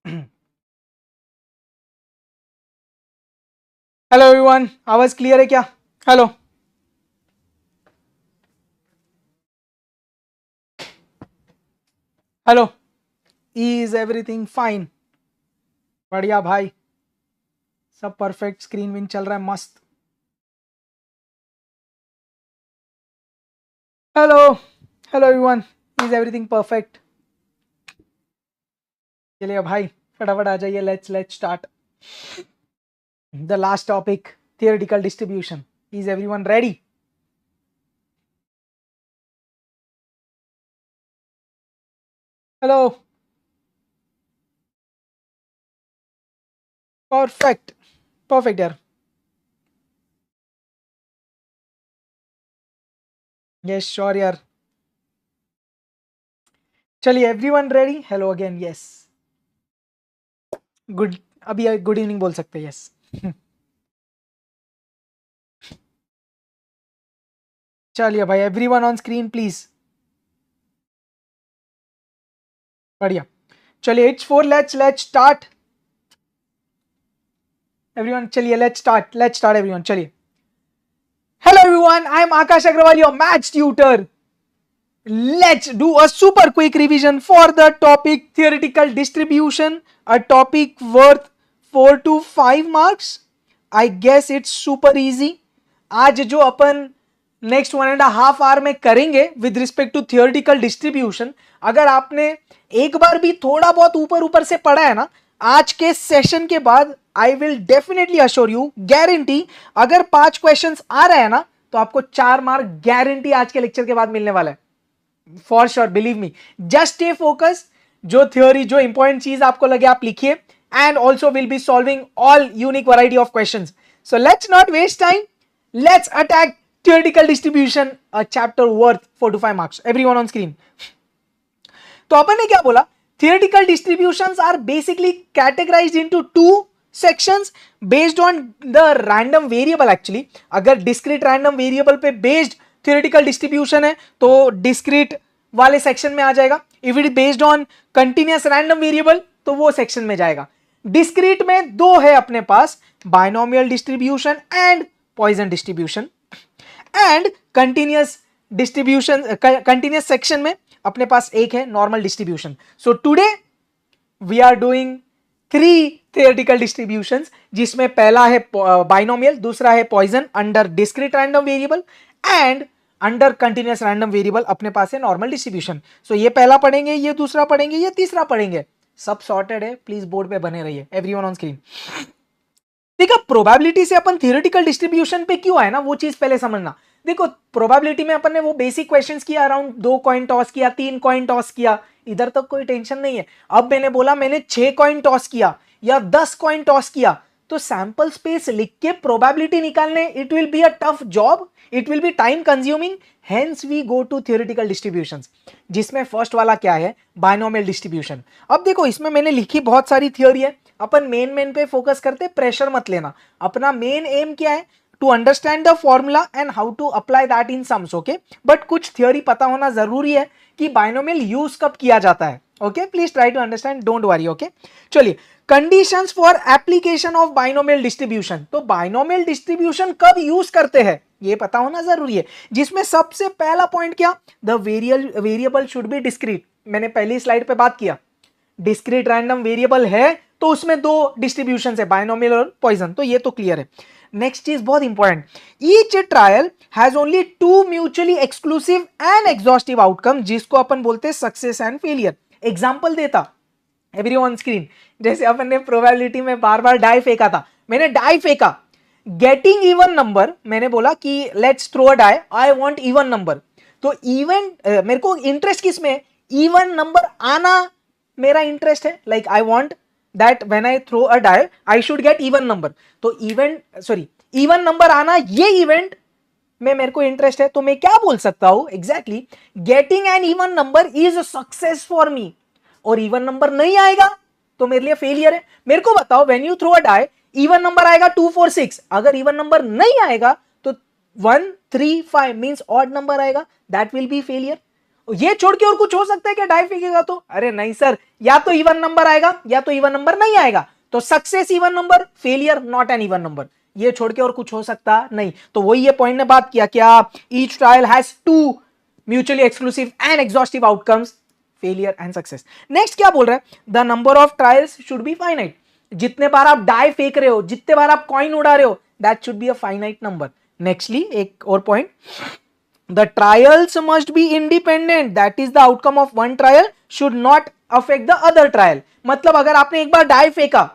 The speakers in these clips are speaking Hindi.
हेलो एवरीवन, आवाज क्लियर है क्या? Hello, hello, is everything fine? बढ़िया भाई, सब परफेक्ट, स्क्रीन विन चल रहा है मस्त। Hello, hello everyone, is everything perfect? चलिए भाई, फटाफट आ जाइए, let's start the last topic, theoretical distribution. Is everyone ready? Hello, perfect, perfect यार। यस श्योर यार। चलिए, everyone ready? Hello again, yes, good. अभी गुड इवनिंग बोल सकते हैं, यस। चलिए भाई, एवरीवन ऑन स्क्रीन प्लीज। बढ़िया, चलिए, it's four, let's start everyone. चलिए, लेट्स स्टार्ट एवरीवन, चलिए। Hello everyone, I am Akash Agarwal, your maths tutor. Let's do a super quick revision for the topic theoretical distribution, a topic worth 4 to 5 marks. I guess it's super easy. आज जो अपन नेक्स्ट 1.5 आवर में करेंगे with respect to theoretical distribution, अगर आपने एक बार भी थोड़ा बहुत ऊपर ऊपर से पढ़ा है ना, आज के सेशन के बाद I will definitely assure you, guarantee, अगर 5 क्वेश्चंस आ रहे हैं ना तो आपको 4 मार्क गारंटी आज के लेक्चर के बाद मिलने वाला है। For sure, believe me, just stay focus. जो थ्योरी, जो इंपॉर्टेंट चीज आपको लगे आप लिखिए, and also will be solving all unique variety of questions. So let's not waste time, let's attack theoretical distribution, a chapter worth 4 to 5 marks. Everyone on screen. तो अपन ने क्या बोला? Theoretical distributions are basically categorized into two sections based on the random variable. Actually, अगर discrete random variable पे based theoretical distribution है तो discrete वाले section में आ जाएगा. If it is based on continuous random variable तो वो section में जाएगा. Discrete में दो है अपने पास, binomial distribution and Poisson distribution. And continuous distribution, continuous section में अपने पास एक है normal distribution. So today we are doing 3 theoretical distributions, जिसमें पहला है बाइनोमियल, दूसरा है Poisson under discrete random variable, and under continuous random variable अपने पास है नॉर्मल डिस्ट्रीब्यूशन. सो ये पहला पढ़ेंगे, ये दूसरा पढ़ेंगे, ये तीसरा पढ़ेंगे. सब सॉर्टेड है, प्लीज बोर्ड पे बने रहिए. Everyone on screen. देखो, प्रोबेबिलिटी से अपन थियोरेटिकल डिस्ट्रीब्यूशन पे क्यों आए ना, वो चीज पहले समझना. देखो, प्रोबेबिलिटी में अपन ने वो बेसिक क्वेश्चंस किया, अराउंड 2 कॉइन टॉस किया, 3 कॉइन टॉस किया, इधर तक कोई टेंशन नहीं है. अब मैंने बोला मैंने 6 कॉइन टॉस किया या 10 कॉइन टॉस किया, तो सैंपल स्पेस लिख के प्रोबेबिलिटी निकालने, it will be a tough job, it will be time consuming. Hence we go to theoretical distributions, जिसमें फर्स्ट वाला क्या है, बाइनोमियल डिस्ट्रीब्यूशन. अब देखो, इसमें मैंने लिखी बहुत सारी थ्योरी है, अपन मेन पे फोकस करते, प्रेशर मत लेना. अपना मेन एम क्या है, to understand the formula and how to apply that in sums. Okay, but कुछ थ्योरी पता होना जरूरी है कि बाइनोमियल यूज कब किया जाता है. Okay, please try to understand, don't worry. Okay, चलिए, conditions for application of binomial distribution. तो बाइनोमियल डिस्ट्रीब्यूशन कब यूज करते हैं ये पता होना जरूरी है, जिसमें सबसे पहला पॉइंट क्या, the variable should be discrete. मैंने पहली स्लाइड पे बात किया, डिस्क्रीट रैंडम वेरिएबल है तो उसमें दो डिस्ट्रीब्यूशन है, बाइनोमियल और पॉइजन. तो ये तो क्लियर है. नेक्स्ट चीज बहुत important, each trial has only 2 mutually exclusive and exhaustive outcome, जिसको अपन बोलते हैं सक्सेस एंड फेलियर. एग्जांपल देता एवरीवन स्क्रीन. जैसे अपन ने प्रोबेबिलिटी में बार बार डाई फेंका था, मैंने डाई फेंका, गेटिंग इवन नंबर, मैंने बोला कि let's throw a die, I want even number. तो इवन मेरे को इंटरेस्ट किस में, इवन नंबर आना मेरा इंटरेस्ट है. Like I want that when I throw a die I should get even number. तो इवन नंबर आना, ये इवेंट में मेरे को इंटरेस्ट है. तो मैं क्या बोल सकता हूं, exactly, getting an even number is a success for me. और इवन नंबर नहीं आएगा तो मेरे लिए फेलियर है. मेरे को बताओ, when you throw a die, even number आएगा 2 4 6, अगर इवन नंबर नहीं आएगा तो 1 3 5 मींस ऑड नंबर आएगा, दैट विल बी फेलियर. ये छोड़ के और कुछ हो सकता है क्या डाई फेंकेगा तो? अरे नहीं सर, या तो इवन नंबर आएगा या तो इवन नंबर नहीं आएगा। तो success even number, failure not an even number, ये छोड़ के और कुछ हो सकता नहीं। तो वही ये पॉइंट ने बात किया क्या, each trial has two mutually exclusive and exhaustive outcomes, failure and success. Next क्या बोल रहा है, the number of trials should be finite. जितने बार आप डाई फेंक रहे हो, जितने बार आप कॉइन उड़ा रहे हो, that should be a finite number. Nextly एक और point, the trials must be independent, that is the outcome of one trial should not affect the other trial। मतलब अगर आपने एक बार डाई फेंका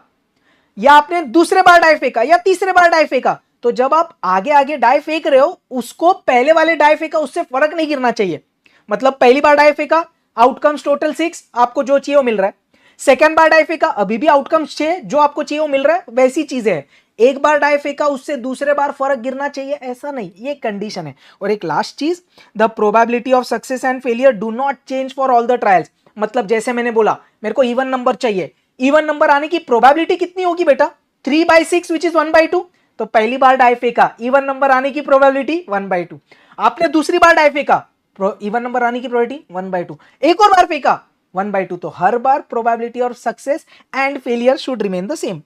या आपने दूसरे बार डाई फेंका या तीसरे बार डाई फेंका, तो जब आप आगे आगे डाई फेंक रहे हो, उसको पहले वाले डाई फेंका उससे फर्क नहीं गिरना चाहिए। मतलब पहली बार डाई फेंका, आउटकम्स टोटल 6, आपको जो चाहिए वो मिल रहा है। सेकेंड बार डाई फेंका, अभी भी आउटकम्स 6, जो आपको चाहिए वो मिल रहा है। वैसी चीजें है, एक बार डाई फेंका उससे दूसरे बार फर्क गिरना चाहिए, ऐसा नहीं, ये कंडीशन है। और एक लास्ट चीज, the probability of success and failure do not change for all the trials. मतलब जैसे मैंने बोला, मेरे को इवन नंबर चाहिए, इवन नंबर आने की प्रोबेबिलिटी कितनी होगी बेटा, 3/6 विच इज 1/2। तो पहली बार डाई फेंका, इवन नंबर आने की प्रोबेबिलिटी 1/2। आपने दूसरी बार डाई फेंका, इवन नंबर आने की प्रोबेबिलिटी 1/2। एक और बार फेंका, 1/2। तो हर बार probability of success and failure should remain the same.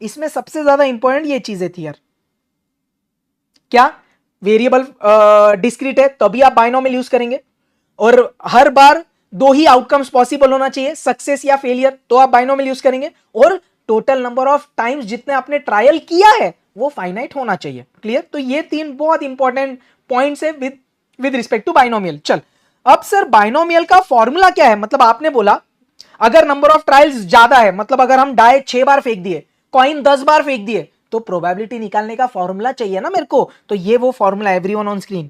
इसमें सबसे ज्यादा इंपॉर्टेंट ये चीजें थी यार, क्या वेरिएबल डिस्क्रीट है तभी आप बाइनोमियल यूज करेंगे, और हर बार दो ही आउटकम्स पॉसिबल होना चाहिए, सक्सेस या फेलियर, तो आप बाइनोमियल यूज करेंगे, और टोटल नंबर ऑफ टाइम्स जितने आपने ट्रायल किया है वो फाइनाइट होना चाहिए। क्लियर? तो ये 3 बहुत इंपॉर्टेंट पॉइंट्स है विद रिस्पेक्ट टू बाइनोमियल। चल, अब सर बाइनोमियल का फॉर्मूला क्या है? मतलब आपने बोला अगर नंबर ऑफ ट्रायल्स ज्यादा है, मतलब अगर हम डाई 6 बार फेंक दिए, कॉइन 10 बार फेंक दिए, तो प्रोबेबिलिटी निकालने का फॉर्मूला चाहिए ना मेरे को। तो ये वो फॉर्मूला, एवरीवन ऑन स्क्रीन।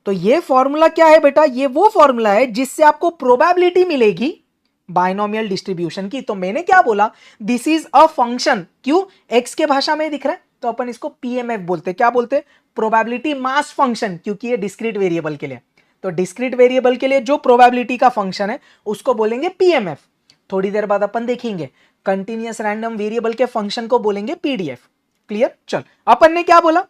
तो ये फॉर्मूला क्या है बेटा, ये वो फॉर्मूला है जिससे आपको प्रोबेबिलिटी मिलेगी बाइनोमियल डिस्ट्रीब्यूशन की। तो मैंने क्या बोला, दिस इज अ फंक्शन, क्यों, एक्स के भाषा में दिख रहा है तो अपन इसको पीएमएफ बोलते। क्या बोलते? प्रोबेबिलिटी मास फंक्शन, क्योंकि ये डिस्क्रीट वेरिएबल के लिए। तो डिस्क्रीट वेरिएबल के लिए जो प्रोबेबिलिटी का फंक्शन है उसको बोलेंगे पीएमएफ। थोड़ी देर बाद अपन देखेंगे कंटिन्यूअस रैंडम वेरिएबल के फंक्शन को बोलेंगे पीडीएफ। क्लियर? चल, अपन ने क्या बोला,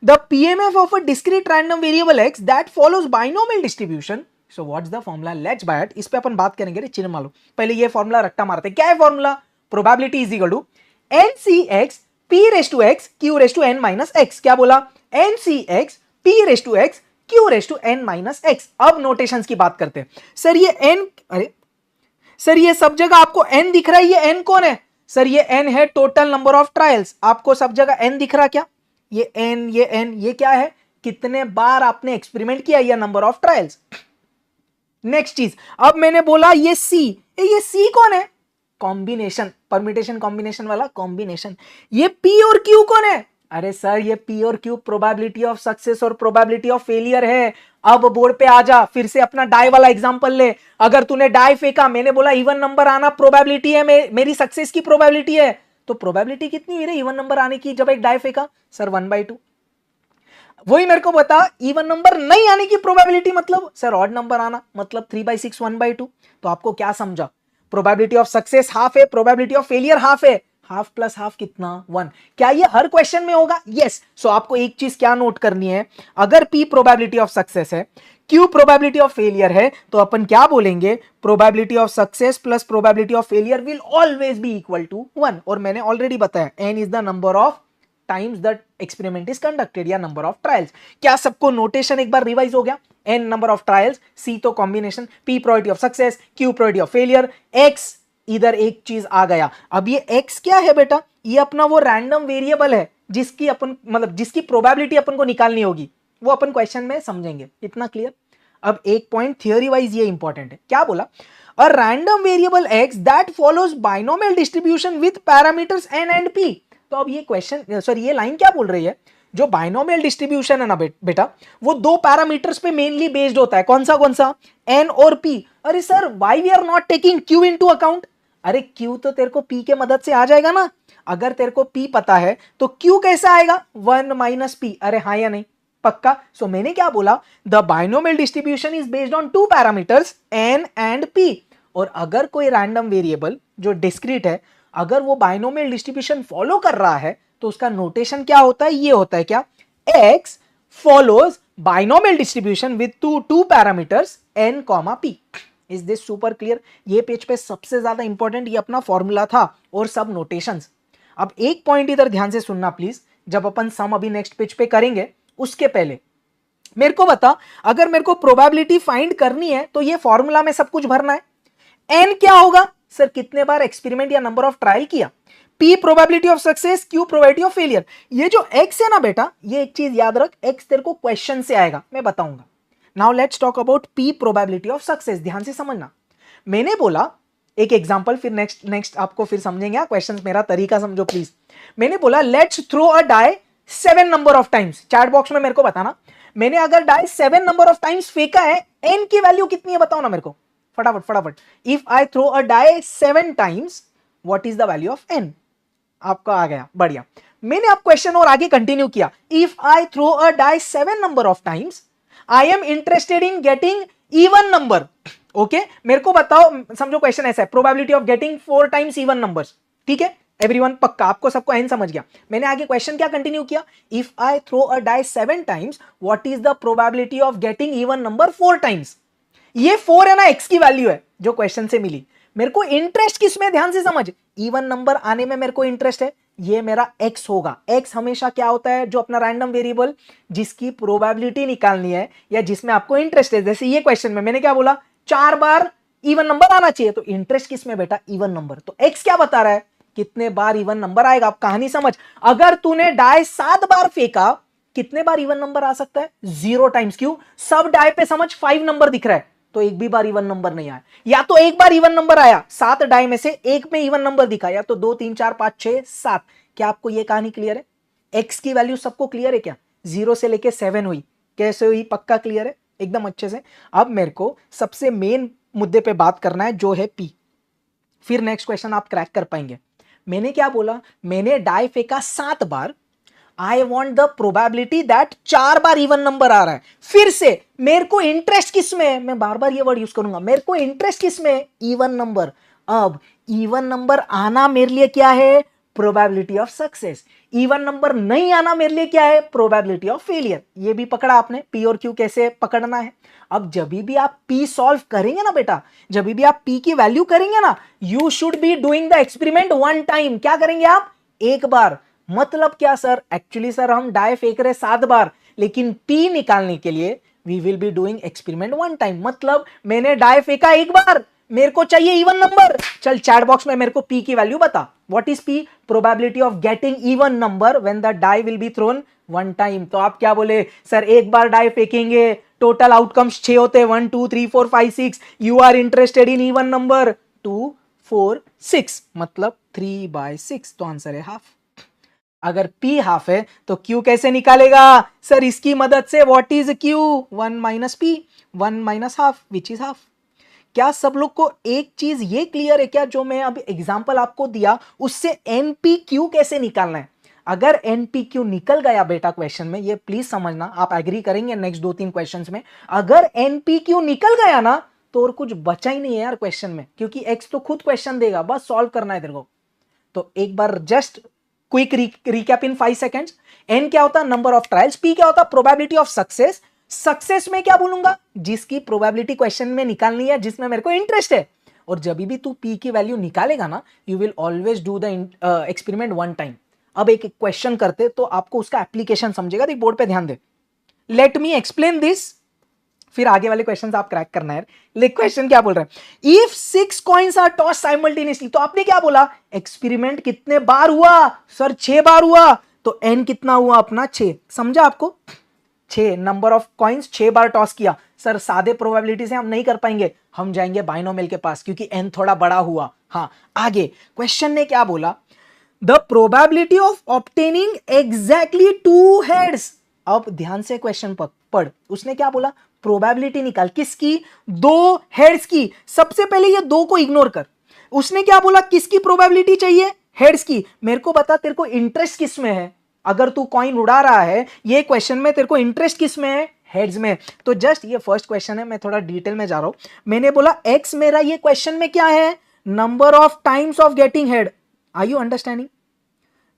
the PMF of a discrete random variable X that follows binomial distribution. So what's the formula, let's buy it. इस पे अपन बात करेंगे। रे चिन्ह मालूम, पहले ये फॉर्मूला रट्टा मारते। क्या है formula? Probability is equal to NCX P raise to X Q raise to N minus X। क्या बोला? NCX P raise to X Q raise to N minus X। अब नोटेशंस की बात करते हैं। सर ये N, अरे सर ये सब जगह आपको N दिख रहा है, ये N कौन है? सर ये N है टोटल नंबर ऑफ ट्रायल्स। आपको सब जगह N दिख रहा क्या? ये N, ये N, ये क्या है? कितने बार आपने एक्सपेरिमेंट किया, या नंबर ऑफ ट्रायल्स। नेक्स्ट चीज, अब मैंने बोला ये C, ये C कौन है? कॉम्बिनेशन, परम्यूटेशन कॉम्बिनेशन वाला कॉम्बिनेशन। ये P और Q कौन है? अरे सर ये P और Q प्रोबेबिलिटी ऑफ सक्सेस और प्रोबेबिलिटी ऑफ फेलियर है। अब बोर्ड पे आ जा, फिर से अपना डाई वाला एग्जांपल ले। अगर तूने डाई फेंका, मैंने बोला इवन नंबर आना प्रोबेबिलिटी है, मेरी सक्सेस की प्रोबेबिलिटी है, तो प्रोबेबिलिटी कितनी है इवन नंबर आने की जब एक डाई फेंका? सर 1/2। वही मेरे को बता, इवन नंबर नहीं आने की प्रोबेबिलिटी मतलब? सर ऑड नंबर आना, मतलब 3/6 1/2। तो आपको क्या समझा? प्रोबेबिलिटी ऑफ सक्सेस हाफ है, प्रोबेबिलिटी ऑफ फेलियर हाफ है, हाफ प्लस हाफ कितना? 1। क्या ये हर क्वेश्चन में होगा? यस। सो आपको एक चीज क्या नोट करनी है, अगर P प्रोबेबिलिटी ऑफ सक्सेस है, Q प्रोबेबिलिटी ऑफ फेलियर है, तो अपन क्या बोलेंगे, probability of success plus probability of failure will always be equal to 1। और मैंने ऑलरेडी बताया N is the number of times that experiment is conducted, या नंबर ऑफ ट्रायल्स। क्या सबको नोटेशन एक बार रिवाइज हो गया? N number of trials, C तो combination, P probability of success, Q probability of failure, X इधर एक चीज आ गया। अब ये X क्या है बेटा? ये अपना वो रैंडम वेरिएबल है जिसकी अपन, मतलब जिसकी प्रोबेबिलिटी अपन को निकालनी होगी, वो अपन क्वेश्चन में समझेंगे। इतना क्लियर? अब एक पॉइंट थियोरी वाइज ये इंपॉर्टेंट है। क्या बोला? A random variable X that follows binomial distribution with parameters N and P। तो अब ये क्वेश्चन, सॉरी ये लाइन क्या बोल रही है, जो बाइनोमियल डिस्ट्रीब्यूशन है ना बेटा, वो 2 पैरामीटर्स पे मेनली बेस्ड होता है। कौन सा? N और P। अरे sir why we are not taking Q into account? अरे Q तो तेरे को P के मदद से आ जाएगा ना। अगर तेरे को P पता है तो Q कैसे आएगा? 1 माइनस P। अरे हाँ या नहीं? पक्का? सो मैंने क्या बोला, the binomial distribution is based on 2 parameters N and P। और अगर कोई रैंडम वेरिएबल जो डिस्क्रीट है, अगर वो बाइनोमियल डिस्ट्रीब्यूशन फॉलो कर रहा है, तो उसका नोटेशन क्या होता है? ये होता है क्या, X follows binomial distribution with two parameters n comma p। Is this super clear? ये पेज पे सबसे ज्यादा इंपॉर्टेंट ये अपना फॉर्मूला था और सब नोटेशंस। अब एक पॉइंट इधर ध्यान से सुनना प्लीज, जब अपन सम अभी नेक्स्ट पेज पे करेंगे उसके पहले मेरे को बता, अगर मेरे को प्रोबेबिलिटी फाइंड करनी है तो ये फॉर्मूला में सब कुछ भरना है। एन क्या होगा सर? कितने बार एक्सपेरिमेंट या नंबर ऑफ ट्रायल किया। P probability of success, Q probability of failure. ये जो एक्स है ना बेटा, ये एक चीज याद रख, एक्स तेरे को क्वेश्चन से आएगा, मैं बताऊंगा। Now let's talk about P probability of success. ध्यान से समझना, मैंने बोला एक एग्जांपल, फिर नेक्स्ट आपको फिर समझेंगे क्वेश्चंस, मेरा तरीका समझो प्लीज। मैंने बोला let's throw a die 7 number of times. Chat box में मेरे को बताना, मैंने अगर डाई 7 नंबर ऑफ टाइम्स फेंका है, एन की वैल्यू कितनी है बताओ ना मेरे को, फटाफट फटाफट। If I throw a die 7 times, what is the value of N? आपका आ गया, बढ़िया। मैंने अब क्वेश्चन और आगे कंटिन्यू किया। If I throw a die 7 number of times, I am interested in getting even number. Okay, मेरे को बताओ, समझो क्वेश्चन ऐसा है, probability of getting 4 times even numbers. ठीक है एवरीवन, पक्का आपको सबको एन समझ गया। मैंने आगे क्वेश्चन क्या कंटिन्यू किया, if I throw a die 7 times, what is the probability of getting even number 4 times. ये 4 है ना, एक्स की वैल्यू है जो क्वेश्चन से मिली। मेरे को इंटरेस्ट किसमें, ध्यान से समझ, इवन नंबर आने में मेरे को इंटरेस्ट है, ये मेरा एक्स होगा। एक्स हमेशा क्या होता है, जो अपना रैंडम वेरिएबल जिसकी प्रोबेबिलिटी निकालनी है या जिसमें आपको इंटरेस्ट है। जैसे ये क्वेश्चन में मैंने क्या बोला, 4 बार इवन नंबर आना चाहिए, तो इंटरेस्ट किसमें बेटा, इवन नंबर। तो एक्स क्या बता रहा है, कितने बार इवन नंबर आएगा। आप कहानी समझ, अगर तूने डाई 7 बार फेंका, कितने बार इवन नंबर आ सकता है, 0 टाइम्स। क्यों, सब डाई पे समझ 5 नंबर दिख रहा है, तो एक भी बार इवन नंबर नहीं आया। या तो एक बार इवन नंबर आया, 7 डाई में से एक में इवन नंबर दिखा, या तो 2 3 4 5 6 7। क्या आपको यह कहानी क्लियर है? एक्स की वैल्यू सबको क्लियर है क्या? 0 से लेके 7 हुई, कैसे हुई, पक्का क्लियर है एकदम अच्छे से। अब मेरे को सबसे मेन मुद्दे पे बात करना है, जो है पी। फिर नेक्स्ट क्वेश्चन आप क्रैक कर पाएंगे। मैंने क्या बोला, मैंने डाई फेंका 7 बार, I want the probability that 4 बार इवन नंबर आ रहा है। फिर से मेरे को इंटरेस्ट किस में है, मैं बार बार ये वर्ड यूज करूंगा, मेरे को इंटरेस्ट किस में है, इवन नंबर। अब इवन नंबर आना मेरे लिए क्या है, probability of success. Even number नहीं आना मेरे लिए क्या है, प्रोबेबिलिटी ऑफ फेलियर। ये भी पकड़ा आपने, पी और क्यू कैसे पकड़ना है। अब जब भी आप पी सॉल्व करेंगे ना बेटा, जब भी आप पी की वैल्यू करेंगे ना, you should be doing the experiment 1 time. क्या करेंगे आप, एक बार। मतलब क्या सर, एक्चुअली सर हम डाई फेंक रहे 7 बार, लेकिन पी निकालने के लिए we will be doing experiment 1 time. मतलब मैंने डाई फेंका एक बार, मेरे को चाहिए इवन नंबर। चल चैट बॉक्स में मेरे को पी की वैल्यू बता। What is P, probability of getting even number when the die will be thrown 1 time. तो आप क्या बोले सर, एक बार डाई फेंकेंगे, टोटल आउटकम्स 6 होते हैं, 1 2 3 4 5 6। You are interested in even number 2 4 6, मतलब 3/6। तो आंसर है हाफ। अगर P हाफ है तो Q कैसे निकालेगा सर, इसकी मदद से। What is Q, 1 minus P, 1 minus half which is half. क्या सब लोग को एक चीज ये क्लियर है क्या, जो मैं अभी एग्जांपल आपको दिया उससे NPQ कैसे निकालना है। अगर NPQ निकल गया बेटा क्वेश्चन में, ये प्लीज समझना, आप एग्री करेंगे नेक्स्ट 2-3 क्वेश्चंस में, अगर NPQ निकल गया ना तो और कुछ बचा ही नहीं है यार क्वेश्चन में, क्योंकि X तो खुद क्वेश्चन देगा, बस सॉल्व करना है तेरे को। तो एक बार जस्ट क्विक रिकैप इन 5 सेकेंड्स। N क्या होता है, नंबर ऑफ ट्रायल्स। P क्या होता है, प्रोबेबिलिटी ऑफ सक्सेस। सक्सेस में क्या बोलूंगा, जिसकी प्रोबेबिलिटी क्वेश्चन में निकालनी है, जिसमें मेरे को इंटरेस्ट है। और जब भी तू P की वैल्यू निकालेगा ना, you will always do the experiment 1 time. अब एक क्वेश्चन करते तो आपको उसका एप्लीकेशन समझेगा। देख बोर्ड पे ध्यान दे, लेट मी एक्सप्लेन दिस, फिर आगे वाले क्वेश्चंस आप क्रैक करना है। लेकिन क्वेश्चन क्या बोल रहा है, if 6 coins are toss simultaneously. तो आपने क्या बोला, एक्सपेरिमेंट कितने बार हुआ सर, 6 बार हुआ, तो n कितना हुआ अपना 6। समझा आपको, 6 number of coins 6 bar toss किया। सर सादे प्रोबेबिलिटी से हम नहीं कर पाएंगे, हम जाएंगे बाइनोमियल के पास, क्योंकि n थोड़ा बड़ा हुआ। हाँ आगे क्वेश्चन ने क्या बोला, the probability of obtaining exactly 2 heads. अब ध्यान से क्वेश्चन पढ़, उसने क्या बोला, प्रोबेबिलिटी निकाल किसकी, 2 हेड्स की। सबसे पहले ये 2 को इग्नोर कर। उसने क्या बोला, किसकी प्रोबेबिलिटी चाहिए, हेड्स की। मेरे को बता तेरे को इंटरेस्ट किस में है, अगर तू कॉइन उड़ा रहा है ये क्वेश्चन में, तेरे को इंटरेस्ट किस में है, हेड्स में। तो जस्ट ये फर्स्ट क्वेश्चन है, मैं थोड़ा डिटेल में जा रहा हूं। मैंने बोला एक्स मेरा ये क्वेश्चन में क्या है, number of times of getting head. Are you understanding,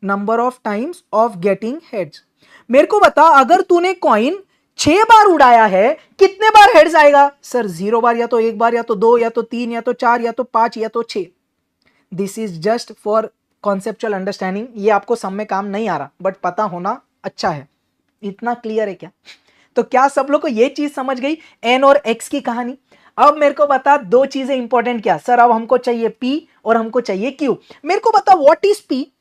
number of times of getting heads. मेरे को बता, अगर तूने कॉइन 6 बार उड़ाया है, कितने बार हेड्स आएगा सर? 0 बार, या तो 1 बार, या तो 2, या तो 3, या तो 4, या तो 5, या तो 6। This is just for conceptual understanding. ये आपको सब में काम नहीं आ रहा, बट पता होना अच्छा है। इतना क्लियर है क्या? तो क्या सब लोग को ये चीज समझ गई, एन और एक्स की कहानी? अब मेरे को बता दो चीजें इंपॉर्टेंट। क्या सर? अब हमको चाहिए पी और हमको चाहिए क्यू। मेरे को बता what is P?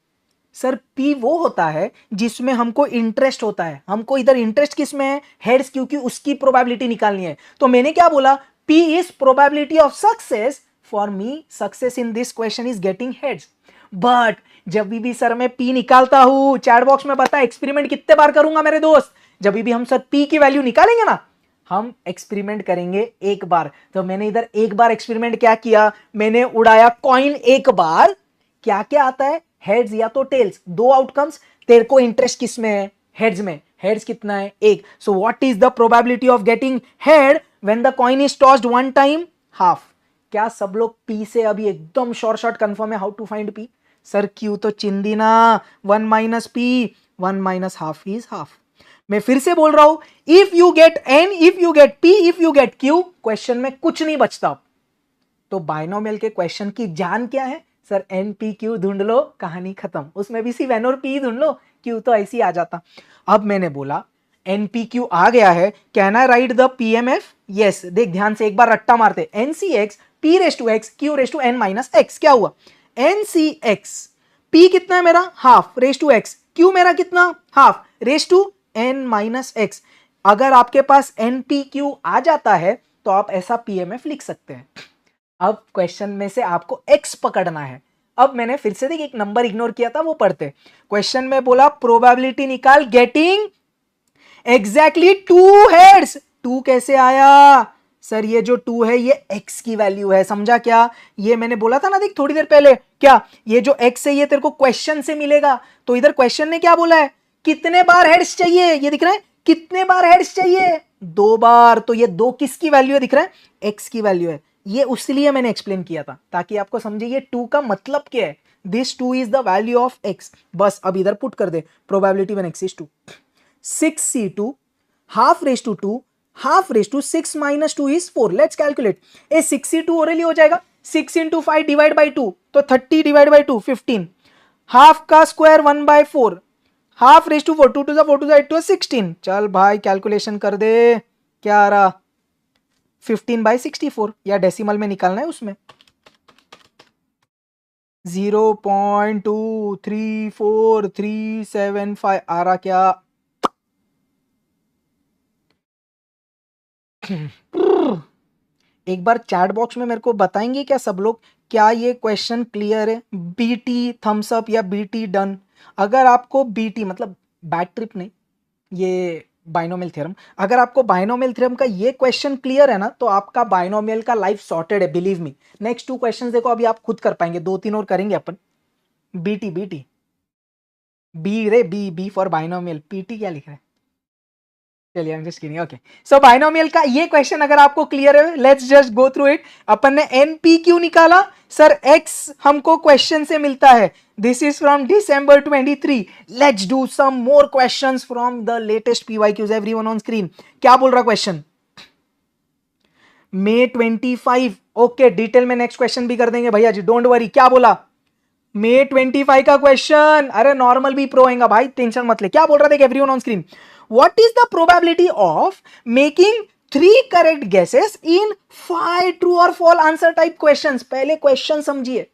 Sir P वो होता है जिसमें हमको इंटरेस्ट होता है। हमको इधर इंटरेस्ट किस में है? हेड्स, क्योंकि उसकी प्रोबेबिलिटी निकालनी है। तो मैंने क्या बोला? P is probability of success. For me success in this question is getting heads. But जब भी सर मैं पी निकालता हूं, चैट बॉक्स में बता एक्सपेरिमेंट कितने बार करूंगा मेरे दोस्त? जब भी हम सर पी की वैल्यू निकालेंगे ना, हम एक्सपेरिमेंट करेंगे एक बार। तो मैंने इधर एक बार एक्सपेरिमेंट क्या किया? मैंने उड़ाया कॉइन एक बार। क्या क्या आता है? हेड्स या तो टेल्स। दो आउटकम्स। तेरे को इंटरेस्ट किस में है? हेड्स में। हेड्स कितना है? 1। So what is the probability of getting head when the coin is tossed one time? Half. क्या सब लोग पी से अभी एकदम शॉर्ट कंफर्म है? How to find P? Sir Q तो चिंदी ना। 1 minus P, 1 minus half is half. मैं फिर से बोल रहा हूं, if you get N, if you get P, if you get Q, question में कुछ नहीं बचता। तो बाइनोमियल के क्वेश्चन की जान क्या है? सर एन पी क्यू ढूंढ लो, कहानी खत्म। उसमें भी सिर्फ एन और पी ढूंढ लो, क्यू तो ऐसे ही आ जाता। अब मैंने बोला एन पी क्यू आ गया है, can I write the P M F? Yes. देख ध्यान से, एक बार रट्टा मारते। N C x P raise to x Q raise to N minus X. क्या हुआ? एन सी एक्स, पी कितना है मेरा? Half raise to x, Q मेरा कितना? Half raise to N minus X. अगर आपके पास एन पी क्यू आ जाता है तो आप ऐसा पीएमएफ लिख सकते हैं। अब क्वेश्चन में से आपको एक्स पकड़ना है। अब मैंने फिर से देख एक नंबर इग्नोर किया था, वो पढ़ते। क्वेश्चन में बोला प्रोबेबिलिटी निकाल गेटिंग एग्जैक्टली 2 हेड्स। 2 कैसे आया? सर ये जो 2 है ये x की वैल्यू है, समझा क्या? ये मैंने बोला था ना देख थोड़ी देर पहले, क्या ये जो x है ये तेरे को क्वेश्चन से मिलेगा। तो इधर क्वेश्चन ने क्या बोला है? कितने बार हेड्स चाहिए? ये दिख रहा है, कितने बार हेड्स चाहिए? 2 बार। तो ये 2 किसकी वैल्यू है? दिख रहा है x की वैल्यू है। ये उसलिए मैंने एक्सप्लेन किया था ताकि आपको समझे ये 2 का मतलब क्या है। This 2 is the value of x। बस अब इधर पुट कर दे, probability when x is 2, 6c2 half raised to 2 half raised to 6 minus 2 is 4. Let's calculate. A 6c2 orally हो जाएगा, 6 into 5 डिवाइड बाई 2, तो 30 डिवाइड बाई 2 15। हाफ का square 1 by 4, half raise to 4, 2 to the 4 to the 8 to 16। चल भाई कैलकुलेशन कर दे, क्या आ रहा? 15 बाई 64, या डेसिमल में निकालना है उसमें। 0.23435 आ रहा क्या? एक बार चैट बॉक्स में मेरे को बताएंगे क्या सब लोग, क्या ये क्वेश्चन क्लियर है? बीटी थम्स अप या बीटी डन। अगर आपको बीटी मतलब बैड ट्रिप नहीं, ये बाइनोमियल थ्योरम, अगर आपको बाइनोमियल थ्योरम का ये क्वेश्चन क्लियर है ना, तो आपका बाइनोमियल का लाइफ सॉर्टेड है, बिलीव मी। नेक्स्ट 2 क्वेश्चंस देखो अभी आप खुद कर पाएंगे, 2-3 और करेंगे अपन। बीटी बीटी बी रे, B B for binomial, PT क्या लिख रहा है? चलिए I am just kidding. Okay, so binomial का ये क्वेश्चन अगर आपको क्लियर है, let's just go through it. अपन ने एनपी क्यू निकाला, सर एक्स हमको क्वेश्चन से मिलता है। This is from December 23। Let's do some more questions from the latest PYQs। Everyone on screen, क्या बोल रहा क्वेश्चन? May 25। ओके, डिटेल में नेक्स्ट क्वेश्चन भी कर देंगे भैया जी, डोंट वरी। क्या बोला? May 25 का क्वेश्चन। अरे नॉर्मल भी प्रो होगा भाई, टेंशन मत ले। क्या बोल रहा था everyone on screen? What is the probability of making 3 correct guesses in 5 true or false answer type questions? पहले क्वेश्चन समझिए।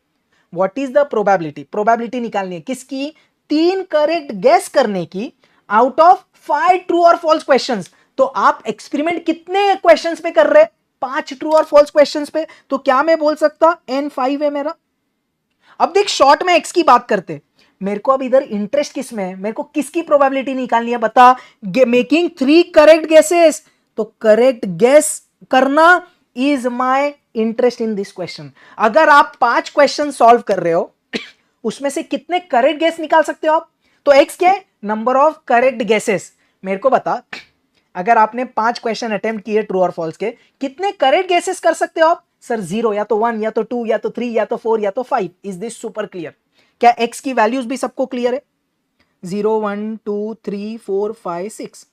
What is the probability? Probability निकालनी है किसकी? 3 करेक्ट गेस करने की आउट ऑफ 5 ट्रू और फॉल्स क्वेश्चंस। तो आप एक्सपेरिमेंट कितने क्वेश्चंस पे कर रहे हैं? 5 ट्रू और फॉल्स क्वेश्चंस पे। तो क्या मैं बोल सकता N5 है मेरा? अब देख शॉर्ट में एक्स की बात करते, मेरे को अब इधर इंटरेस्ट किस में है? मेरे को किसकी प्रोबेबिलिटी निकालनी है बता? Making 3 correct guesses. तो करेक्ट गेस करना is my interest in this question. अगर आप 5 क्वेश्चन सॉल्व कर रहे हो, उसमें से कितने करेक्ट गेस निकाल सकते हो आप? तो एक्स क्या है? Number of correct guesses. मेरे को बता, अगर आपने 5 क्वेश्चन अटेम्प्ट किए ट्रू और फॉल्स के, कितने करेक्ट गेसेस कर सकते हो आप? सर 0, या तो 1, या तो 2, या तो 3, या तो 4, या तो 5। Is this super clear? क्या x की वैल्यूज भी सबको क्लियर है? 0 1 2 3 4 5 6।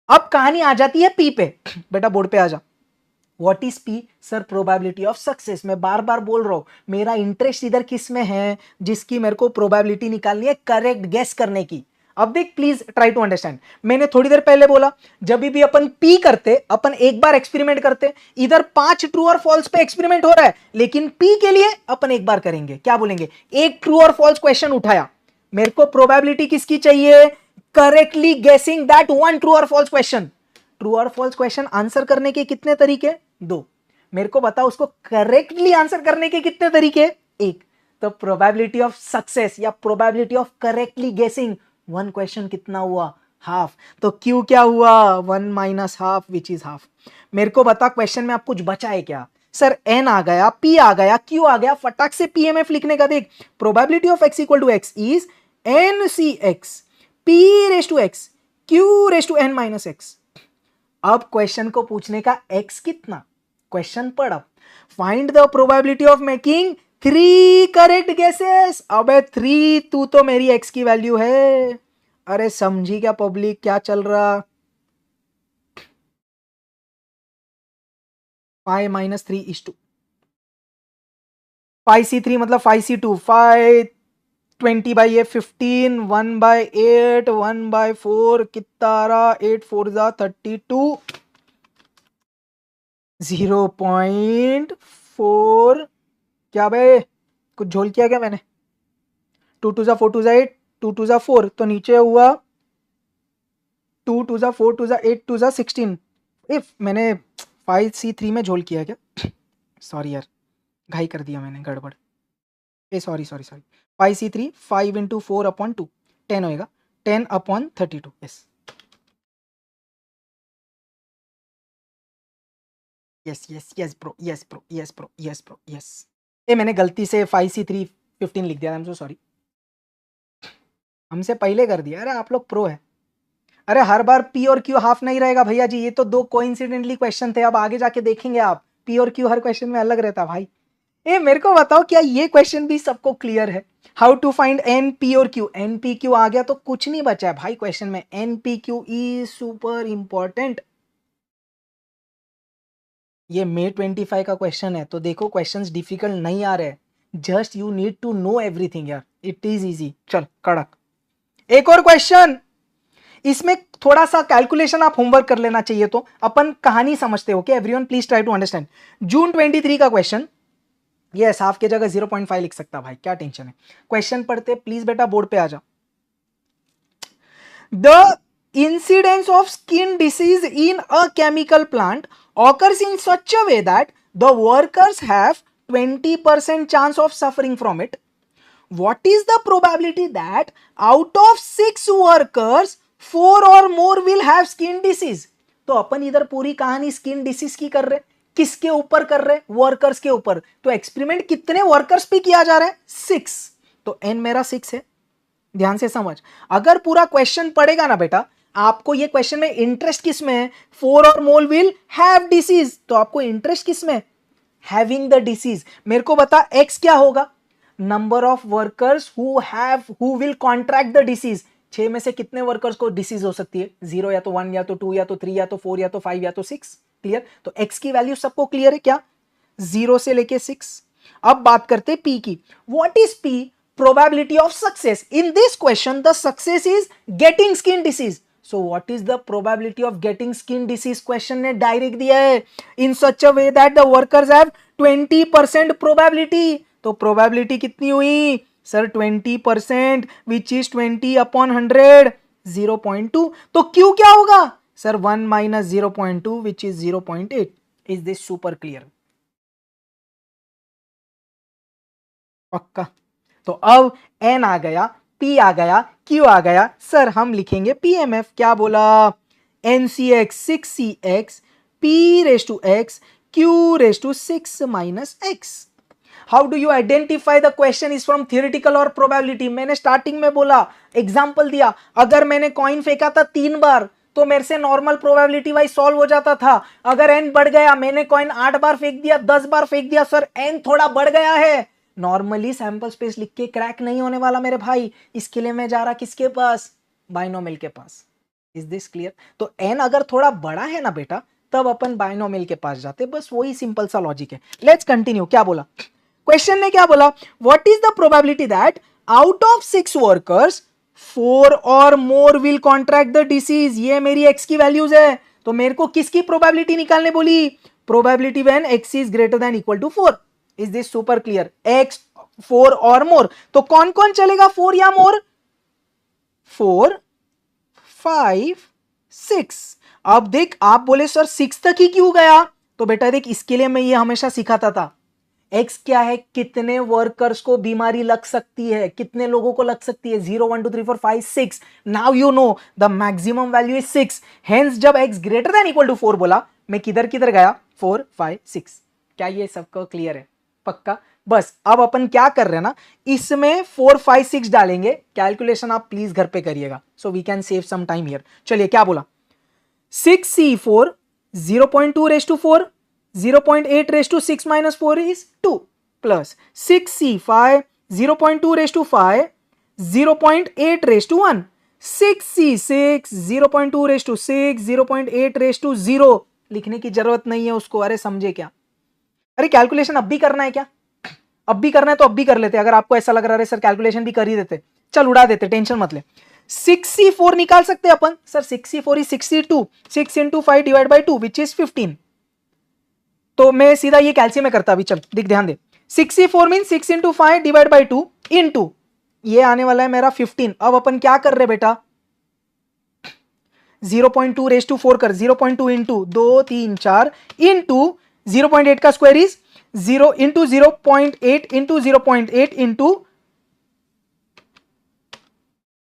अब कहानी आ जाती है पी पे। बेटा बोर्ड पे आ जा। What is P? Sir probability of success. मैं बार बार बोल रहा हूं, मेरा इंटरेस्ट इधर किस में है, जिसकी मेरे को प्रोबेबिलिटी निकालनी है करेक्ट गेस करने की। अब देख, प्लीज ट्राई टू अंडरस्टैंड। मैंने थोड़ी देर पहले बोला, जब भी अपन पी करते, अपन एक बार एक्सपेरिमेंट करते, इधर 5 ट्रू और फॉल्स पे एक्सपेरिमेंट हो रहा है, लेकिन पी के लिए अपन एक बार करेंगे। क्या बोलेंगे? एक ट्रू और फॉल्स क्वेश्चन उठाया, मेरे को प्रोबेबिलिटी किसकी चाहिए? Correctly guessing that one true और फॉल्स क्वेश्चन। ट्रू और फॉल्स क्वेश्चन आंसर करने के कितने तरीके? 2। मेरे को बताओ उसको करेक्टली आंसर करने के कितने तरीके? 1। तो प्रोबेबिलिटी ऑफ सक्सेस या प्रोबेबिलिटी ऑफ करेक्टली गेसिंग वन क्वेश्चन कितना हुआ? हाफ। तो क्यू क्या हुआ? 1 minus half which is half. मेरे को बता क्वेश्चन में आप कुछ बचा है क्या? सर एन आ गया, पी आ गया, क्यू आ गया, फटाक से पीएमएफ लिखने का। देख, probability of x equal to x is n C x P raise to x Q raise to N minus x. अब क्वेश्चन को पूछने का x कितना? क्वेश्चन पढ़ अब। Find the probability of making 3 correct guesses. अबे 3 तू तो मेरी x की वैल्यू है। अरे समझी क्या पब्लिक, क्या चल रहा? 5 माइनस 3 इज टू 5c3 मतलब 5c2 5 20 by A 15 1 by 8 1 by 4 कितना आ रहा? 8 4 जा 32 0.4। क्या बे, कुछ झोल किया क्या मैंने? 2 2 जा 4 2 जा 8 2 2 जा 4 तो नीचे हुआ 2 2 जा 4 2 जा 8 2 जा 16। इफ मैंने 5c3 में झोल किया क्या? सॉरी यार, घाई कर दिया मैंने, गड़बड़। ए sorry sorry sorry. 5c3 5 into 4 upon 2 10 होएगा, 10 upon 32। Yes yes yes yes bro, yes bro, yes bro, yes bro, yes. ये मैंने गलती से 5c3 15 लिख दिया, आई एम सो सॉरी। हमसे पहले कर दिया। अरे आप लोग प्रो है। अरे हर बार पी और क्यू हाफ नहीं रहेगा भैया जी, ये तो 2 कोइंसिडेंटली क्वेश्चन थे। अब आगे जाके देखेंगे आप, पी और क्यू हर क्वेश्चन में अलग रहता भाई। ए मेरे को बताओ, क्या ये क्वेश्चन भी सबको क्लियर है? How to find n p और क्यू। एन पी क्यू आ गया तो कुछ नहीं बचा है भाई क्वेश्चन में। N P q is super important. ये मे 25 का क्वेश्चन है, तो देखो क्वेश्चंस डिफिकल्ट नहीं आ रहे, just you need to know everything यार, इट इज इजी। चल कड़क एक और क्वेश्चन। इसमें थोड़ा सा कैलकुलेशन आप होमवर्क कर लेना चाहिए। तो अपन कहानी समझते हो कि everyone please try to understand. June 23 का क्वेश्चन, ये हाफ के जगह 0.5 लिख सकता भाई, क्या टेंशन है। क्वेश्चन पढ़ते प्लीज बेटा, बोर्ड पे आ जा। The incidence of skin disease in a chemical plant occurs in such a way that the workers have 20% chance of suffering from it. What is the probability that out of 6 workers 4 or more will have skin disease? तो अपन इधर पूरी कहानी स्किन डिसीज की कर रहे, किसके ऊपर कर रहे? वर्कर्स के ऊपर। तो एक्सपेरिमेंट कितने वर्कर्स पे किया जा रहा है? 6। तो n मेरा 6 है। ध्यान से समझ, अगर पूरा क्वेश्चन पढ़ेगा ना बेटा, आपको ये क्वेश्चन में इंटरेस्ट किस में है? 4 और मोर विल हैव डिसीज। तो आपको इंटरेस्ट किस में? Having the disease. मेरे को बता x क्या होगा? Number of workers who will contract the disease. 6 में से कितने वर्कर्स को डिसीज हो सकती है? 0 या तो 1 या तो 2 या तो 3 या तो 4 या तो 5 या तो 6। क्लियर? तो x की वैल्यू सबको क्लियर है क्या? 0 से लेके 6। अब बात करते p की। What is p? Probability of success. In this question, the success is getting skin disease. So what is the probability of getting skin disease? Question ने direct दिया है, in such a way that the workers have 20% probability. तो probability कितनी हुई? Sir 20% which is 20 upon 100 0.2। तो Q क्या होगा? Sir 1 minus 0.2 which is 0.8। Is this super clear? पक्का। तो अब n आ गया, p आ गया, q आ गया। सर हम लिखेंगे pmf। क्या बोला? ncx 6cx p raise to x q raise to 6 minus x। How do you identify the question is from theoretical और प्रोबेबिलिटी? मैंने स्टार्टिंग में बोला, एग्जांपल दिया, अगर मैंने कॉइन फेंका था 3 बार तो मेरे से नॉर्मल प्रोबेबिलिटी वाइज सॉल्व हो जाता था। अगर n बढ़ गया, मैंने कॉइन 8 बार फेंक दिया, 10 बार फेंक दिया, सर n थोड़ा बढ़ गया है, नॉर्मली सैंपल स्पेस लिख के क्रैक नहीं होने वाला मेरे भाई। इसके लिए मैं जा रहा किसके पास? बाइनोमियल के पास। Is this clear? तो n अगर थोड़ा बड़ा है ना बेटा, तब अपन बायनोमियल के पास जाते, बस वही सिंपल सा लॉजिक है। Let's continue. क्या बोला क्वेश्चन ने? क्या बोला? What is the probability that out of 6 workers 4 और more will contract the disease? ये मेरी x की वैल्यूज है, तो मेरे को किसकी प्रोबेबिलिटी निकालने बोली? Probability when x is greater than equal to 4। Is this super clear? x 4 और मोर, तो कौन कौन चलेगा 4 या मोर? 4 5 6। अब देख, आप बोले सर 6 तक ही क्यों गया? तो बेटा देख, इसके लिए मैं ये हमेशा सिखाता था, x क्या है? कितने वर्कर्स को बीमारी लग सकती है, कितने लोगों को लग सकती है? 0 1 2 3 4 5 6। Now you know the maximum value is 6। Hence जब x greater than equal to 4 बोला, मैं किधर किधर गया? 4 5 6। क्या ये सबको क्लियर है? पक्का? बस अब अपन क्या कर रहे हैं ना, इसमें 4 5 6 डालेंगे। कैलकुलेशन आप प्लीज घर पे करिएगा, so we can save some time here. चलिए क्या बोला? 6c4 0.2 raised to 4, 0.8 raised to 6 minus 4 is 2, plus 6c5 0.2 raised to 5, 0.8 raised to 1, 6c6 0.2 raised to 6, 0.8 raised to 0। लिखने की जरूरत नहीं है उसको, अरे समझे क्या? अरे कैलकुलेशन अब भी करना है क्या? अब भी करना है तो अब भी कर लेते, अगर आपको ऐसा लग रहा है सर कैलकुलेशन भी कर ही देते, चल उड़ा देते, टेंशन मत ले। 6c4 निकाल सकते हैं अपन sir, 6c4 is 62, 6 into 5 divide by 2 which is 15। तो मैं सीधा ये कैल्सियम में करता अभी, चल दिख, ध्यान दे। 6c4 mean 6 into 5 divide by 2 into ये आने वाला है मेरा 15। अब अपन क्या कर रहे बेटा? 0.2 रेज टू 4 कर, 0.2 इंटू 2 3 4 इंटू 0.8 का square is 0 into 0.8 into 0.8 into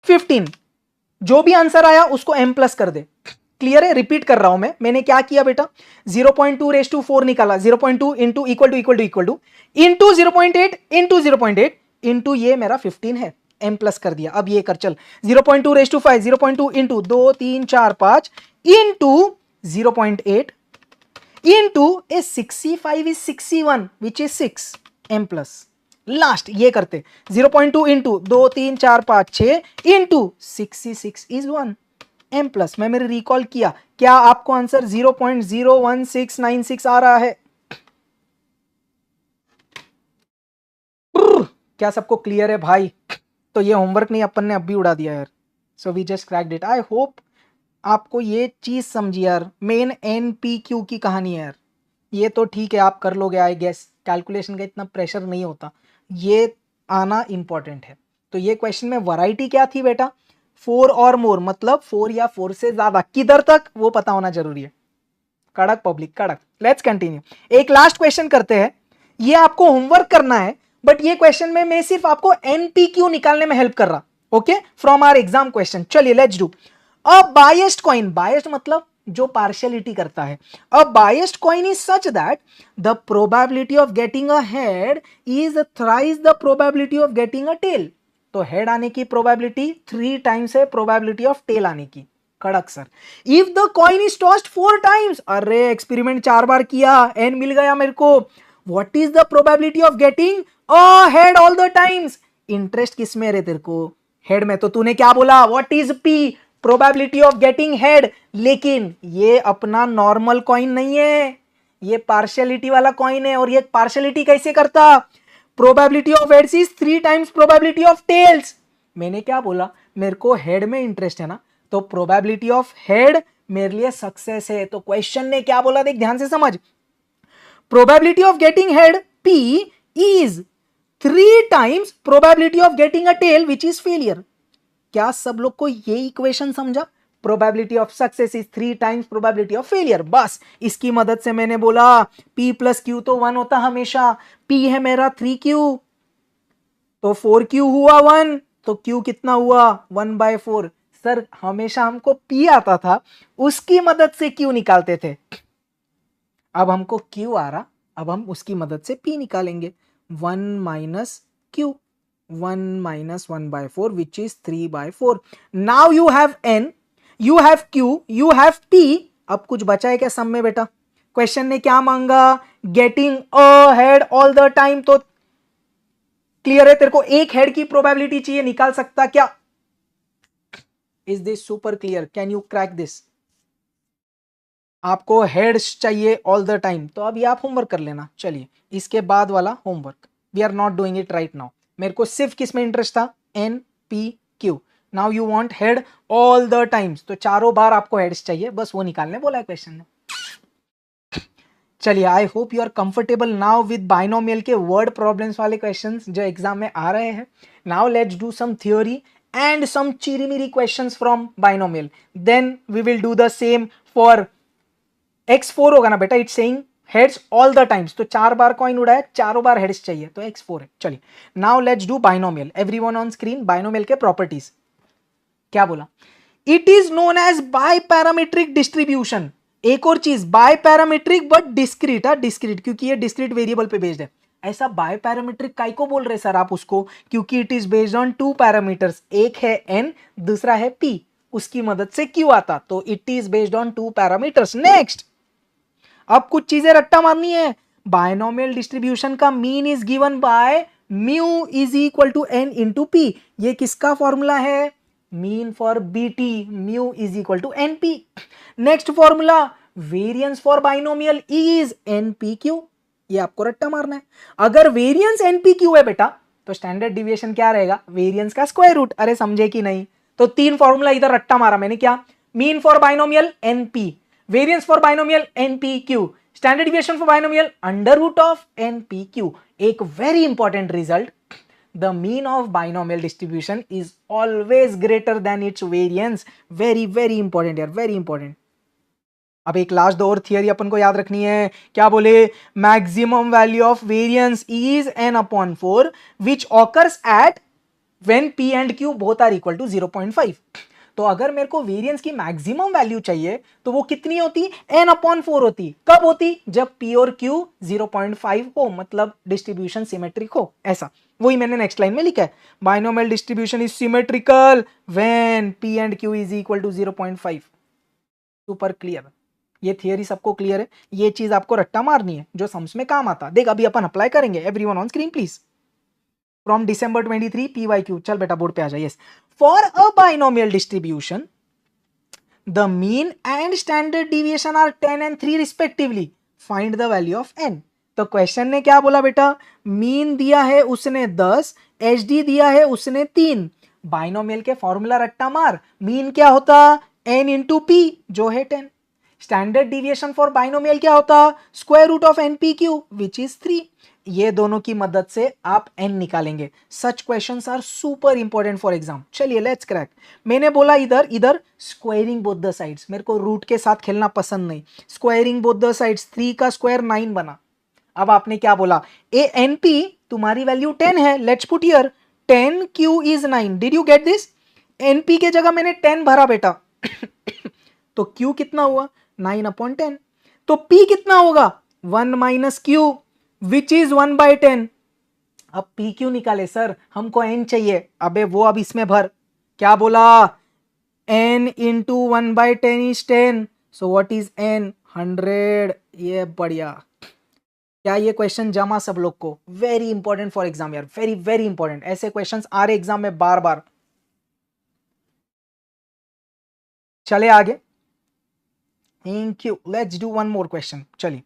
15। जो भी आंसर आया उसको m प्लस कर दे। क्लियर है? रिपीट कर रहा हूं मैंने क्या किया बेटा? 0.2 रेज टू 4 निकाला, 0.2 into equal to equal to equal to into 0.8 into 0.8 into ये मेरा 15 है, m प्लस कर दिया। अब ये कर चल, 0.2 raise to 5, 0.2 into 2 3 4 5 into 0.8 into a 65 is 61 which is 6 m plus. Last ये करते 0.2 into 2 3 4 5 6 into 66 is 1 m plus. मैं मेरे रिकॉल किया, क्या आपको आंसर 0.01696 आ रहा है? क्या सबको क्लियर है भाई? तो ये होमवर्क नहीं, अपन ने अब भी उड़ा दिया यार। So we just cracked it. I hope आपको ये चीज समझी यार, मेन NPQ की कहानी है यार। ये तो ठीक है आप कर लोगे, आई गेस कैलकुलेशन का इतना प्रेशर नहीं होता, ये आना इंपॉर्टेंट है। तो ये क्वेश्चन में वैरायटी क्या थी बेटा? 4 और मोर, मतलब 4 या 4 से ज्यादा, किधर तक वो पता होना जरूरी है। कड़क पब्लिक कड़क। लेट्स कंटिन्यू, एक लास्ट क्वेश्चन करते हैं। ये आपको होमवर्क करना है, बट ये क्वेश्चन में मैं सिर्फ आपको NPQ निकालने में हेल्प कर रहा, okay, from our exam question. चलिए let's do. A biased coin, biased मतलब जो पार्शियलिटी करता है। A biased coin is such that the probability of getting a head is thrice the probability of getting a tail. तो हेड आने की प्रोबेबिलिटी 3 टाइम्स है प्रोबेबिलिटी ऑफ टेल आने की। कड़क sir. If the coin is tossed 4 times, अरे एक्सपेरिमेंट 4 बार किया, एन मिल गया मेरे को। What is the probability of getting a head all the times? Interest किस में रे तेरे को? हेड में। तो तूने क्या बोला? What is P? Probability of getting head. लेकिन ये अपना नॉर्मल कॉइन नहीं है, ये पार्शियलिटी वाला कॉइन है। और ये पार्शियलिटी कैसे करता? Probability of heads is 3 times probability of tails. मैंने क्या बोला? मेरे को हेड में इंटरेस्ट है ना, तो प्रोबेबिलिटी ऑफ हेड मेरे लिए सक्सेस है। तो क्वेश्चन ने क्या बोला देख ध्यान से समझ, probability of getting head P is 3 times probability of getting a tail which is failure. क्या सब लोग को ये इक्वेशन समझा? Probability of success is 3 times probability of failure. बस इसकी मदद से मैंने बोला P प्लस Q तो 1 होता हमेशा। P है मेरा 3Q, तो 4Q हुआ 1, तो Q कितना हुआ? 1/4। सर हमेशा हमको P आता था, उसकी मदद से Q निकालते थे। अब हमको Q आ रहा, अब हम उसकी मदद से P निकालेंगे। 1 minus Q, 1 minus 1/4 which is 3/4. Now you have N, you have Q, you have P. अब कुछ बचा है क्या सम में बेटा? क्वेश्चन ने क्या मांगा? Getting a head all the time. तो क्लियर है तेरे को, एक हेड की प्रोबेबिलिटी चाहिए, निकाल सकता क्या? Is this super clear? Can you crack this? आपको हेड्स चाहिए ऑल द टाइम, तो अभी आप होमवर्क कर लेना. चलिए इसके बाद वाला homework, we are not doing it right now. मेरे को सिर्फ किस में इंटरेस्ट था? N P q. Now you want head all the times, तो चारों बार आपको हेड्स चाहिए, बस वो निकालने बोला है क्वेश्चन में. चलिए I hope you are comfortable now with binomial के वर्ड प्रॉब्लम्स वाले क्वेश्चंस जो एग्जाम में आ रहे हैं. Now let's do some theory and some chiri-miri questions from binomial. Then we will do the same for x4 होगा ना बेटा. It's saying heads all the times, तो 4 बार कॉइन उड़ा है, चारों बार हेड्स चाहिए, तो x4 है. चलिए now let's do binomial. Everyone on screen, binomial के प्रॉपर्टीज क्या बोला? It is known as biparametric distribution. एक और चीज, biparametric but discrete. Discrete क्योंकि ये डिस्क्रीट वेरिएबल पे बेस्ड है. ऐसा बाय पैरामीट्रिक काय को बोल रहे सर आप उसको? क्योंकि it is based on 2 parameters, एक है n, दूसरा है p, उसकी मदद से q आता, तो it is based on 2 parameters. Next, अब कुछ चीजें रट्टा मारनी है. बायनोमियल डिस्ट्रीब्यूशन का mean is given by mu is equal to n into p. ये किसका फॉर्मूला है? Mean for bt, mu is equal to np. Next formula, variance for binomial is npq. ये आपको रट्टा मारना है. अगर वेरियंस npq है बेटा, तो स्टैंडर्ड डिविएशन क्या रहेगा? वेरियंस का स्क्वायर रूट. अरे समझे कि नहीं? तो 3 फॉर्मूला इधर रट्टा मारा मैंने. क्या? Mean for binomial np, variance for binomial npq, standard deviation for binomial under root of npq. एक very important result, the mean of binomial distribution is always greater than its variance. very very important यार, very important. अब एक लास्ट दो और थियरी अपन को याद रखनी है. क्या बोले? Maximum value of variance is n/4 which occurs at when p and q both are equal to 0.5. तो अगर मेरे को वेरियंस की मैक्सिमम वैल्यू चाहिए तो वो कितनी होती? n/4 होती. कब होती? जब p और q 0.5 हो, मतलब डिस्ट्रीब्यूशन सिमेट्रिक हो. ऐसा वही मैंने नेक्स्ट लाइन में लिखा है. Binomial distribution is symmetrical when p and q is equal to 0.5. Super clear. ये थियरी सबको क्लियर है. ये चीज आपको रट्टा मारनी है जो सम्स में काम आता. देख अभी अपन अप्लाई करेंगे. Everyone on screen please. From December 23 PYQ. चल बेटा बोर्ड पे आ जाइए. For a binomial distribution the mean and standard deviation are 10 and 3 respectively. Find the value of n. तो क्वेश्चन ने क्या बोला बेटा? मीन दिया है उसने 10, HD दिया है उसने 3. बाइनोमियल के फॉर्मूला रट्टा मार. मीन क्या होता? n इंटू p जो है 10. स्टैंडर्ड डिविएशन फॉर बाइनोमियल क्या होता? Square root of npq which is 3. ये दोनों की मदद से आप n निकालेंगे. Such questions are super important for exam. चलिए लेट्स क्रैक. मैंने बोला इधर स्क्वायरिंग बोथ द साइड्स. मेरे को रूट के साथ खेलना पसंद नहीं. स्क्वायरिंग बोथ द साइड्स, 3 का स्क्वायर 9 बना. अब आपने क्या बोला? ए np तुम्हारी वैल्यू 10 है. Let's put here 10q is 9. Did you get this? np के जगह मैंने 10 भरा बेटा. तो q कितना हुआ? 9/10. तो p कितना होगा? 1 माइनस q विच इज 1/10. अब p क्यों निकाले सर? हमको n चाहिए. अबे वो अब इसमें भर. क्या बोला? n into 1/10 is 10. So what is n? 100. ये बढ़िया. क्या ये क्वेश्चन जमा सब लोग को? वेरी इंपॉर्टेंट फॉर एग्जाम यार, वेरी वेरी इंपॉर्टेंट. ऐसे क्वेश्चंस आ रहे एग्जाम में बार बार. चले आगे. Thank you. Let's do one more question. चलिए.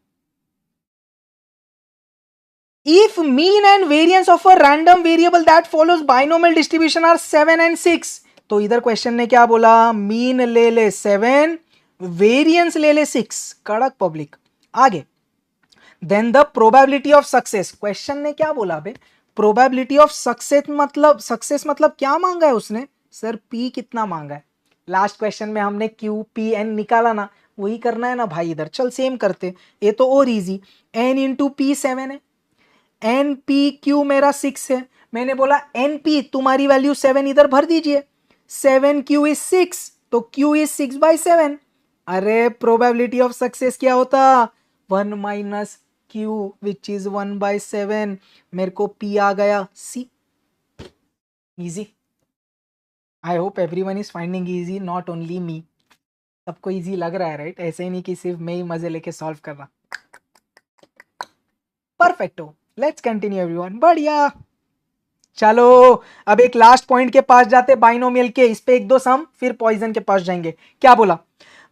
If mean and variance of a random variable that follows binomial distribution are 7 and 6. तो इधर क्वेश्चन ने क्या बोला? मीन ले ले 7, वेरियंस ले ले 6. कड़क पब्लिक. आगे. Then the probability of success. Question ने क्या बोला बे? प्रोबेबिलिटी ऑफ सक्सेस मतलब क्या मांगा है उसने? सर p कितना मांगा है? लास्ट क्वेश्चन में हमने q p n निकाला ना, वही करना है ना भाई इधर. चल सेम करते. ये तो और इजी. n इंटू p 7 है, npq मेरा 6 है. मैंने बोला np तुम्हारी वैल्यू 7 इधर भर दीजिए. 7q इज 6, तो q इज 6/7. अरे प्रोबेबिलिटी ऑफ सक्सेस क्या होता? 1 माइनस q विच इज 1/7. मेरे को p आ गया c. Easy. I hope everyone is finding easy, not only me. सबको इजी लग रहा है राइट? ऐसे ही नहीं कि सिर्फ मैं ही मजे लेके सॉल्व कर रहा. परफेक्टो. Let's continue everyone. बढ़िया. चलो अब एक लास्ट पॉइंट के पास जाते, बाइनोमियल के, इस पे एक दो सम, फिर पॉइजन के पास जाएंगे। क्या बोला?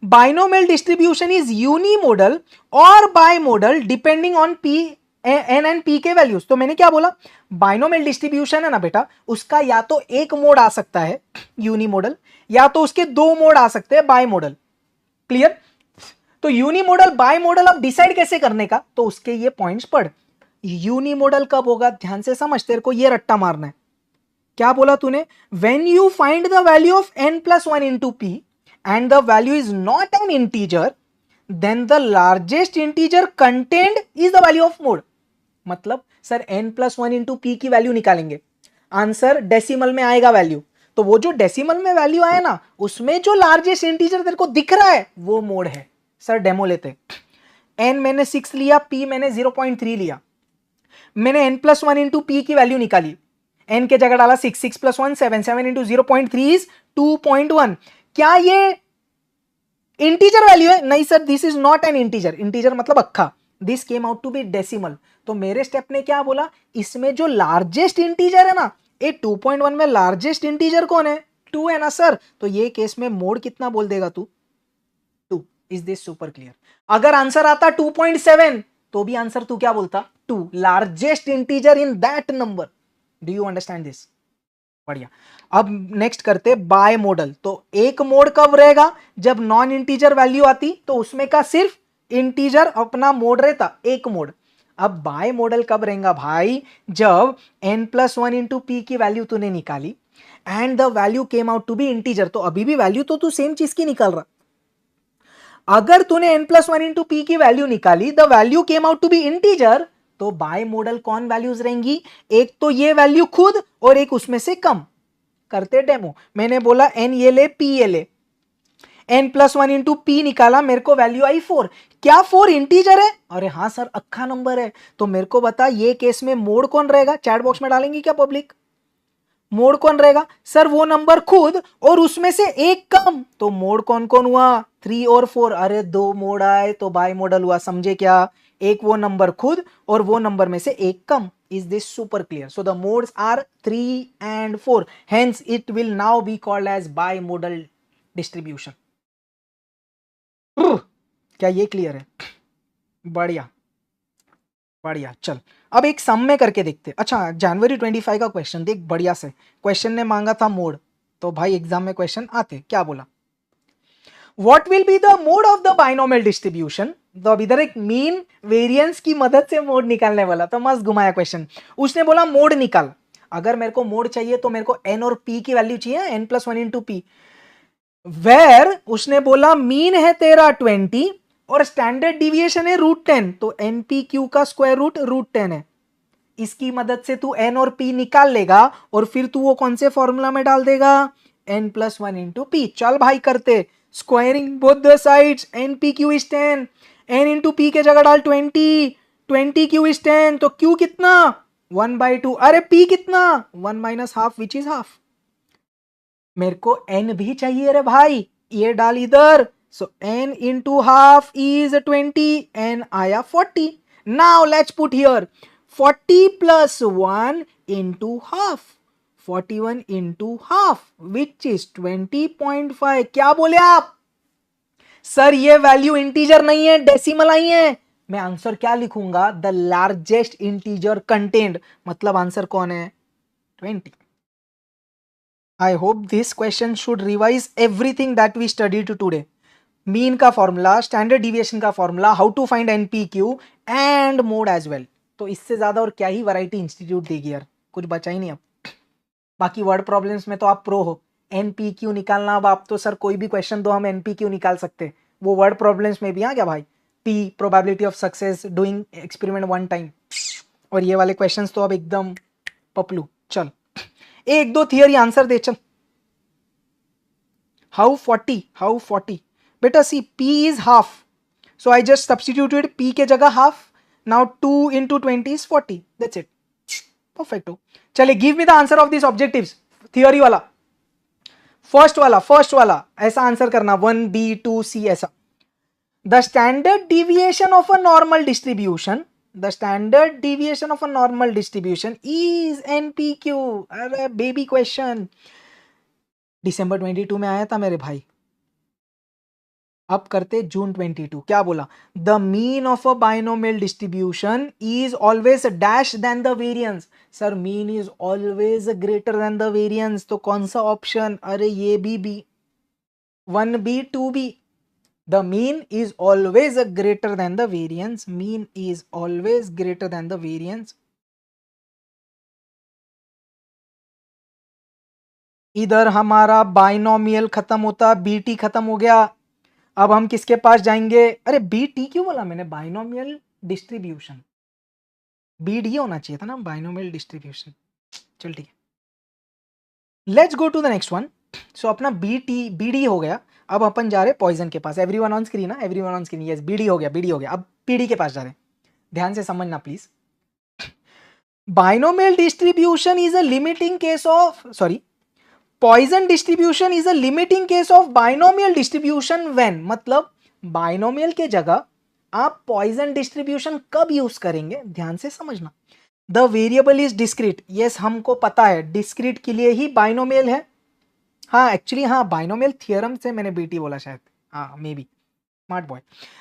बाइनोमियल डिस्ट्रीब्यूशन इज यूनिमोडल और bimodal depending on p n and p के वैल्यूज। तो मैंने क्या बोला? बाइनोमियल डिस्ट्रीब्यूशन है ना बेटा, उसका या तो एक मोड आ सकता है यूनिमोडल, या तो उसके दो मोड आ सकते हैं बाइमोडल। क्लियर? तो यूनिमोडल बाइमोडल अब डिसाइड कैसे करने का, तो उसके ये पॉइंट्स पढ़। यूनिमोडल कब होगा, ध्यान से समझ, तेरे को ये रट्टा मारना है। क्या बोला तूने? When you find the value of n plus one into p and the value is not an integer, then the largest integer contained is the value of mode. मतलब sir n plus one into p की वैल्यू निकालेंगे, आंसर डेसिमल में आएगा वैल्यू, तो वो जो डेसिमल में वैल्यू आया ना, उसमें जो लार्जेस्ट इंटीजर तेरे को दिख रहा है वो मोड है। सर डेमो लेते, n मैंने 6 लिया, p मैंने 0.3 लिया, मैंने n plus one into p की वैल्यू निकाली, n के जगह डाला 6, 6 प्लस 1 7, 7 इंटू 0.3 इज 2.1। क्या ये इंटीजर वैल्यू है? नहीं sir, this is not an integer. Integer मतलब अक्खा, this came out to be decimal. तो मेरे स्टेप ने क्या बोला, इसमें जो लार्जेस्ट इंटीजर है ना, ये 2.1 में लार्जेस्ट इंटीजर कौन है? 2 है ना सर, तो ये केस में मोड कितना बोल देगा तू? 2। Is this super clear? अगर आंसर आता 2.7 तो भी आंसर तू क्या बोलता? 2, largest integer in that number. Do you understand this? बढ़िया। अब नेक्स्ट करते बाय मॉडल। तो एक मोड कब रहेगा? जब नॉन इंटीजर वैल्यू आती, तो उसमें का सिर्फ इंटीजर अपना मोड रहता, एक मोड। अब बाय मॉडल कब रहेगा भाई? जब n plus one into p की वैल्यू तूने निकाली and the value came out to be integer. तो अभी भी वैल्यू तो तू सेम चीज की निकाल रहा। अगर तूने n plus one into p की वैल्यू निकाली, the value came out to be integer, तो बाय मॉडल कौन वैल्यूज रहेंगी? एक तो ये वैल्यू खुद और एक उसमें से कम। करते डेमो। मैंने बोला n ये ले, p ये ले, n plus one into P निकाला, मेरे को वैल्यू आई 4। क्या 4 इंटीजर है? अरे हाँ सर, अक्खा नंबर है। तो मेरे को बता, ये केस में मोड कौन रहेगा? चैट बॉक्स में डालेंगे क्या पब्लिक? मोड कौन रहेगा? सर वो नंबर खुद और उसमें से एक कम। तो मोड कौन कौन हुआ? 3 और 4। अरे दो मोड आए तो बाय मॉडल हुआ, समझे क्या? एक वो नंबर खुद और वो नंबर में से एक कम। Is this super clear? So the modes are 3 and 4. Hence it will now be called as bimodal distribution. क्या ये क्लियर है? बढ़िया बढ़िया। चल अब एक सम में करके देखते। अच्छा, जनवरी 25 का क्वेश्चन देख, बढ़िया से क्वेश्चन ने मांगा था मोड, तो भाई एग्जाम में क्वेश्चन आते। क्या बोला? What will be the mode of the binomial distribution? तो अब इधर एक मीन वेरिएंस की मदद से मोड निकालने वाला, तो मस्त घुमाया क्वेश्चन। उसने बोला मोड निकाल। अगर मेरे को मोड चाहिए तो मेरे को n और p की वैल्यू चाहिए, n plus one into p. Where उसने बोला मीन है तेरा 20 और स्टैंडर्ड डिविएशन है √10, तो npq का स्क्वायर रूट √10 है। इसकी मदद से तू n और p निकाल लेगा और फिर तू वो कौन से फॉर्मूला में डाल देगा? n plus one into P. चल भाई करते, squaring both the sides, npq is 10, n into P के जगह डाल 20, 20q इज 10, तो q कितना? 1/2। अरे p कितना? 1 minus half which is half. मेरे को n भी चाहिए रे भाई, ये डाल इधर। सो n into half is 20, n आया 40। Now let's put here 40 plus 1 into half, 41 into half which is 20.5। क्या बोले आप? सर ये वैल्यू इंटीजर नहीं है, डेसिमल आई है। मैं आंसर क्या लिखूंगा? The largest integer content. मतलब आंसर कौन है? 20। I hope this question should revise everything that we studied today. Mean का फॉर्मूला, स्टैंडर्ड डिविएशन का formula, how to find n p q and mode as well. तो इससे ज्यादा और क्या ही वैरायटी इंस्टीट्यूट देगी यार, कुछ बचा ही नहीं अब। बाकी वर्ड प्रॉब्लम्स में तो आप प्रो हो। एनपीक्यू निकालना, अब आप तो सर कोई भी क्वेश्चन दो हम एनपीक्यू निकाल सकते। वो वर्ड प्रॉब्लम्स में भी आ क्या भाई? P probability of success doing experiment one time, और ये वाले क्वेश्चंस तो अब एकदम पपलू। चल एक दो थियरी आंसर दे चल। हाउ 40 बेटा? See p is half, so I just substituted p के जगह half. Now 2 into 20 is 40, that's it. Perfect हो। चलिए give me the answer of this objectives. Theory वाला, फर्स्ट वाला ऐसा आंसर करना, 1b 2c ऐसा। The standard deviation of a normal distribution the standard deviation of a normal distribution is n p q. अरे बेबी क्वेश्चन, दिसंबर 22 में आया था मेरे भाई। अब करते जून 22, क्या बोला? The mean of a binomial distribution is always dash than the variance. Sir mean is always greater than the variance, तो कौन सा ऑप्शन? अरे ये B 1B 2B। The mean is always greater than the variance, mean is always greater than the variance. इधर हमारा बाइनोमियल खत्म होता, बीटी खत्म हो गया। अब हम किसके पास जाएंगे? अरे बीटी क्यों बोला मैंने? बाइनोमियल डिस्ट्रीब्यूशन, बीडी होना चाहिए था ना, बाइनोमियल डिस्ट्रीब्यूशन। चल ठीक है, let's go to the next one. So अपना बीडी हो गया। अब अपन जा रहे पॉइजन के पास। एवरीवन ऑन स्क्रीन ना, everyone on screen. Yes, BD हो गया। अब पीडी के पास जा रहे। ध्यान से समझना please. Binomial distribution is a limiting case of, sorry, Poisson distribution is a limiting case of binomial distribution when, मतलब बाइनोमियल के जगह आप पॉइजन डिस्ट्रीब्यूशन कब यूज करेंगे? ध्यान से समझना। The variable is discrete. Yes, हमको पता है डिस्क्रीट के लिए ही बाइनोमियल है। हाँ एक्चुअली, हाँ बाइनोमियल थ्योरम से मैंने बीटी बोला शायद, हाँ may be, smart boy.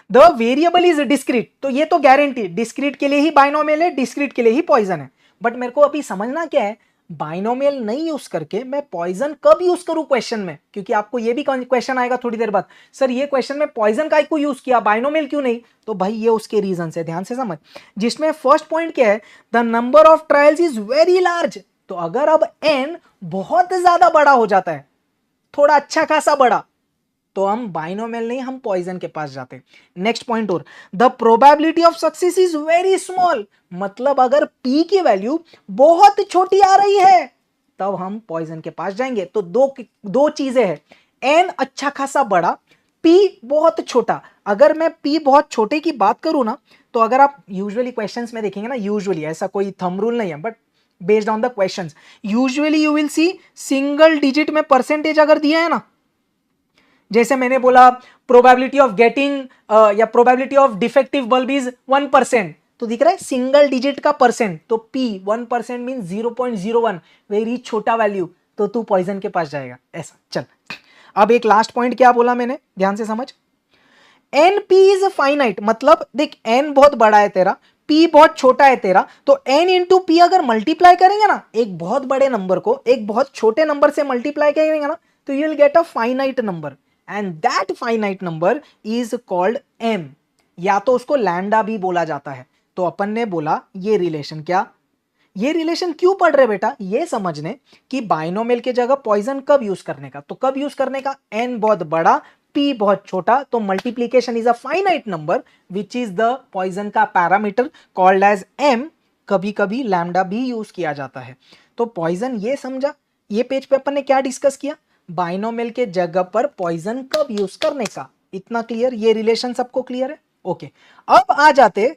The variable is discrete, तो ये तो गारंटी डिस्क्रीट के लिए ही बाइनोमियल है, डिस्क्रीट के लिए ही पॉइजन है। बट मेरे को अभी समझना क्या है, बाइनोमियल नहीं यूज करके मैं पॉइजन कब यूज करूं क्वेश्चन में? क्योंकि आपको ये भी क्वेश्चन आएगा थोड़ी देर बाद, सर ये क्वेश्चन में पॉइजन का को यूज किया, बाइनोमियल क्यों नहीं? तो भाई ये उसके रीजन से, ध्यान से समझ। जिसमें फर्स्ट पॉइंट क्या है? The number of trials is very large. तो अगर अब n बहुत ज्यादा बड़ा हो जाता है, थोड़ा अच्छा खासा बड़ा, तो हम बाइनोमियल नहीं, हम पॉइजन के पास जाते हैं। नेक्स्ट पॉइंट, और the probability of success is very small, मतलब अगर p की वैल्यू बहुत छोटी आ रही है तब हम पॉइजन के पास जाएंगे। तो दो चीजें हैं, n अच्छा खासा बड़ा, p बहुत छोटा। अगर मैं p बहुत छोटे की बात करूं ना, तो अगर आप यूजुअली क्वेश्चंस में देखेंगे ना, यूजुअली ऐसा कोई थंब रूल नहीं है, but based on the questions usually you will see single digit में परसेंटेज अगर दिया है ना, जैसे मैंने बोला प्रोबेबिलिटी ऑफ गेटिंग या probability of defective bulb is 1%, तो दिख रहा है सिंगल डिजिट का परसेंट, तो p 1% मीन 0.01, वेरी छोटा वैल्यू, तो तू पॉइजन के पास जाएगा ऐसा। चल अब एक लास्ट पॉइंट क्या बोला मैंने, ध्यान से समझ। np इज फाइनाइट, मतलब देख n बहुत बड़ा है तेरा, p बहुत छोटा है तेरा, तो n इंटू पी अगर मल्टीप्लाई करेंगे ना, एक बहुत बड़े नंबर को एक बहुत छोटे नंबर से मल्टीप्लाई करेंगे ना, तो you will get a finite number, and that finite number is called m, या तो उसको लैम्डा भी बोला जाता है। तो अपन ने बोला ये रिलेशन, क्या ये रिलेशन क्यों पढ़ रहे बेटा? ये समझने कि बाइनोमियल के जगह पॉइजन कब यूज करने का, तो कब यूज करने का? n बहुत बड़ा, p बहुत छोटा, तो multiplication is a finite number which is the Poisson का पैरामीटर कॉल्ड एज m। कभी कभी लैम्डा भी यूज किया जाता है। तो पॉइजन ये समझा। ये पेज पे अपन ने क्या डिस्कस किया? बाइनोमियल के जगह पर पॉइजन कब यूज करने का, इतना क्लियर? ये रिलेशन सबको क्लियर है? ओके, अब आ जाते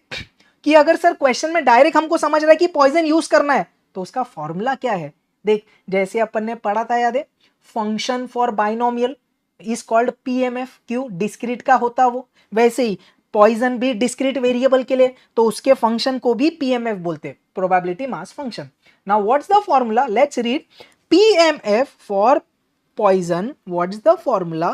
कि अगर सर क्वेश्चन में डायरेक्ट हमको समझ रहा है कि पॉइजन यूज करना है, तो उसका फॉर्मूला क्या है? देख, जैसे अपन ने पढ़ा था, याद है, function for binomial is called PMF. क्यों? डिस्क्रीट का होता वो। वैसे ही पॉइजन भी डिस्क्रीट वेरिएबल के लिए, तो उसके फंक्शन को भी पीएमएफ बोलते, probability mass function. Now what's the formula? Let's read PMF for poison. What is the formula?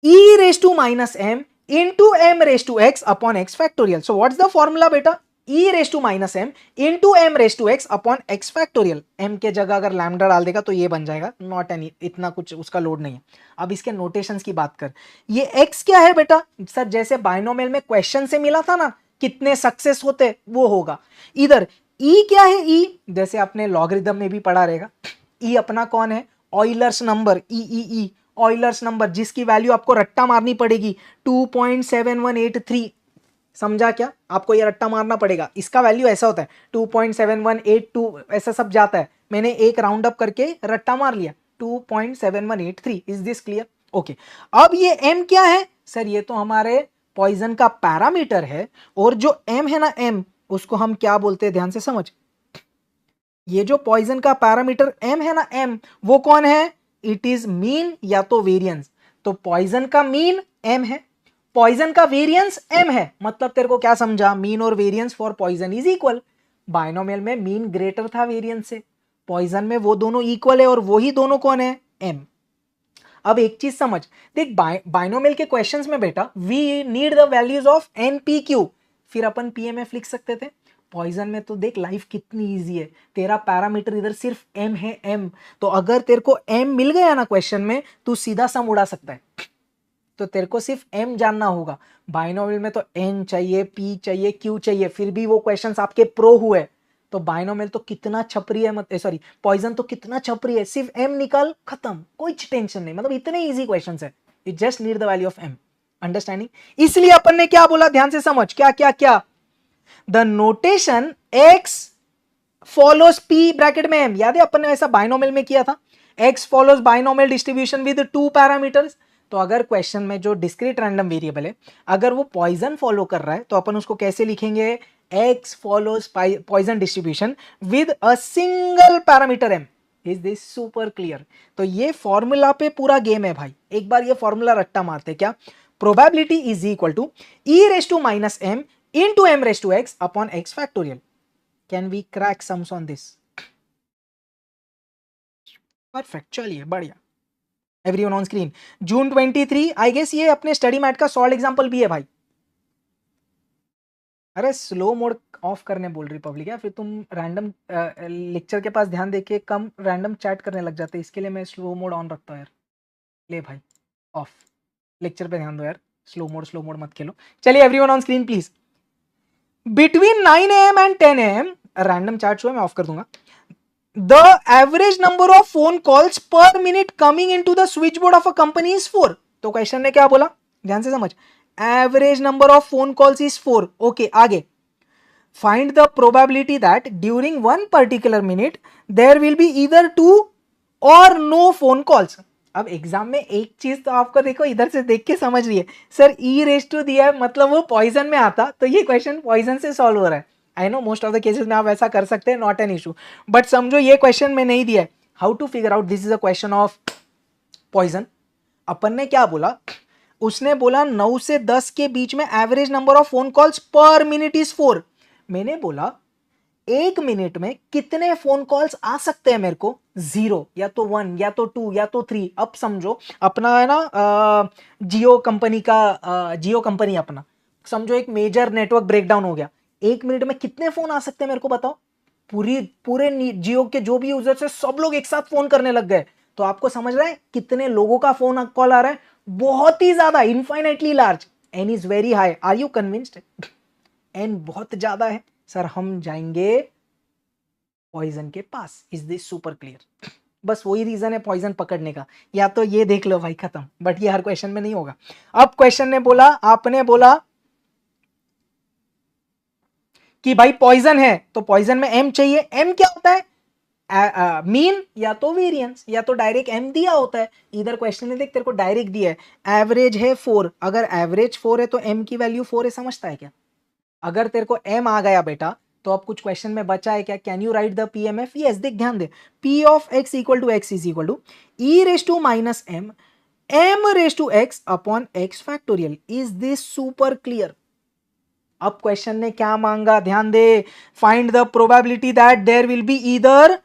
E raised to minus m into m raised to x upon x factorial. So what is the formula beta? E raised to minus m into m raised to x upon x factorial. m के जगह अगर लैम्डा डाल देगा तो ये बन जाएगा, नॉट एनी, इतना कुछ उसका लोड नहीं है। अब इसके नोटेशंस की बात कर, ये x क्या है बेटा? सर जैसे बाइनोमियल में क्वेश्चन से मिला था ना, कितने सक्सेस होते, वो होगा। इधर E क्या है? E जैसे आपने लॉगरिथम में भी पढ़ा रहेगा, E अपना कौन है? ऑयलर्स नंबर, ई ऑयलर्स नंबर, जिसकी वैल्यू आपको रट्टा मारनी पड़ेगी 2.7183। समझा क्या? आपको ये रट्टा मारना पड़ेगा, इसका वैल्यू ऐसा होता है 2.7182, ऐसा सब जाता है। मैंने एक राउंड अप करके रट्टा मार लिया 2.7183। Is this clear? ओके, अब ये m क्या है? सर ये तो हमारे पॉइजन का पैरामीटर है, और जो m है ना, m उसको हम क्या बोलते हैं? ध्यान से समझ। ये जो पॉइजन का पैरामीटर m है ना, m वो कौन है? इट इज मीन या तो वेरिएंस। तो पॉइजन का मीन m है, पॉइजन का वेरिएंस m है, मतलब तेरे को क्या समझा, मीन और variance for Poisson is equal. Binomial में मीन ग्रेटर था वेरिएंस से, पॉइजन में वो दोनों इक्वल है और वही दोनों कौन है, m। अब एक चीज समझ, देख बाइनोमियल के क्वेश्चंस में बेटा we need the values of n P q, फिर अपन पीएमएफ लिख सकते थे। पॉइजन में तो देख लाइफ कितनी इजी है, तेरा पैरामीटर इधर सिर्फ एम है, एम। तो अगर तेरे को एम मिल गया ना क्वेश्चन में, तू सीधा सम उड़ा सकता है। तो तेरे को सिर्फ एम जानना होगा। बाइनोमियल में तो एन चाहिए, पी चाहिए, क्यू चाहिए, फिर भी वो क्वेश्चंस आपके प्रो हुए। तो बाइनोमियल तो कितना छपरी है, मत सॉरी पॉइजन तो कितना छपरी है, सिर्फ एम निकाल खत्म, कोई टेंशन नहीं, मतलब इतने इजी क्वेश्चंस है। You just need the value of m, understanding. इसलिए अपन ने क्या बोला, ध्यान से समझ, क्या क्या क्या, the notation x follows p bracket में m, याद है अपन ने ऐसा बाइनोमियल में किया था, x follows binomial distribution with 2 parameters. तो अगर क्वेश्चन में जो डिस्क्रीट रैंडम वेरिएबल है अगर वो पॉइजन फॉलो कर रहा है तो अपन उसको कैसे लिखेंगे, x follows Poisson distribution with a single parameter m। Is this super clear. तो ये फॉर्मूला पे पूरा गेम है भाई, एक बार ये फॉर्मूला रट्टा मारते, क्या, probability is equal to e raise to minus m into m raised to x upon x factorial. Can we crack sums on this? Perfect, चलिए बढ़िया। Everyone on screen, June 23, I guess ये अपने स्टडी मैट का सॉल्व एग्जांपल भी है भाई। अरे स्लो मोड ऑफ करने बोल रही पब्लिक है, फिर तुम रैंडम लेक्चर के पास ध्यान देके कम रैंडम चैट करने लग जाते, इसके लिए मैं स्लो मोड ऑन रखता हूँ यार। ले भाई ऑफ, लेक्चर पे ध्यान दो यार, स्लो मोड मत खेलो। चलिए everyone on screen please, between 9 AM and 10 AM, random chat show है मैं ऑफ कर दूंगा, the average number of phone calls per minute coming into the switchboard of a company is 4। तो क्वेश्चन ने क्या बोला, ध्यान से समझ, average number of phone calls is 4। Okay आगे, find the probability that during one particular minute there will be either 2 और नो फोन कॉल्स। अब एग्जाम में एक चीज तो आपको देखो इधर से देख के समझ रही है, सर ई रेस टू दिया है मतलब वो पॉइजन में आता, तो ये क्वेश्चन पॉइजन से सॉल्व हो रहा है। I know most of the cases में आप ऐसा कर सकते हैं, नॉट एन इशू, बट समझो ये क्वेश्चन में नहीं दिया है। How to figure out this is a question of Poisson. अपन ने क्या बोला, उसने बोला 9 से 10 के बीच में average number of phone calls पर मिनट इज 4। मैंने बोला एक मिनट में कितने फोन कॉल्स आ सकते हैं मेरे को, 0 या तो 1 या तो 2 या तो 3। अब समझो अपना है ना जियो कंपनी का, जियो कंपनी अपना समझो एक मेजर नेटवर्क ब्रेकडाउन हो गया, एक मिनट में कितने फोन आ सकते हैं मेरे को बताओ, पूरे जियो के जो भी यूजर्स है सब लोग एक साथ फोन करने लग गए। तो आपको समझ रहा है कितने लोगों का फोन कॉल आ रहा है, बहुत ही ज्यादा, infinitely large, n is very high. Are you convinced, n बहुत ज्यादा है सर, हम जाएंगे पॉइजन के पास। इज दिस सुपर क्लियर, बस वही रीजन है पॉइजन पकड़ने का, या तो ये देख लो भाई खत्म, बट ये हर क्वेश्चन में नहीं होगा। अब क्वेश्चन ने बोला, आपने बोला कि भाई पॉइजन है तो पॉइजन में एम चाहिए, एम क्या होता है, मीन या तो वेरिएंस या तो डायरेक्ट एम दिया होता है। इधर क्वेश्चन ने देख तेरे को डायरेक्ट दिया है, एवरेज है 4, अगर एवरेज 4 है तो एम की वैल्यू 4 है, समझता है क्या। अगर तेरे को एम आ गया बेटा तो अब कुछ क्वेश्चन में बचा है क्या, can you write the PMF, yes देख ध्यान दे, p of x equal to x is equal to e raise to minus m m raise to x upon x factorial. Is this super clear. अब क्वेश्चन ने क्या मांगा, ध्यान दे, find the probability that there will be either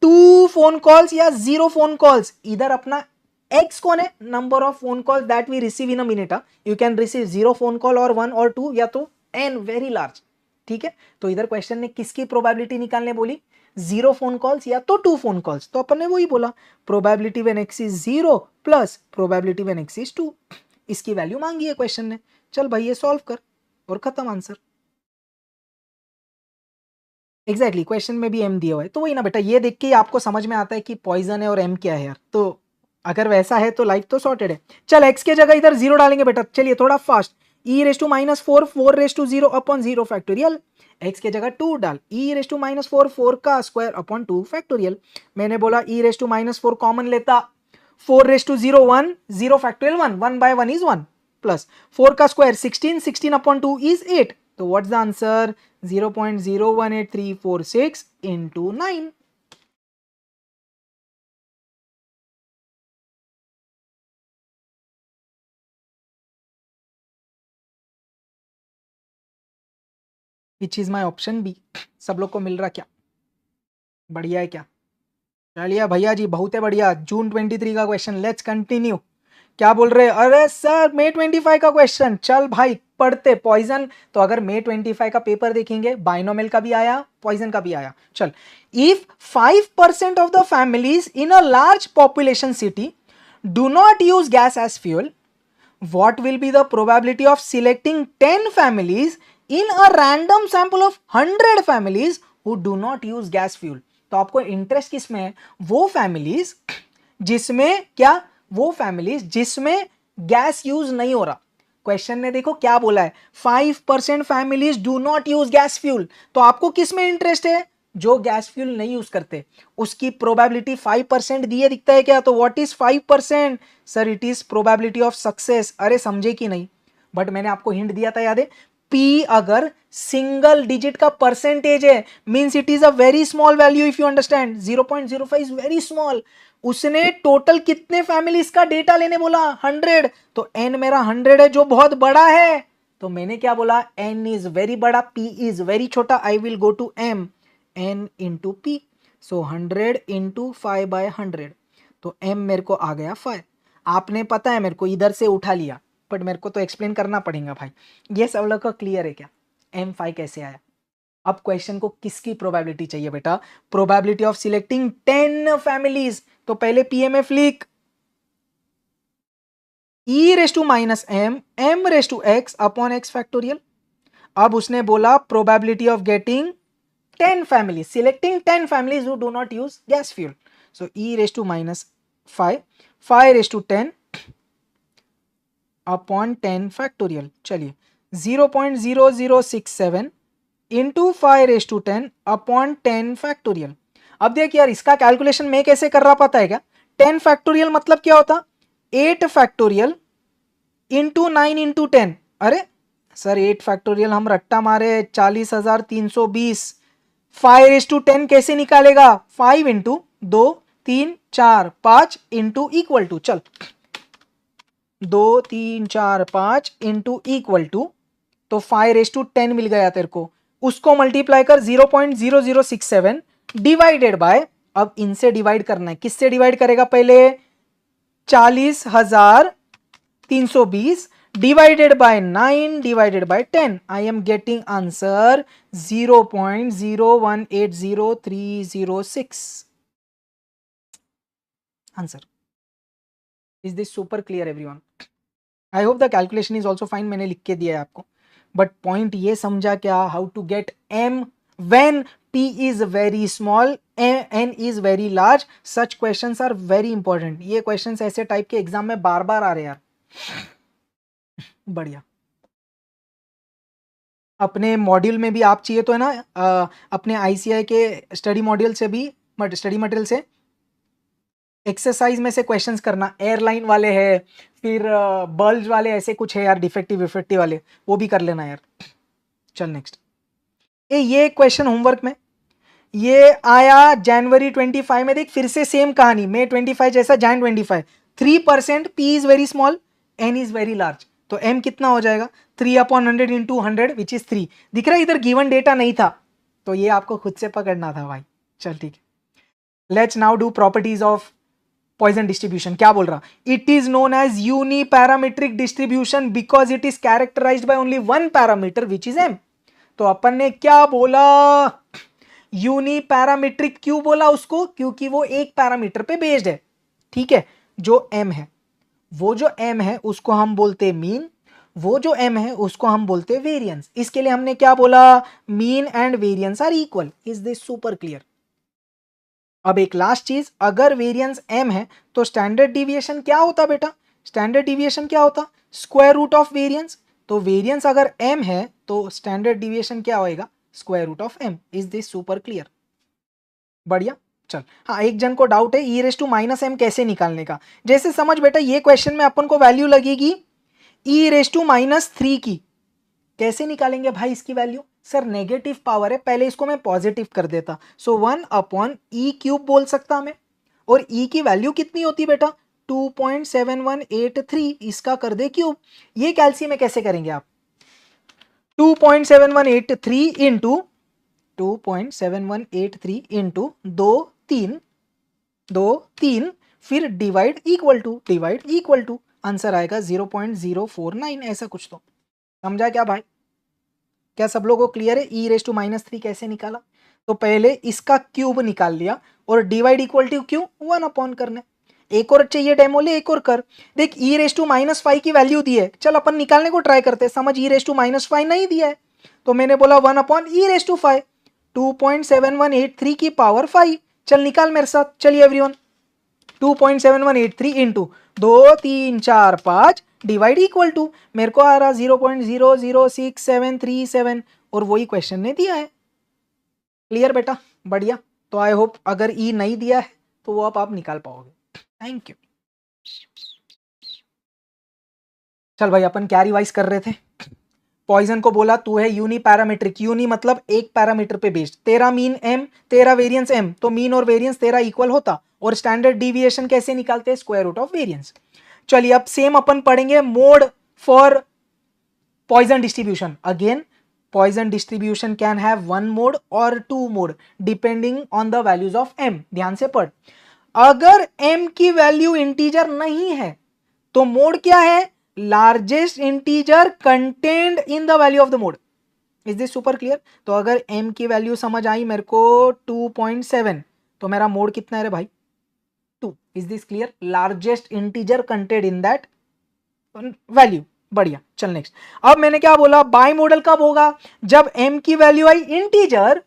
2 phone calls या 0 फोन कॉल्स। इधर अपना x कौन है, number of phone call that we receive in a minute. You can receive 0 phone call और 1 और 2 या तो n, वेरी लार्ज, ठीक है। तो इधर क्वेश्चन ने किसकी प्रोबेबिलिटी निकालने बोली, 0 फोन कॉल्स या तो 2 फोन कॉल्स। तो अपन ने वही बोला, probability when x is 0 plus probability when x is 2, इसकी वैल्यू मांगी है क्वेश्चन ने। चल भाई ये सॉल्व कर और खत्म आंसर। एग्जैक्टली क्वेश्चन में भी एम दिया हुआ है, तो वही ना बेटा, ये देख के आपको समझ में आता है कि पॉइजन है और एम क्या है यार। तो अगर वैसा है तो लाइफ तो सॉर्टेड है। चल एक्स के जगह इधर 0 डालेंगे बेटा, चलिए थोड़ा fast, e raise to minus 4 4 raise to 0 upon 0 factorial. X के जगह 2 डाल, ई रेस टू माइनस 4 4 का स्क्वायर अपॉन 2 फैक्टोरियल। मैंने बोला e raise to minus 4 common लेता, 4 raise to 0 1 0 factorial 1 1 by 1 is 1 plus 4 का स्क्वायर 16 16 अपॉन 2 इज 8। तो what's the answer, 0.018346 into 9। Which is my option B. सब लोग को मिल रहा क्या? बढ़िया है क्या? चलिए भैया जी, बहुत है बढ़िया। जून 23 का क्वेश्चन, लेट्स कंटिन्यू। क्या बोल रहे हैं? अरे सर मई 25 का क्वेश्चन, चल भाई पढ़ते। पॉइजन, तो अगर मई 25 का पेपर देखेंगे, बाइनोमियल का भी आया, पॉइजन का भी आया। चल, if 5% of the families in a large population city do not use gas as fuel, what will be the probability of selecting 10 families in a random sample of 100 families who do not use gas fuel? तो आपको इंटरेस्ट किसमें है? वो फैमिलीज जिसमें क्या? वो फैमिलीज जिसमें गैस यूज नहीं हो रहा। क्वेश्चन ने देखो क्या बोला है, 5% families do not use gas fuel. तो आपको किसमें इंटरेस्ट है? जो गैस फ्यूल नहीं यूज करते, उसकी प्रोबेबिलिटी 5% दिए दिखता है क्या? तो what is 5%? Sir it is probability of success. अरे समझे कि नहीं? बट मैंने आपको हिंट दिया था, याद है? पी अगर सिंगल डिजिट का परसेंटेज है, means it is a very small value. If you understand, 0.05 is very small. उसने टोटल कितने फैमिलीज का डेटा लेने बोला? 100। तो एन मेरा 100 है, जो बहुत बड़ा है। तो मैंने क्या बोला? एन इज वेरी बड़ा, पी इज वेरी छोटा। I will go to m, n into p. So 100 into 5/100, तो एम मेरे को आ गया 5। आपने पता है मेरे को इधर से उठा लिया, बट मेरे को तो एक्सप्लेन करना पड़ेगा भाई। ये सब लोग का क्लियर है क्या? M5 कैसे आया? अब क्वेश्चन को किसकी प्रोबेबिलिटी चाहिए बेटा? Probability of selecting 10 families. तो पहले PMF लिख, e raise to minus m, m raise to x upon x factorial. अब उसने बोला probability of getting 10 families, selecting 10 families who do not use gas fuel. So e raised to minus 5, 5 raised to 10 upon 10 factorial. चलिए 0.0067 into 5 raised to 10 upon 10 factorial. अब देख यार, इसका कैलकुलेशन मैं कैसे कर रहा पता है क्या? 10 फैक्टोरियल मतलब क्या होता? 8 फैक्टोरियल इंटू 9 इंटू 10। अरे सर 8 फैक्टोरियल हम रट्टा मारे, 40,320। 5/10 कैसे निकालेगा? 5 इंटू 2 3 4 5 इंटू इक्वल टू, चल 2 3 4 5 इंटू इक्वल टू, तो 5/10 मिल गया तेरे को। उसको मल्टीप्लाई कर 0.0067 डिवाइडेड बाय, अब इनसे डिवाइड करना है। किससे डिवाइड करेगा? पहले 40,320 divided by 9 divided by 10. I am getting answer 0.0180306. Answer. Is this super clear everyone? I hope the calculation is also fine. मैंने लिख के दिया है आपको, but point ये समझा क्या? How to get M when P is very small, N is very large. Such questions are very important. ये questions ऐसे टाइप के एग्जाम में बार बार आ रहे यार। बढ़िया। अपने मॉड्यूल में भी आप चाहिए तो है ना, अपने ICI के स्टडी मॉड्यूल से भी, स्टडी मटेरियल से एक्सरसाइज में से क्वेश्चंस करना। एयरलाइन वाले हैं, फिर बल्ज वाले, ऐसे कुछ है यार, डिफेक्टिव इफेक्टिव वाले, वो भी कर लेना यार। चल नेक्स्ट। ये क्वेश्चन होमवर्क में ये आया जनवरी 25 में। देख फिर से सेम कहानी, मई 25 जैसा Jan 25। 3% P is very small, N is very large. तो M कितना हो जाएगा? 3/100 इंटू 100 विच इज 3। दिख रहा है इधर गिवन डेटा नहीं था, तो ये आपको खुद से पकड़ना था भाई। चल ठीक है, let's now do properties of Poisson distribution. क्या बोल रहा? It is known as uniparametric distribution because it is characterised by only one parameter which is M। तो अपन ने क्या बोला? यूनिपैरामीट्रिक क्यों बोला उसको? क्योंकि वो एक पैरामीटर पे बेस्ड है। ठीक है, जो M है, वो जो M है उसको हम बोलते मीन, वो जो M है उसको हम बोलते वेरिएंस। इसके लिए हमने क्या बोला? Mean and variance are equal. Is this super clear? अब एक लास्ट चीज, अगर वेरिएंस M है तो स्टैंडर्ड डिविएशन क्या होता बेटा? स्टैंडर्ड डिविएशन क्या होता? Square root of variance. तो वेरिएंस अगर M है तो स्टैंडर्ड डिविएशन क्या होएगा? Square root of M। Is this super clear? बढ़िया। चल हाँ, एक जन को डाउट है e⁻⁻m कैसे निकालने का। जैसे समझ बेटा, ये क्वेश्चन में अपन को वैल्यू लगेगी e⁻³ की। कैसे निकालेंगे भाई इसकी वैल्यू? सर नेगेटिव पावर है, पहले इसको मैं पॉजिटिव कर देता। सो 1/e³ बोल सकता मैं। और e की वैल्यू कितनी होती बेटा? 2.7183। इसका कर दे क्यूब। ये कैल्सियम में कैसे करेंगे आप? 2.7183 इंटू 2.7183 इंटू 2 3 फिर डिवाइड इक्वल टू आंसर आएगा 0.049 ऐसा कुछ। तो समझा क्या भाई? क्या सब लोगों को क्लियर है? e⁻³ कैसे निकाला? तो पहले इसका क्यूब निकाल लिया और डिवाइड इक्वल टू क्यों 1 अपॉन करने। एक और चाहिए डेमो, ले एक और कर। देख e⁻⁵ की वैल्यू दी है, चल अपन निकालने को ट्राई करते हैं। समझ e⁻⁵ नहीं दिया है तो मैंने बोला 1 अपॉन e⁵ 2.7183 की पावर 5। चल निकाल मेरे साथ, चलिए everyone. 2.7183 into 2 3 4 5 divide equal to मेरे को आ रहा 0.006737 और वही क्वेश्चन ने दिया है। क्लियर बेटा? बढ़िया। तो आई होप अगर ई नहीं दिया है तो वो आप निकाल पाओगे। Thank you. चल भाई अपन क्या रिवाइज कर रहे थे? पॉइजन को बोला तू है यूनी पैरामीट्रिक, यूनी मतलब एक पैरामीटर पे बेस्ड। तेरा मीन m, तेरा वेरिएंस m, तो मीन और वेरिएंस तेरा इक्वल होता। और स्टैंडर्ड डिविएशन कैसे निकालते हैं? Square root of variance. चलिए अब सेम अपन पढ़ेंगे mode for Poisson distribution. Again Poisson distribution can have 1 mode और 2 mode depending on the values of m। ध्यान से पढ़। अगर m की वैल्यू इंटीजर नहीं है तो मोड क्या है? Largest integer contained in the value of the mode. Is this super clear? तो अगर m की वैल्यू समझ आई मेरे को 2.7 तो मेरा मोड कितना है रे भाई? 2। Is this clear? Largest integer contained in that value. बढ़िया। चल नेक्स्ट। अब मैंने क्या बोला? बाई मॉडल कब होगा? जब m की वैल्यू आई इंटीजर,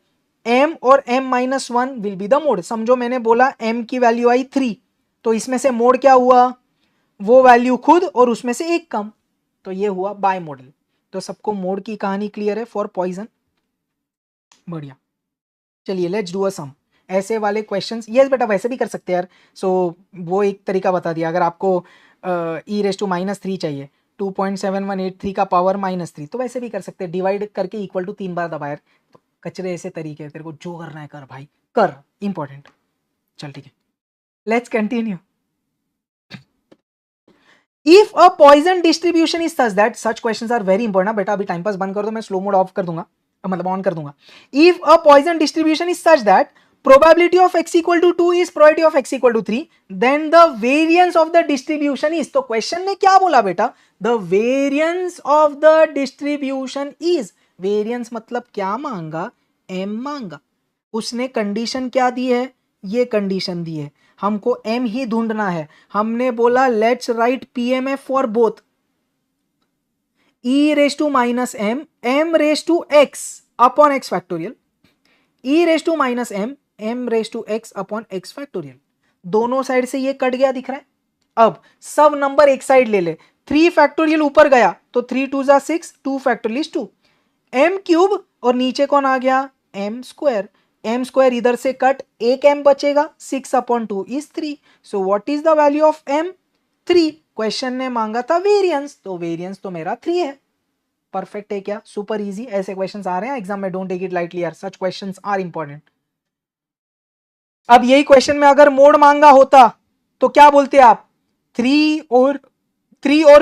m और m-1 will be the mode. समझो मैंने बोला m की वैल्यू आई 3 तो इसमें से मोड क्या हुआ? वो वैल्यू खुद और उसमें से एक कम, तो ये हुआ बाय मॉडल। तो सबको मोड की कहानी क्लियर है फॉर पॉइजन? बढ़िया। चलिए लेट्स डू अ सम। ऐसे वाले क्वेश्चंस यस बेटा वैसे भी कर सकते हैं यार। सो वो एक तरीका बता दिया। अगर आपको e⁻³ चाहिए, 2.7183 का पावर -3 तो वैसे भी कर सकते हैं। डिवाइड करके इक्वल टू 3 बार दबाया। तो कचरे ऐसे तरीके, तेरे को जो करना है कर भाई, कर। इंपॉर्टेंट। चल ठीक है, let's continue. If a poison distribution is such that, such questions are very important। बेटा अभी टाइम पास बंद कर दो, मैं स्लो मोड ऑफ कर दूंगा, मतलब ऑन कर दूंगा। If a poison distribution is such that probability of x equal to 2 is probability of x equal to 3, then the variance of the distribution is। तो क्वेश्चन ने क्या बोला बेटा? The variance of the distribution is। variance मतलब क्या मांगा? m मांगा। उसने कंडीशन क्या दी है? ये कंडीशन दी है। हमको m ही ढूंढना है। हमने बोला let's write PMF for both. e⁻m m⁻x upon x factorial, e⁻m m⁻x upon x factorial. दोनों साइड से ये कट गया, दिख रहा है? अब सब नंबर एक साइड ले ले। 3 फैक्टोरियल ऊपर गया तो 3 2 6, 2 फैक्टोरियल 2, m³ और नीचे कौन आ गया? m²। m² इधर से कट, एक m बचेगा, 6/2 is 3। So what is the value of m? 3। Question ने मांगा था वेरिएंस, तो वेरिएंस तो मेरा 3 है। परफेक्ट है क्या? Super easy. ऐसे क्वेश्चंस आ रहे हैं एग्जाम में, डोंट टेक इट लाइटली यार, सच क्वेश्चंस आर इंपॉर्टेंट। अब यही क्वेश्चन में अगर मोड मांगा होता तो क्या बोलते आप? 3 और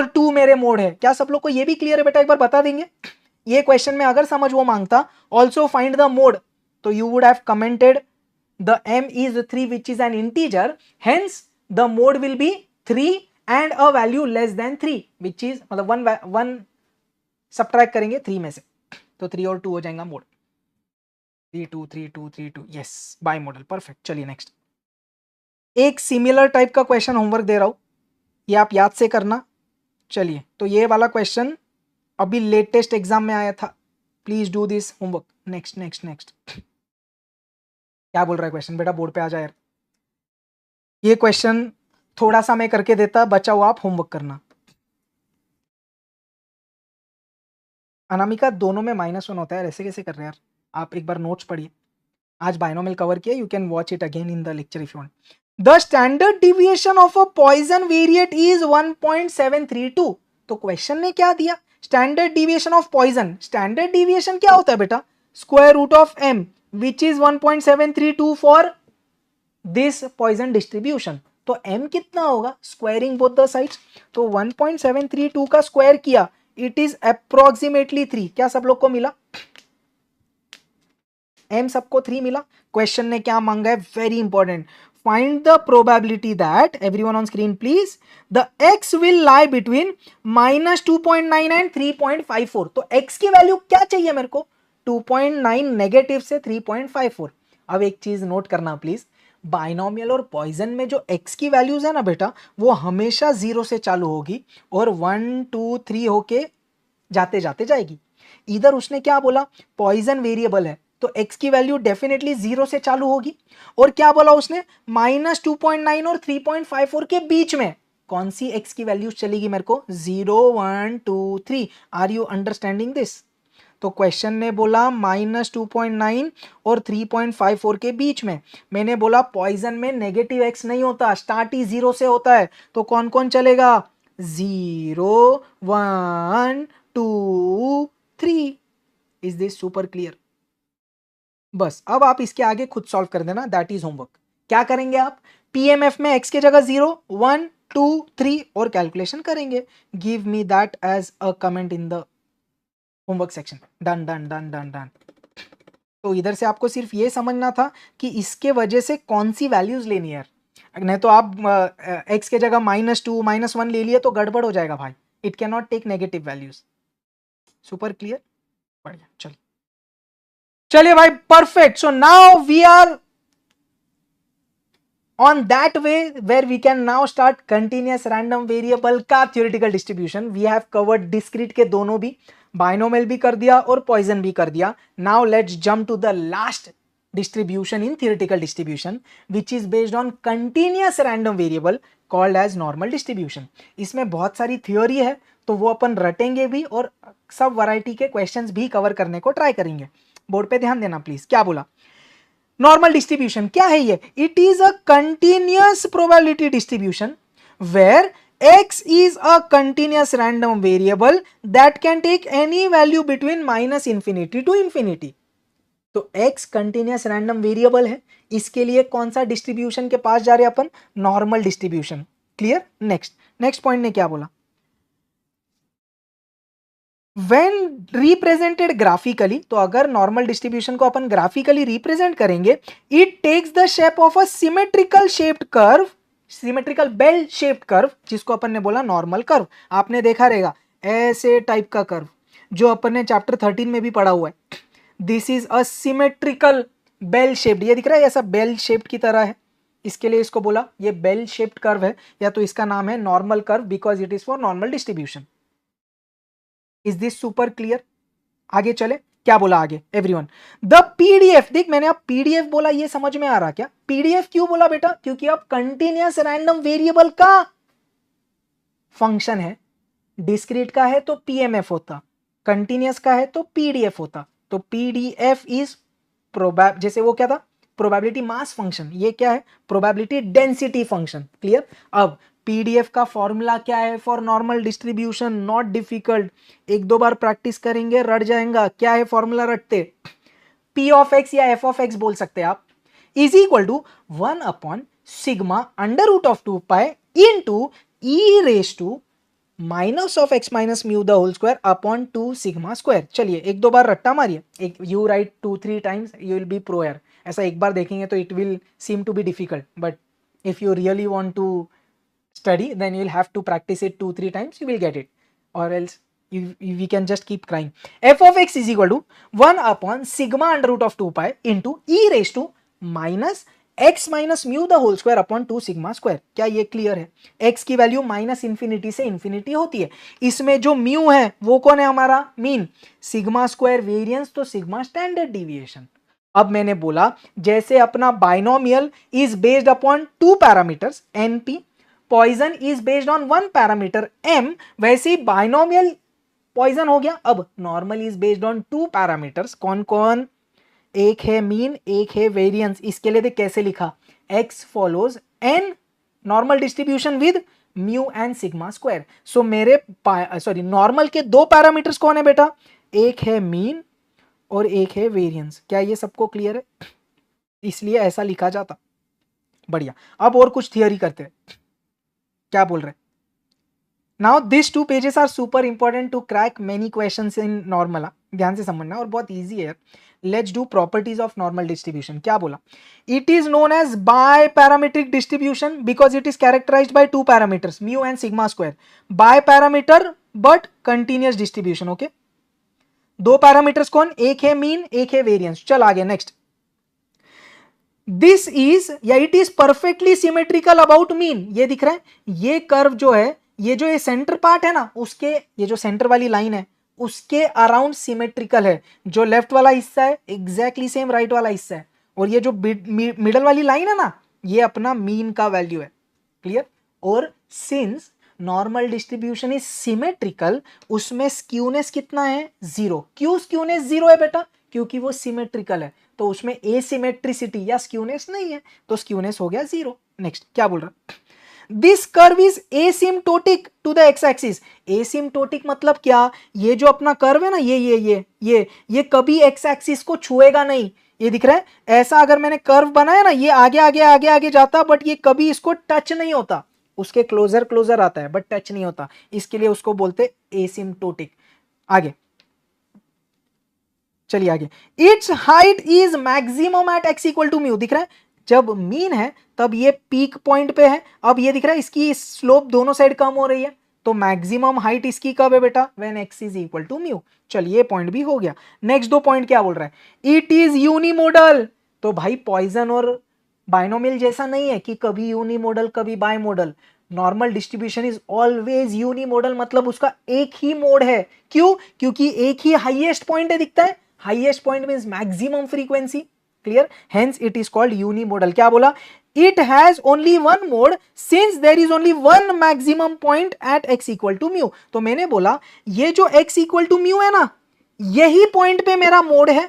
2 मेरे मोड है। क्या सब लोग को ये भी क्लियर है बेटा? एक बार बता देंगे। ये क्वेश्चन में अगर समझ वो मांगता ऑल्सो फाइंड द मोड, तो you would have commented the m is 3 which is an integer, hence the mode will be 3 and a value less than 3 which is मतलब 1 subtract करेंगे 3 में से तो 3 और 2 हो जाएगा mode. 3 2 3 2 3 2 yes bimodal. Perfect. चलिए नेक्स्ट। एक सिमिलर टाइप का क्वेश्चन होमवर्क दे रहा हूं, ये आप याद से करना। चलिए तो ये वाला क्वेश्चन अभी लेटेस्ट एग्जाम में आया था, please do this homework. Next next next. क्या बोल रहा है क्वेश्चन बेटा? बोर्ड पे आ जाए यार। ये क्वेश्चन थोड़ा सा मैं करके देता, बचा हुआ आप होमवर्क करना। अनामिका दोनों में -1 होता है, ऐसे कैसे कर रहे हैं यार? आप एक बार नोट्स पढ़िए। आज बायनोमियल कवर किया, you can watch it again in the lecture if you want. The standard deviation of a Poisson variate is 1.732। तो क्वेश्चन ने क्या दिया? Standard deviation of Poisson. स्टैंडर्ड डिविएशन क्या होता है बेटा? Square root of m which is 1.732 for this poison distribution। तो m कितना होगा? स्क्वायरिंग बोथ द साइड्स, तो 1.732 का स्क्वायर किया इट इज अप्रोक्सीमेटली 3। क्या सब लोग को मिला? m सबको 3 मिला। क्वेश्चन ने क्या मांगा है? Very important, find the probability that, everyone on screen please, the x will lie between -2.9 and 3.54। तो x की वैल्यू क्या चाहिए मेरे को? 2.9 नेगेटिव से 3.54। अब एक चीज नोट करना प्लीज, बाइनोमियल और पॉइजन में जो x की वैल्यूज है ना बेटा, वो हमेशा 0 से चालू होगी और 1 2 3 होके जाते जाते जाएगी। इधर उसने क्या बोला? पॉइजन वेरिएबल है तो x की वैल्यू डेफिनेटली 0 से चालू होगी, और क्या बोला उसने? -2.9 और 3.54 के बीच में कौन सी x की वैल्यू चलेगी मेरे को? 0 1 2 3। Are you understanding this? तो क्वेश्चन ने बोला -2.9 और 3.54 के बीच में। मैंने बोला पॉइजन में नेगेटिव x नहीं होता, स्टार्ट ही 0 से होता है, तो कौन कौन चलेगा? 0 1 2 3। Is this super clear? बस अब आप इसके आगे खुद सॉल्व कर देना, दैट इज होमवर्क। क्या करेंगे आप? पीएमएफ में x की जगह 0 1 2 3 और कैलकुलेशन करेंगे। Give me that as a comment in the homework section. Done done done done done. तो इधर से आपको सिर्फ ये समझना था कि इसके वजह से कौन सी वैल्यूज लेनी है, नहीं तो आप x के जगह -2 -1 ले लिए तो गड़बड़ हो जाएगा भाई। It can not take negative values. Super clear? बढ़िया, चलिए चलिए भाई, perfect. So now we are on that way where we can now start continuous random variable का theoretical distribution. We have covered discrete के दोनों भी, binomial भी कर दिया और poison भी कर दिया. Now let's jump to the last distribution in theoretical distribution, which is based on continuous random variable called as normal distribution. इसमें बहुत सारी theory है तो वो अपन रटेंगे भी और सब वैरायटी के क्वेश्चंस भी कवर करने को ट्राई करेंगे। बोर्ड पे ध्यान देना प्लीज। क्या बोला? नॉर्मल डिस्ट्रीब्यूशन क्या है ये? It is a continuous probability distribution where x is a continuous random variable that can take any value between -infinity to infinity. तो x कंटिन्यूअस रैंडम वेरिएबल है, इसके लिए कौन सा डिस्ट्रीब्यूशन के पास जा रहे हैं अपन? Normal distribution. Clear? Next point ने क्या बोला? When represented graphically, तो अगर नॉर्मल डिस्ट्रीब्यूशन को अपन ग्राफिकली रिप्रेजेंट करेंगे, it takes the shape of a symmetrical shaped curve, symmetrical bell shaped curve, जिसको अपन ने बोला नॉर्मल कर्व। आपने देखा रहेगा ऐसे टाइप का कर्व जो अपन ने चैप्टर 13 में भी पढ़ा हुआ है। This is a symmetrical bell shaped, ये दिख रहा है ऐसा बेल शेप्ड की तरह है, इसके लिए इसको बोला ये बेल शेप्ड कर्व है, या तो इसका नाम है normal curve because it is for normal distribution. Is this super clear? आगे चले, क्या बोला आगे? एवरीवन द पीडीएफ, देख मैंने अब पीडीएफ बोला, ये समझ में आ रहा क्या? पीडीएफ क्यों बोला बेटा? क्योंकि अब कंटिन्यूअस रैंडम वेरिएबल का फंक्शन है, डिस्क्रीट का है तो पीएमएफ होता, कंटिन्यूअस का है तो पीडीएफ होता। तो पीडीएफ इज जैसे वो क्या था? Probability mass function. ये क्या है? Probability density function. क्लियर? अब पीडीएफ का फॉर्मूला क्या है for normal distribution? Not difficult, एक दो बार प्रैक्टिस करेंगे रट जाएगा। क्या है फॉर्मूला रटते? पी ऑफ एक्स या एफ ऑफ एक्स बोल सकते हैं आप, is equal to 1 upon sigma under root of 2 pi into e raise to minus of X minus mu the whole square upon 2 sigma square. चलिए एक दो बार रट्टा मारिए, एक you write 2-3 times, you will be pro यार। ऐसा एक बार देखेंगे तो it will seem to be difficult, but if you really want to study then you will have to practice it 2-3 times, you will get it, or else we can just keep crying. F of x is equal to 1 upon sigma under root of 2 pi into e raised to minus x minus mu the whole square upon 2 sigma square. क्या ये क्लियर है? x की वैल्यू माइनस इंफिनिटी से इंफिनिटी होती है, इसमें जो म्यू है वो कौन है हमारा? मीन। सिग्मा स्क्वायर वेरिएंस तो सिग्मा स्टैंडर्ड डिविएशन। अब मैंने बोला जैसे अपना binomial is based upon 2 parameters np, Poisson is based on 1 parameter m, वैसे ही बाइनोमियल पॉइजन हो गया। अब normal is based on 2 parameters, कौन कौन? एक है मीन, एक है वेरिएंस। इसके लिए देख कैसे लिखा, x follows n normal distribution with mu and sigma square. So मेरे नॉर्मल के 2 पैरामीटर्स कौन है बेटा? एक है मीन और एक है वेरिएंस। क्या ये सबको क्लियर है? इसलिए ऐसा लिखा जाता। बढ़िया, अब और कुछ थियरी करते हैं। क्या बोल रहे? Now this 2 pages are super important to crack many questions in normal. ध्यान से समझना और बहुत इजी है। Let's do properties of normal distribution. क्या बोला? It is known as biparametric distribution because it is characterised by 2 parameters mu and sigma square. Bi parameter but continuous distribution. Okay, 2 parameters कौन? एक है मीन, एक है वेरियंस। चल आगे नेक्स्ट। दिस इज या it is perfectly symmetrical about mean. ये दिख रहा है, ये कर्व जो है, ये जो ये सेंटर पार्ट है ना, उसके ये जो सेंटर वाली लाइन है उसके अराउंड सिमेट्रिकल है। जो लेफ्ट वाला हिस्सा है एग्जैक्टली सेम राइट वाला हिस्सा है, और ये जो मिडल वाली लाइन है ना, ये अपना मीन का वैल्यू है। क्लियर? और since normal distribution is symmetrical, उसमें स्क्यूनेस कितना है? 0। क्यों स्क्यूनेस 0 है बेटा? क्योंकि वो सिमेट्रिकल है, तो उसमें एसिमेट्रिसिटी या स्क्यूनेस नहीं है, तो स्क्यूनेस हो गया 0। नेक्स्ट क्या बोल रहा? This curve is asymptotic to the X axis. Asymptotic मतलब क्या? ये जो अपना कर्व है ना, ये कभी एक्स एक्सिस को छुएगा नहीं। ये दिख रहा है, ऐसा अगर मैंने कर्व बनाया ना, ये आगे आगे आगे आगे जाता, बट ये कभी इसको टच नहीं होता। उसके क्लोजर क्लोजर आता है बट टच नहीं होता, इसके लिए उसको बोलते एसिम्प्टोटिक। आगे चलिए आगे। Its height is maximum at X equal to mu. दिख रहा है, जब मीन है तब ये पीक पॉइंट पे है। अब ये दिख रहा है इसकी स्लोप दोनों साइड कम हो रही है, तो मैक्सिमम हाइट इसकी कब है बेटा? When X is equal to mu. चलिए ये पॉइंट भी हो गया। नेक्स्ट 2 पॉइंट क्या बोल रहा है? It is यूनिमोडल। तो भाई पॉइजन और बाइनोमियल जैसा नहीं है कि कभी यूनिमोडल कभी bimodal. Normal distribution is always unimodal, मतलब उसका एक ही मोड है। क्यों? क्योंकि एक ही हाईएस्ट पॉइंट है दिखता है। Highest point means maximum frequency. Clear? Hence it is called unimodal. क्या बोला? It has only one mode since there is only one maximum point at X equal to mu. तो मैंने बोला ये जो एक्स इक्वल टू म्यू है ना, यही पॉइंट पे मेरा मोड है।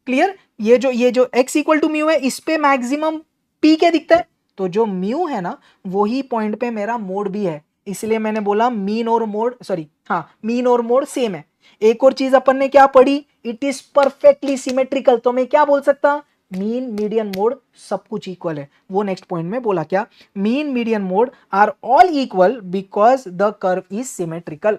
क्लियर? ये जो x इक्वल टू म्यू है, इस पे मैक्सिमम p क्या दिखता है, तो जो म्यू है ना वही पॉइंट पे मेरा मोड भी है। इसलिए मैंने बोला मीन और मोड, सॉरी हाँ, मीन और मोड सेम है। एक और चीज अपन ने क्या पढ़ी? It is perfectly symmetrical. तो मैं क्या बोल सकता? मीन मीडियन मोड सब कुछ इक्वल है। वो नेक्स्ट पॉइंट में बोला क्या? Mean median mode are all equal because the curve is symmetrical.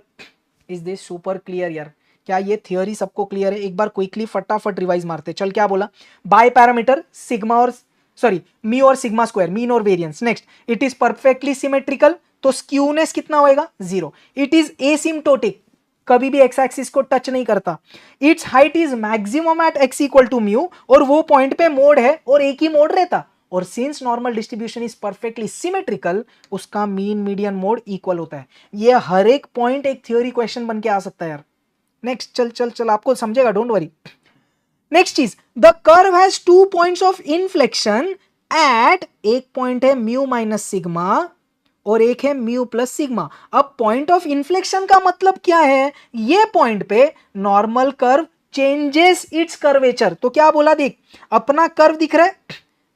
Is this super clear यार? क्या ये थियोरी सबको क्लियर है? एक बार क्विकली फटाफट रिवाइज मारते। चल क्या बोला? बाय पैरामीटर सिग्मा और सॉरी म्यू और सिग्मा स्क्वायर, मीन और variance. Next, it is perfectly symmetrical, तो स्क्यूनेस कितना होएगा? 0। इट इज एसिम्प्टोटिक, कभी भी एक्स एक्सिस को टच नहीं करता। Its height is maximum at X equal to mu, और वो पॉइंट पे मोड है और एक ही मोड रहता। और since normal distribution is perfectly symmetrical, उसका मीन मीडियन मोड इक्वल होता है। ये हर एक पॉइंट एक थ्योरी क्वेश्चन बन के आ सकता है यार। नेक्स्ट चल आपको समझेगा, डोंट वरी। नेक्स्ट चीज, the curve has 2 points of inflection at, एक पॉइंट है म्यू माइनस सिग्मा और एक है म्यू प्लस सिग्मा। अब पॉइंट ऑफ इन्फ्लेक्शन का मतलब क्या है? ये पॉइंट पे normal curve changes its curvature. तो क्या बोला? देख अपना कर्व दिख रहा है,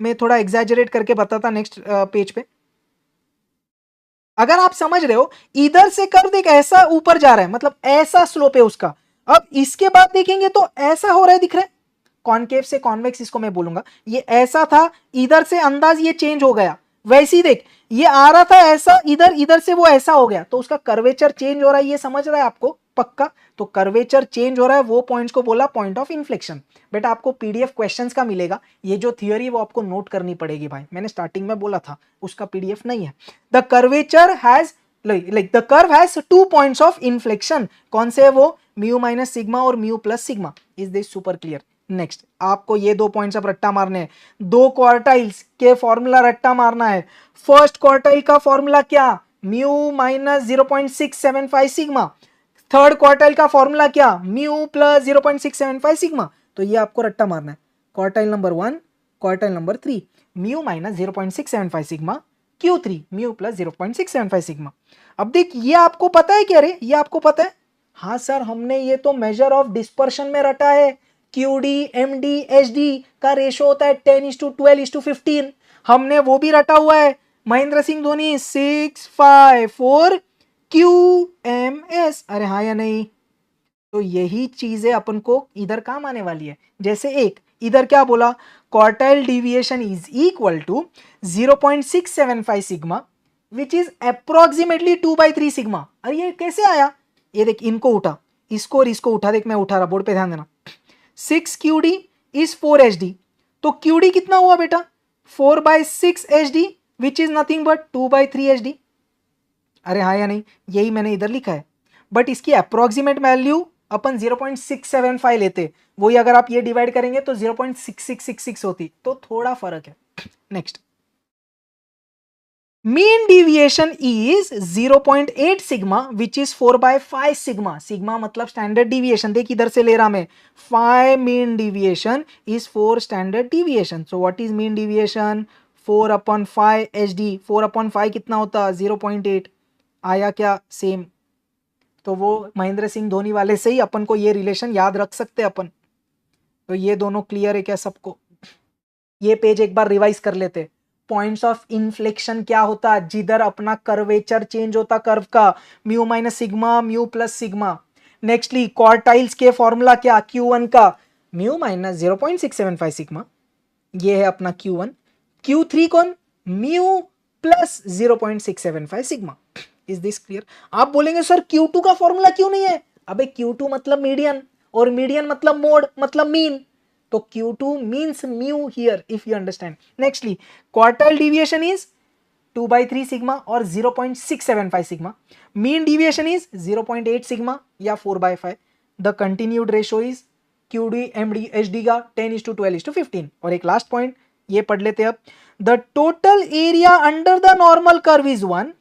मैं थोड़ा एग्जैजरेट करके बताता नेक्स्ट पेज पे। अगर आप समझ रहे हो, इधर से कर्व देख ऐसा ऊपर जा रहा है, मतलब ऐसा स्लोप है उसका। अब इसके बाद देखेंगे तो ऐसा हो रहा है, दिख रहा है? कॉनकेव से कॉन्वेक्स इसको मैं बोलूंगा। ये ऐसा था, इधर से अंदाज ये चेंज हो गया। वैसे ही देख, ये आ रहा था ऐसा, इधर इधर से वो ऐसा हो गया, तो उसका कर्वेचर चेंज हो रहा है। ये समझ रहा है आपको पक्का? तो कर्वेचर चेंज हो रहा है, वो पॉइंट्स को बोला पॉइंट ऑफ इन्फ्लेक्शन। बेटा आपको पीडीएफ क्वेश्चंस का मिलेगा, ये जो थियोरी वो आपको नोट करनी पड़ेगी भाई। मैंने स्टार्टिंग में बोला था, उसका पीडीएफ नहीं है। The curvature has like the curve has 2 points of inflection. कौन से है वो? म्यू माइनस सिग्मा और mu plus sigma. Is this super clear? Next, आपको ये 2 पॉइंट्स अब रट्टा मारने हैं। 2 क्वार्टाइल्स के फॉर्मूला रट्टा मारना है। फर्स्ट क्वार्टाइल का फॉर्मूला क्या? Mu minus 0.675 sigma. Third quartile का फॉर्मूला क्या? Mu plus 0.675 sigma. तो ये आपको रट्टा मारना है। Quartile number 1, quartile number 3, mu minus 0.675 sigma, Q3 mu plus 0.675 sigma. अब देख, ये आपको पता है क्या रे? ये आपको पता है? हाँ सर, हमने ये तो मेजर ऑफ डिस्पर्शन में रटा है। QD MD HD का रेशो होता है 10:12:15। हमने वो भी रटा हुआ है। महेंद्र सिंह धोनी 654 QMS। अरे हाँ या नहीं? तो यही चीजें अपन को इधर काम आने वाली है। जैसे एक इधर क्या बोला? Quartile deviation is equal to 0.675 sigma which is approximately 2/3 sigma. अरे ये कैसे आया, ये देख, इनको उठा, इसको और इसको उठा, देख मैं उठा रहा, बोर्ड पे ध्यान देना। 6QD इज 4HD, तो QD कितना हुआ बेटा, 4/6HD which is nothing but 2/3HD। अरे हाँ या नहीं, यही मैंने इधर लिखा है, बट इसकी अप्रोक्सीमेट वैल्यू अपन 0.675 लेते, वही अगर आप ये डिवाइड करेंगे तो 0.6666 होती, तो थोड़ा फर्क है। Next, mean deviation is 0.8 sigma which is 4/5 sigma. Sigma मतलब स्टैंडर्ड डिविएशन, देख इधर से ले रहा मैं, 5 mean deviation is 4 standard deviation. So what is mean deviation, 4/5 HD, 4/5 कितना होता, 0.8, आया क्या, सेम। तो वो महेंद्र सिंह धोनी वाले से ही अपन को ये रिलेशन याद रख सकते अपन। तो ये दोनों क्लियर है क्या सबको, ये पेज एक बार रिवाइज कर लेते। पॉइंट्स ऑफ इन्फ्लेक्शन क्या होता, जिधर अपना कर्वेचर चेंज होता कर्व का, mu minus sigma, mu plus sigma. Nextly quartiles के फॉर्मूला क्या, Q1 का म्यू माइनस 0.675 सिग्मा, ये है अपना Q1। Q3 कौन, mu plus 0.675 sigma. Is this clear. आप बोलेंगे सर Q2 का फॉर्मूला क्यों नहीं है, अबे Q2 मतलब मीडियन, और मीडियन मतलब मोड मतलब मीन, तो Q2 means mu here if you understand. Nextly, quartile deviation is 2/3 sigma or 0.675 sigma. Mean deviation is 0.8 sigma या 4/5. The continued ratio is QD MD HD का 10:12:15. और एक लास्ट पॉइंट ये पढ़ लेते अब, the total area under the normal curve is 1.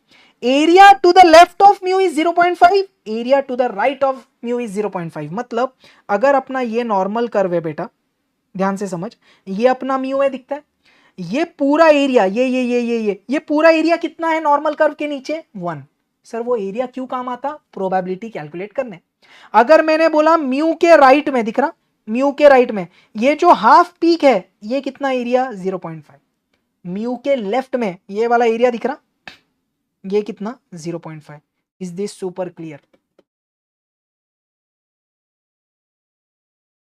Area to the left of mu is 0.5. Area to the right of mu is 0.5. मतलब अगर अपना ये नॉर्मल कर्व है बेटा, ध्यान से समझ, ये अपना म्यू है दिखता है, ये पूरा एरिया, ये पूरा एरिया कितना है नॉर्मल कर्व के नीचे, 1। सर वो एरिया क्यों काम आता, प्रोबेबिलिटी कैलकुलेट करने। अगर मैंने बोला म्यू के राइट में, दिख रहा म्यू के राइट में ये जो हाफ पीक है, ये कितना एरिया, 0.5। म्यू के लेफ्ट में ये वाला एरिया दिख रहा, ये कितना, 0.5। इज दिस सुपर क्लियर,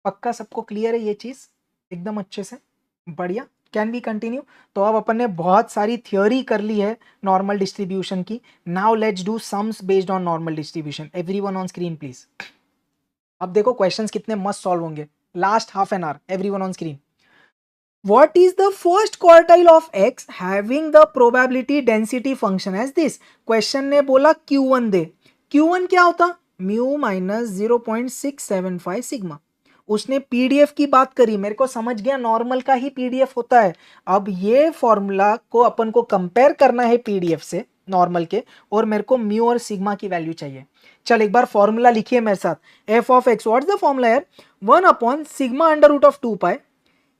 पक्का सबको क्लियर है ये चीज एकदम अच्छे से, बढ़िया। Can we continue. तो अब अपन ने बहुत सारी थ्योरी कर ली है नॉर्मल डिस्ट्रीब्यूशन की। Now let's do sums based on normal distribution. Everyone on screen please. अब देखो क्वेश्चंस कितने मस्त सॉल्व होंगे, last half an hour, everyone on screen. What is the first quartile of x having the probability density function as this? Question ने बोला Q1 दे, Q1 क्या होता, म्यू माइनस 0.675 सिग्मा। उसने पीडीएफ की बात करी, मेरे को समझ गया नॉर्मल का ही पीडीएफ होता है। अब ये फॉर्मूला को अपन को कंपेयर करना है पीडीएफ से नॉर्मल के, और मेरे को म्यू और सिग्मा की वैल्यू चाहिए। चल एक बार फॉर्मूला लिखिए मेरे साथ, f of x, what's the formula है, 1/सिग्मा under root of 2 pi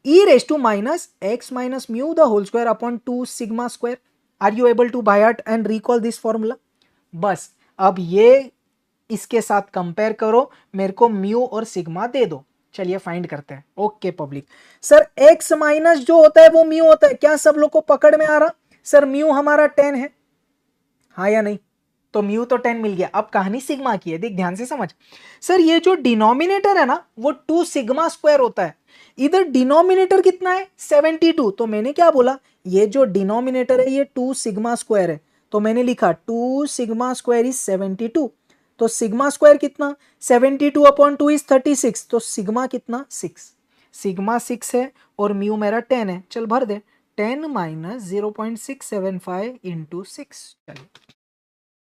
e raised to minus x minus mu the whole square upon 2 sigma square. Are you able to by heart and recall this formula? बस अब ये इसके साथ कंपेयर करो, मेरे को म्यू और सिग्मा दे दो। चलिए फाइंड करते हैं। Okay public, sir x minus जो होता है वो म्यू होता है, क्या सब लोग को पकड़ में आ रहा। सर म्यू हमारा 10 है, हाँ या नहीं, तो म्यू तो 10 मिल गया। अब कहानी सिग्मा की है, देख ध्यान से समझ। सर ये जो डिनोमिनेटर है ना वो 2 सिग्मा स्क्वायर होता है, इधर डिनोमिनेटर कितना है 72, तो मैंने क्या बोला, ये जो डिनोमिनेटर है ये 2 सिग्मा स्क्वायर है, तो मैंने लिखा 2 सिग्मा स्क्वायर इज 72। तो सिग्मा स्क्वायर कितना, 72/2 इज 36, तो सिग्मा कितना 6, सिग्मा 6 है और म्यू मेरा 10 है। चल भर दे, 10 माइनस 0.675 इंटू 6, चलिए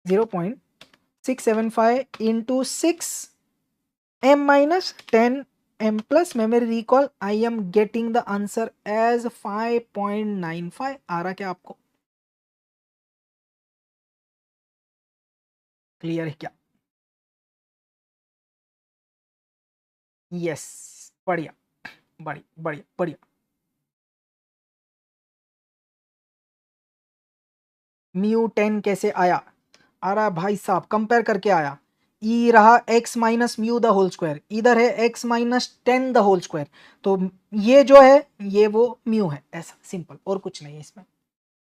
0.675 into 6 m minus 10 m plus memory recall, I am getting the answer as 5.95। आ रहा क्या आपको, क्लियर है क्या, यस, बढ़िया बढ़िया बढ़िया बढ़िया। म्यू 10 कैसे आया, आ रहा भाई साहब, कंपेयर करके आया। ई रहा x minus mu the whole square, इधर है x minus 10 the whole square, तो ये जो है ये वो म्यू है, ऐसा सिंपल, और कुछ नहीं है इसमें।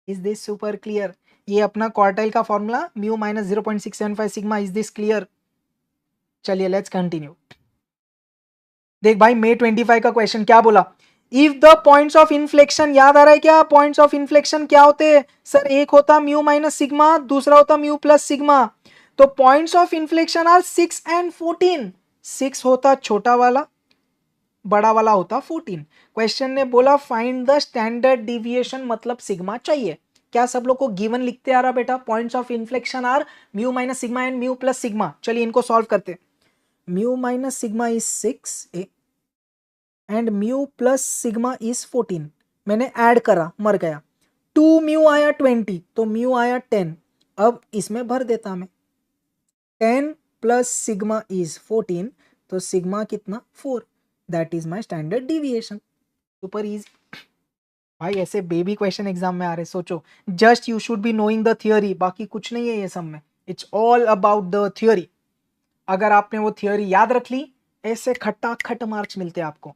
Is this super clear. ये अपना क्वार्टाइल का formula, mu minus 0.675 sigma. Is this clear. चलिए लेट्स कंटिन्यू। देख भाई May 25 का क्वेश्चन क्या बोला, if the points of inflection, याद आ रहा है क्या पॉइंट्स ऑफ इन्फ्लेक्शन क्या होते हैं सर? एक होता म्यू माइनस सिग्मा, दूसरा होता म्यू प्लस सिग्मा। तो points of inflection are 6 and 14। 6 होता छोटा वाला, बड़ा वाला होता 14। क्वेश्चन ने बोला फाइंड द स्टैंडर्ड डिविएशन, मतलब सिग्मा चाहिए। क्या सब लोग को गिवन लिखते आ रहा बेटा? Points of inflection are mu minus sigma and mu plus sigma. चलिए इनको सॉल्व करते। Mu minus sigma is 6 and mu plus sigma is 14। मैंने ऐड करा, मर गया। 2 म्यू आया 20, तो म्यू आया 10। अब इसमें भर देता मैं, 10 प्लस सिग्मा इज 14, तो सिग्मा कितना 4। That is my standard deviation. Super easy भाई, ऐसे बेबी क्वेश्चन एग्जाम में आ रहे, सोचो। Just you should be knowing the theory, बाकी कुछ नहीं है ये सब में। It's all about the theory. अगर आपने वो थियोरी याद रख ली, ऐसे खट्टा खट मार्क्स मिलते हैं आपको।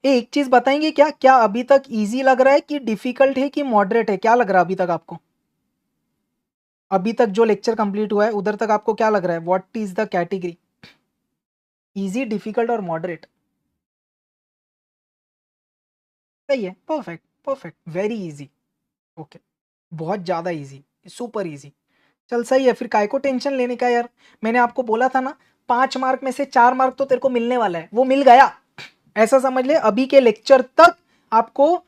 एक चीज बताएंगे क्या, क्या अभी तक इजी लग रहा है कि डिफिकल्ट है कि मॉडरेट है? क्या लग रहा है अभी तक आपको? अभी तक जो लेक्चर कंप्लीट हुआ है उधर तक आपको क्या लग रहा है? What is the category? Easy, difficult और मॉडरेट? सही है, perfect perfect, very easy. Okay, बहुत ज्यादा इजी, सुपर इजी। चल सही है, फिर काय को टेंशन लेने का यार। मैंने आपको बोला था ना, 5 मार्क में से 4 मार्क तो तेरे को मिलने वाला है, वो मिल गया। ऐसा समझ ले, अभी के लेक्चर तक आपको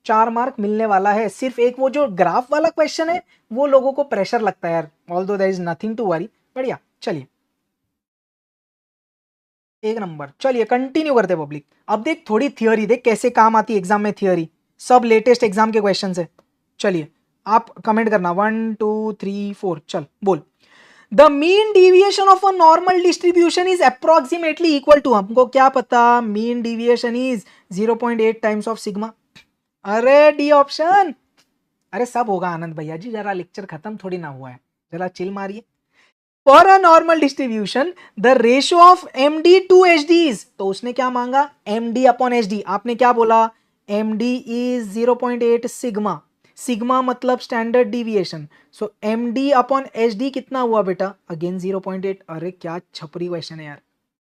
4 मार्क मिलने वाला है। सिर्फ एक वो जो ग्राफ वाला क्वेश्चन है, वो लोगों को प्रेशर लगता है यार। Although there is nothing to worry. बढ़िया, चलिए एक नंबर। चलिए कंटिन्यू करते पब्लिक। अब देख थोड़ी थियोरी देख कैसे काम आती है एग्जाम में। थियोरी सब लेटेस्ट एग्जाम के क्वेश्चन है। चलिए आप कमेंट करना 1 2 3 4, चल बोल। The mean deviation of a normal distribution is approximately equal to, हमको क्या पता? Mean deviation is 0.8 times of sigma. अरे डी ऑप्शन। अरे सब होगा आनंद भैया जी, जरा लेक्चर खत्म थोड़ी ना हुआ है, जरा चिल मारिए। For a normal distribution the ratio of m d to h d is, तो उसने क्या मांगा? M d upon h d. आपने क्या बोला? M d is 0.8 sigma. Sigma मतलब standard deviation. So m d upon h d कितना हुआ बेटा? अगेन 0.8। अरे क्या छपरी क्वेश्चन है यार,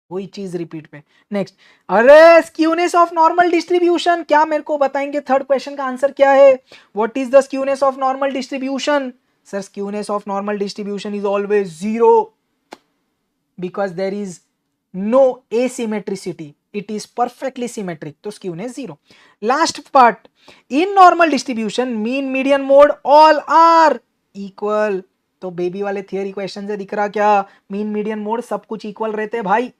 वही चीज रिपीट पे। नेक्स्ट, अरे स्क्यूनेस ऑफ नॉर्मल डिस्ट्रीब्यूशन, क्या मेरे को बताएंगे? थर्ड क्वेश्चन का आंसर क्या है? What is the skewness of normal distribution? Sir, skewness of normal distribution is always 0 because there is no asymmetricity. It is perfectly symmetric. तो skewness 0. Last part. In normal distribution, mean, median, mode all are equal. तो बेबी वाले थियरी क्वेश्चन से दिख रहा क्या? मीन मीडियन मोड सब कुछ इक्वल रहते भाई।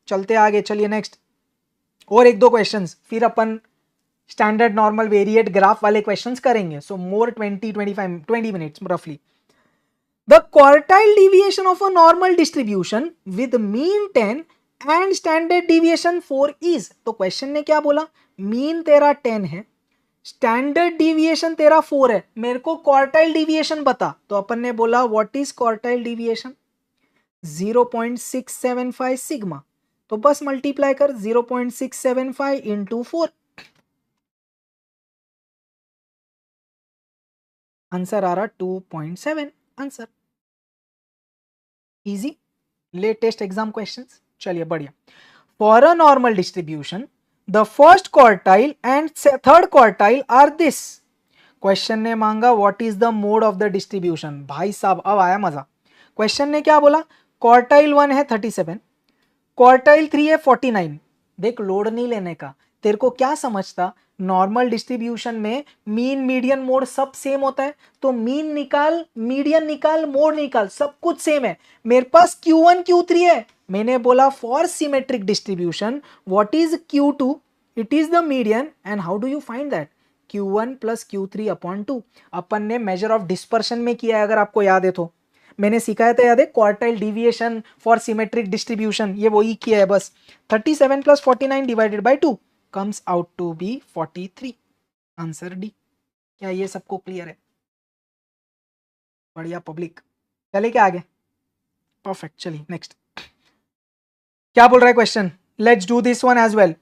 चलते आगे, चलिए नेक्स्ट। और एक दो क्वेश्चंस, फिर अपन स्टैंडर्ड नॉर्मल वेरिएट ग्राफ वाले क्वेश्चंस करेंगे। सो मोर 20 मिनट्स रफली। The quartile deviation of a normal distribution with mean 10 and standard deviation 4 is, तो क्वेश्चन ने क्या बोला? मीन तेरा 10 है, स्टैंडर्ड डिविएशन तेरा 4 है, मेरे को क्वार्टाइल डिविएशन बता। तो अपन ने बोला what is quartile deviation? 0.675 sigma. तो बस मल्टीप्लाई कर 0.675 इंटू 4। आंसर आ रहा 2.7 answer. Easy, latest exam questions. चलिए बढ़िया। For a normal distribution the first quartile and third quartile are this. Question ने मांगा what is the mode of the distribution. भाई साहब अब आया मजा। क्वेश्चन ने क्या बोला? क्वार्टाइल 1 है 37, क्वार्टाइल 3 है 49। देख लोड नहीं लेने का, तेरे को क्या समझता? नॉर्मल डिस्ट्रीब्यूशन में मीन मीडियन मोड सब सेम होता है, तो मीन निकाल, मीडियन निकाल, मोड निकाल, सब कुछ सेम है। मेरे पास Q1 Q3 है। मैंने बोला for symmetric distribution what is Q2? It is the median. And how do you find that? Q1 plus Q3 upon 2। अपन ने मेजर ऑफ डिस्पर्शन में किया है, अगर आपको याद है तो। मैंने सिखाया था, याद है? Quartile deviation for symmetric distribution, ये वही किया है बस। 37 plus 49 divided by 2 comes out to be 43। Answer D. क्या ये सबको क्लियर है? बढ़िया पब्लिक, चले क्या आगे? परफेक्ट, चलिए नेक्स्ट। क्या बोल रहा है question? Let's do this one as well.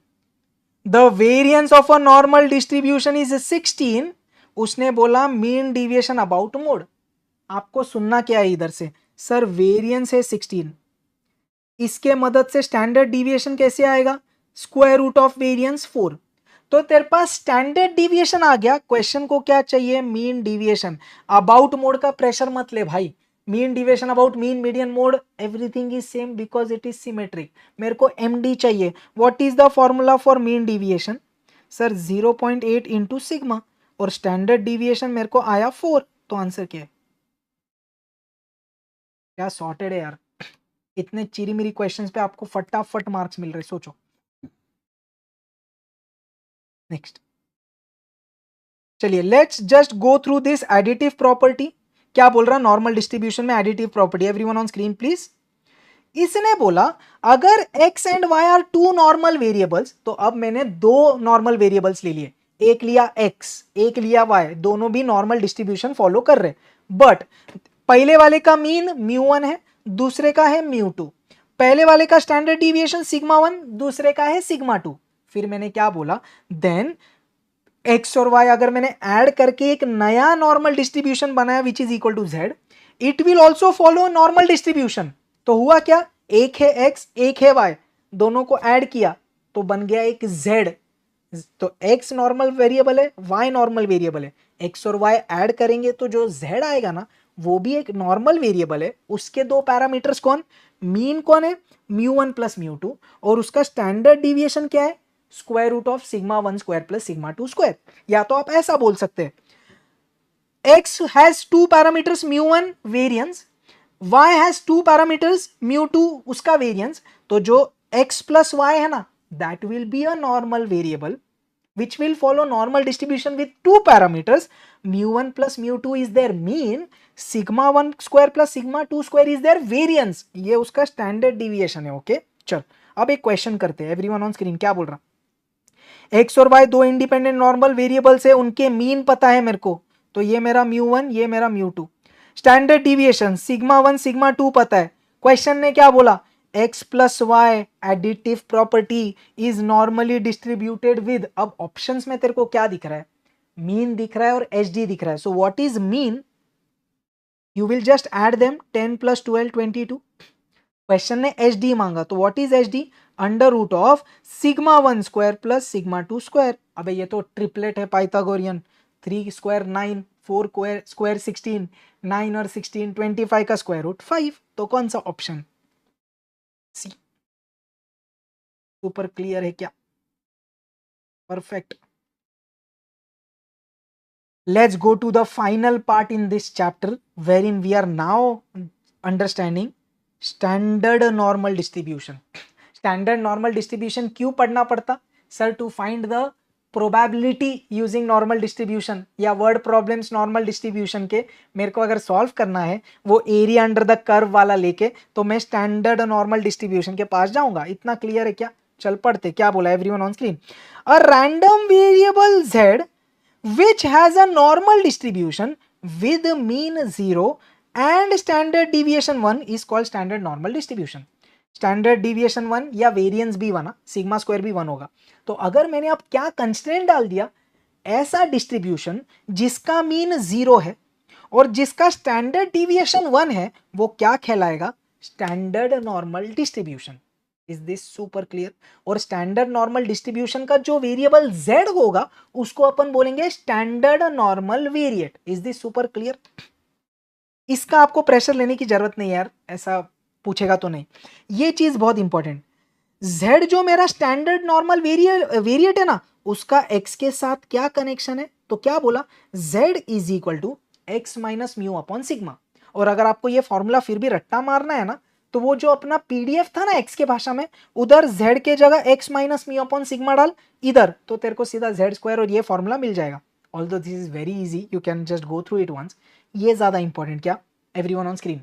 The variance of a normal distribution is 16। उसने बोला मीन डिविएशन अबाउट मोड। आपको सुनना क्या है इधर से? सर वेरिएंस है 16, इसके मदद से स्टैंडर्ड डिविएशन कैसे आएगा, स्क्वायर रूट ऑफ वेरिएंस 4। तो तेरे पास स्टैंडर्ड डिविएशन आ गया, क्वेश्चन को क्या चाहिए, मीन डिविएशन। अबाउट मोड का प्रेशर मत ले भाई, mean deviation about mean median mode everything is same because it is symmetric. मेरे को एमडी चाहिए। What is the formula for mean deviation, sir 0.8 into sigma, और स्टैंडर्ड डिविएशन मेरे को आया 4। तो आंसर क्या है, क्या सॉर्टेड है यार, इतने चिरी मिरी क्वेश्चंस पे आपको फटाफट मार्क्स मिल रहे, सोचो। नेक्स्ट चलिए, let's just go through this additive property. क्या बोल रहा, नॉर्मल डिस्ट्रीब्यूशन में additive property, everyone on screen please. इसने बोला अगर x and y are two normal variables, तो अब मैंने दो नॉर्मल वेरिएबल्स ले लिए, एक लिया x एक लिया y, दोनों भी नॉर्मल डिस्ट्रीब्यूशन फॉलो कर रहे, बट पहले वाले का मीन μ1 है, दूसरे का है μ2। पहले वाले का स्टैंडर्ड डिविएशन सिग्मा 1, दूसरे का है सिग्मा 2। फिर मैंने क्या बोला, देन x और y अगर मैंने ऐड करके एक नया नॉर्मल डिस्ट्रीब्यूशन बनाया which is equal to z, it will also follow normal distribution. तो हुआ क्या, एक है x एक है y, दोनों को ऐड किया तो बन गया एक z। तो x नॉर्मल वेरिएबल है, y नॉर्मल वेरिएबल है, x और y ऐड करेंगे तो जो z आएगा ना वो भी एक नॉर्मल वेरिएबल है। उसके दो पैरामीटर्स कौन, मीन कौन है, μ1 प्लस μ2, और उसका स्टैंडर्ड डिविएशन क्या है, square root of sigma 1 square plus sigma 2 square. या तो आप ऐसा बोल सकते हैं, x has two parameters μ1 variance, y has two parameters μ2 उसका वेरिएंस, तो जो x प्लस y है ना that will be a normal variable which will follow normal distribution with two parameters, mu1 plus mu2 is their mean, sigma 1 square plus sigma 2 square is their variance। ये उसका स्टैंडर्ड डिविएशन है। ओके चल अब एक क्वेश्चन करते हैं, एवरीवन ऑन स्क्रीन क्या बोल रहा, x और y दो इंडिपेंडेंट नॉर्मल वेरिएबल्स है, उनके मीन पता है मेरे को, तो ये मेरा mu1 ये मेरा mu2। Standard deviation sigma 1 sigma 2 पता है। क्वेश्चन ने क्या बोला, x plus Y additive property is normally distributed with, अब ऑप्शंस में तेरे को क्या दिख रहा है, मीन दिख रहा है और एचडी दिख रहा है। So what is mean, you will just add them, 10 plus 12 22। Question ने एचडी मांगा, तो what is HD, under root of sigma 1 square plus sigma 2 square. अबे ये तो ट्रिपलेट है पाइथागोरियन, 3 स्क्वायर 9, 4 स्क्वायर 16, 9 और 16 25 का स्क्वायर रूट 5। तो कौन सा ऑप्शन, सी। सुपर क्लियर है क्या, perfect. Let's go to the final part in this chapter wherein we are now understanding standard normal distribution. Standard normal distribution क्यों पढ़ना पड़ता, sir to find the probability using normal distribution, या वर्ड प्रॉब्लम्स नॉर्मल डिस्ट्रीब्यूशन के मेरे को अगर सॉल्व करना है वो एरिया अंडर द कर्व वाला लेके, तो मैं स्टैंडर्ड नॉर्मल डिस्ट्रीब्यूशन के पास जाऊंगा। इतना क्लियर है क्या, चल पढ़ते, क्या बोला everyone on screen. A random variable z which has a normal distribution with mean 0 and standard deviation 1 is called standard normal distribution। Standard deviation 1 या वेरिएंस भी 1, सिग्मा स्क्वायर भी 1 होगा। तो अगर मैंने अब क्या कंस्ट्रेंट डाल दिया, ऐसा डिस्ट्रीब्यूशन जिसका मीन 0 है और जिसका स्टैंडर्ड डिविएशन 1 है, वो क्या कहलाएगा, standard normal distribution. Is this super clear. और स्टैंडर्ड नॉर्मल डिस्ट्रीब्यूशन का जो वेरिएबल z होगा उसको अपन बोलेंगे standard normal variate. Is this super clear. इसका आपको प्रेशर लेने की जरूरत नहीं यार, ऐसा पूछेगा तो नहीं, ये चीज बहुत इंपॉर्टेंट। z जो मेरा स्टैंडर्ड नॉर्मल वेरिएट है ना, उसका x के साथ क्या कनेक्शन है, तो क्या बोला, z is equal to X minus mu upon sigma. और अगर आपको ये फॉर्मूला फिर भी रट्टा मारना है ना, तो वो जो अपना पीडीएफ था ना x के भाषा में, उधर z के जगह x minus mu upon sigma डाल इधर, तो तेरे को सीधा z स्क्वायर और ये फॉर्मूला मिल जाएगा। Although this is very easy, you can just go through it once. ये ज्यादा इंपॉर्टेंट क्या, everyone on screen,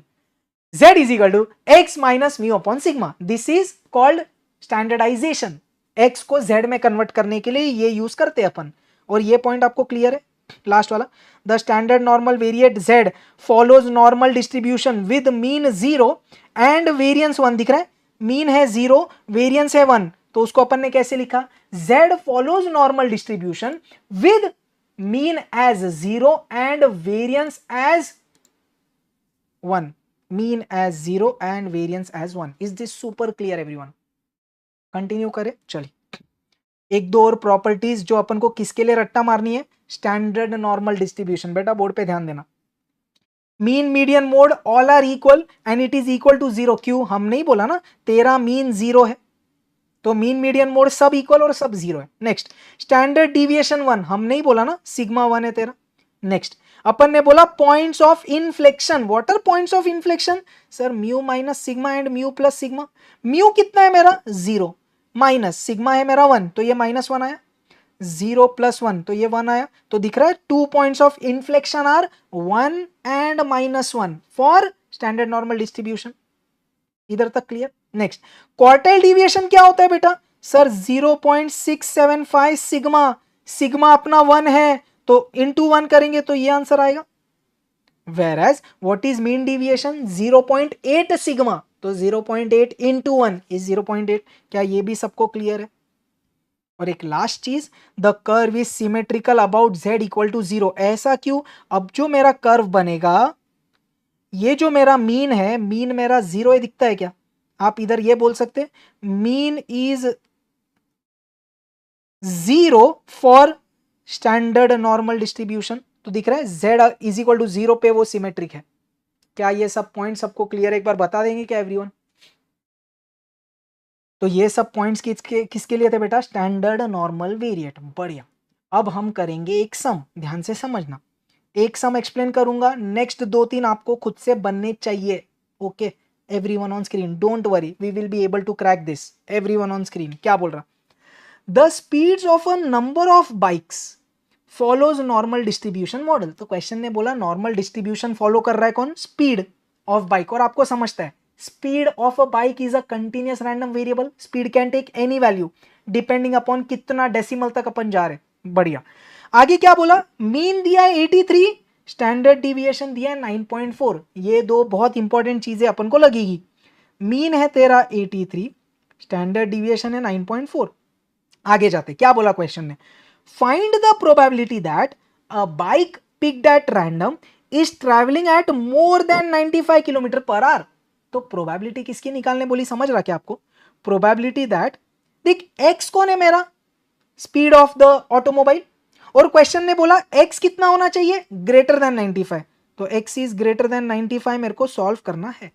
z is equal to X minus mu upon sigma. This is called standardisation. x को z में कन्वर्ट करने के लिए ये यूज करते हैं अपन। और ये पॉइंट आपको क्लियर है, लास्ट वाला, the standard normal variate z follows normal distribution with mean 0 and variance 1। दिख रहा है, मीन है 0 वेरिएंस है 1, तो उसको अपन ने कैसे लिखा, z follows normal distribution with mean as 0 and variance as 1। Mean as 0 and variance as 1. Is this super clear everyone? Continue करें, चलिए. एक दो और प्रॉपर्टीज जो अपन को किसके लिए रट्टा मारनी है, स्टैंडर्ड नॉर्मल डिस्ट्रीब्यूशन. बेटा बोर्ड पे ध्यान देना. Mean median mode all are equal and it is equal to 0. क्यों? हम नहीं बोला ना तेरा मीन 0 है, तो मीन मीडियन मोड सब इक्वल और सब 0 है. Next, standard deviation 1. हम नहीं बोला ना सिग्मा 1 है तेरा. नेक्स्ट, अपन ने बोला points of inflection. What are points of inflection? Sir mu minus sigma and mu plus sigma. Mu कितना है मेरा? 0 माइनस सिग्मा है मेरा 1, तो ये -1 आया. 0 + 1 तो ये 1 आया. तो दिख रहा है 2 points of inflection are 1 and -1 for standard normal distribution. इधर तक क्लियर? नेक्स्ट, क्वार्टाइल डिविएशन क्या होता है बेटा? Sir 0.675 sigma. सिग्मा अपना 1 है तो इंटू 1 करेंगे तो ये आंसर आएगा. Whereas what is mean deviation? 0.8 sigma. तो 0.8 इंटू 1 इज 0.8. क्या ये भी सबको क्लियर है? और एक लास्ट चीज, the curve is symmetrical about z equal to 0. ऐसा क्यों? अब जो मेरा कर्व बनेगा, ये जो मेरा मीन है, मीन मेरा 0 दिखता है क्या? आप इधर ये बोल सकते mean is 0 for standard normal distribution. तो दिख रहा है z इज इक्वल टू 0 पे वो सिमेट्रिक है. क्या ये सब पॉइंट सबको क्लियर? एक बार बता देंगे क्या एवरीवन? तो ये सब पॉइंट्स किसके लिए थे बेटा? Standard normal variate. बढ़िया. अब हम करेंगे एक सम, ध्यान से समझना. एक सम एक्सप्लेन करूंगा, नेक्स्ट 2-3 आपको खुद से बनने चाहिए. Okay, everyone on screen, don't worry, we will be able to crack this. Everyone on screen क्या बोल रहा? The speeds of a number of bikes follows normal distribution model. तो क्वेश्चन ने बोला नॉर्मल डिस्ट्रीब्यूशन फॉलो कर रहा है कौन? Speed of bike. और आपको समझता है speed of a bike is a continuous random variable. Speed can take any value depending upon कितना डेसिमल तक अपन जा रहे. बढ़िया. आगे क्या बोला? मीन दिया है 83, स्टैंडर्ड डिविएशन दिया है 9.4. ये दो बहुत इंपॉर्टेंट चीजें अपन को लगेगी. मीन है तेरा 83, स्टैंडर्ड डिविएशन है 9.4. आगे जाते क्या बोला क्वेश्चन ने? Find the probability that a bike picked at random is travelling eight more than 95 kilometre per hour. तो प्रोबेबिलिटी किसकी निकालने बोली? समझ रहा क्या आपको? प्रोबेबिलिटी दैट, देख एक्स कौन है मेरा? Speed of the automobile. और क्वेश्चन ने बोला x कितना होना चाहिए? Greater than 95. तो x इज ग्रेटर देन 95 मेरे को सॉल्व करना है.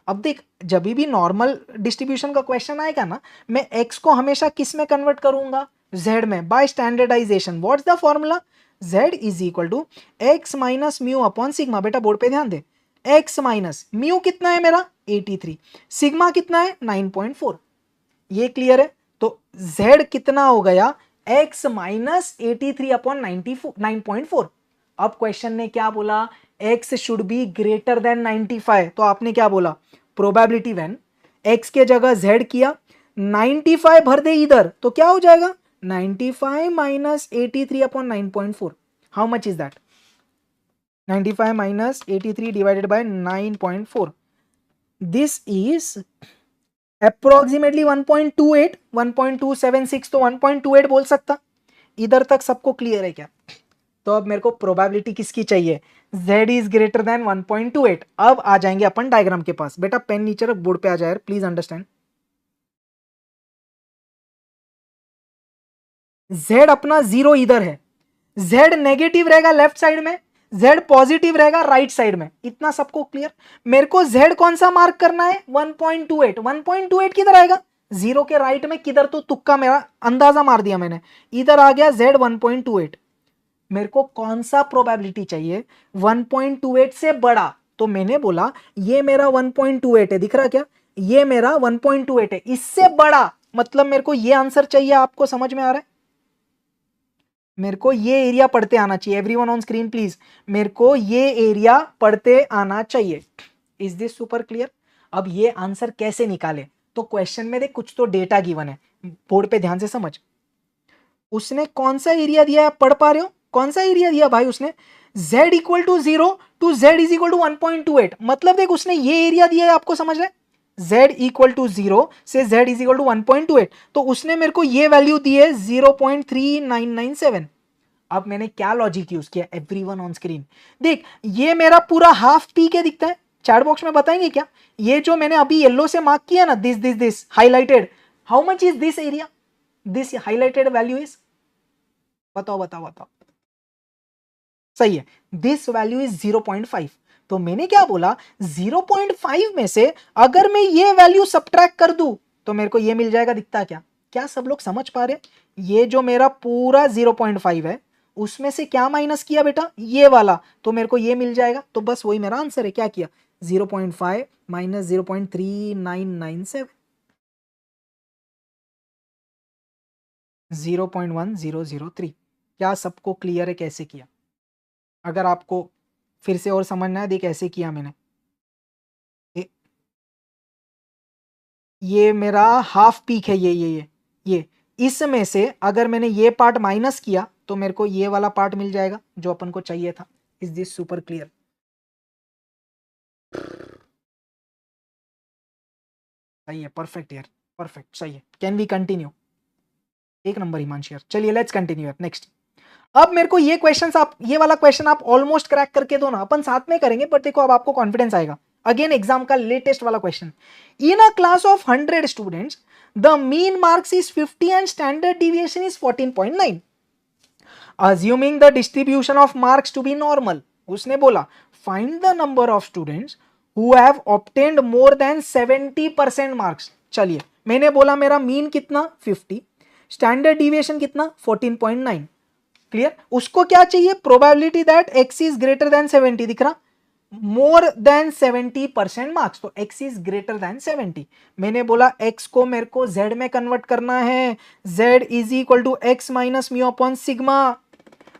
अब देख, जब भी नॉर्मल डिस्ट्रीब्यूशन का क्वेश्चन आएगा ना, मैं x को हमेशा किस में कन्वर्ट करूंगा? z में, by standardization. What's the formula? z is equal to x minus mu upon sigma. बेटा बोर्ड पे ध्यान दे. x माइनस म्यू कितना है मेरा? 83. सिग्मा कितना है? 9.4. ये क्लियर है? तो z कितना हो गया? x minus 83 upon 9.4. अब क्वेश्चन ने क्या बोला? x should be greater than 95. तो आपने क्या बोला? प्रोबेबिलिटी व्हेन x के जगह z किया, 95 भर दे इधर, तो क्या हो जाएगा? 95 minus 83 upon 9.4. How much is that? 95 minus 83 divided by 9.4. This is approximately 1.28, 1.276. तो 1.28 बोल सकता. इधर तक सबको क्लियर है क्या? तो अब मेरे को प्रोबेबिलिटी किसकी चाहिए? z is greater then 1.28. अब आ जाएंगे अपन डायग्राम के पास. बेटा पेन नीचे रख, बोर्ड पे आ जाए, प्लीज अंडरस्टैंड. z अपना 0 इधर है, z नेगेटिव रहेगा लेफ्ट साइड में, z पॉजिटिव रहेगा राइट साइड में. इतना सबको क्लियर? मेरे को z कौन सा मार्क करना है? 1.28. 1.28 किधर आएगा? 0 के राइट में किधर? तो तुक्का मेरा अंदाजा मार दिया मैंने, इधर आ गया z 1.28. मेरे को कौन सा प्रोबेबिलिटी चाहिए? 1.28 से बड़ा. तो मैंने बोला ये मेरा 1.28 है, दिख रहा क्या? ये मेरा 1.28 है, इससे बड़ा मतलब मेरे को ये आंसर चाहिए. आपको समझ में आ रहा है? मेरे को ये एरिया पढ़ते आना चाहिए. एवरीवन ऑन स्क्रीन प्लीज, मेरे को ये एरिया पढ़ते आना चाहिए. Is this super clear? अब ये आंसर कैसे निकाले? तो क्वेश्चन में देख कुछ तो डेटा गिवन है, बोर्ड पे ध्यान से समझ. उसने कौन सा एरिया दिया है? आप पढ़ पा रहे हो? कौन सा एरिया दिया भाई उसने? z equal to 0 to z is equal to 1.28. मतलब देख उसने ये एरिया दिया है, आपको समझ रहे? z इक्वल टू 0 से z इज इक्वल टू 1.28. तो उसने मेरे को ये वैल्यू दी है 0.3997. अब मैंने क्या लॉजिक यूज किया? एवरीवन ऑन स्क्रीन देख, ये मेरा पूरा हाफ पी के दिखता है, चैट बॉक्स में बताएंगे क्या? ये जो मैंने अभी येलो से मार्क किया ना, this highlighted, how much is this area? This highlighted value is, बताओ बताओ बताओ। सही है, दिस वैल्यू इज 0.5। तो मैंने क्या बोला, 0.5 में से अगर मैं ये वैल्यू सब्ट्रैक्ट कर दूं तो मेरे को ये मिल जाएगा। दिखता क्या? क्या सब लोग समझ पा रहे? ये जो मेरा पूरा 0.5 है उसमें से क्या माइनस किया बेटा, ये वाला, तो मेरे को ये मिल जाएगा। तो बस वही मेरा आंसर है। क्या किया, 0.5 माइनस 0.3997, 0.1003। क्या सबको क्लियर है कैसे किया? अगर आपको फिर से और समझना है, देख ऐसे किया मैंने। ये मेरा हाफ पीक है, ये इसमें से अगर मैंने ये पार्ट माइनस किया तो मेरे को ये वाला पार्ट मिल जाएगा जो अपन को चाहिए था। Is this super clear? सही है, परफेक्ट यार, परफेक्ट, सही है। Can we continue? एक नंबर हिमांशु यार। चलिए लेट्स कंटिन्यू यार। नेक्स्ट, अब मेरे को ये क्वेश्चन आप, ये वाला क्वेश्चन आप ऑलमोस्ट क्रैक करके दो ना, अपन साथ में करेंगे, बट देखो अब आपको कॉन्फिडेंस आएगा। अगेन एग्जाम का लेटेस्ट वाला question. In a class of 100 students the mean marks is 50 and standard deviation is 14.9। assuming the distribution of marks to be normal, उसने बोला find the number of students who have obtained more than 70% marks। चलिए, मैंने बोला मेरा मीन कितना 50, स्टैंडर्ड डिविएशन कितना 14.9। क्लियर? उसको क्या चाहिए, probability that x is greater then 70, दिख रहा, मोर देन 70% मार्क्स, तो x इज ग्रेटर देन 70। मैंने बोला x को मेरे को z में कन्वर्ट करना है, z is equal to x minus mu upon sigma.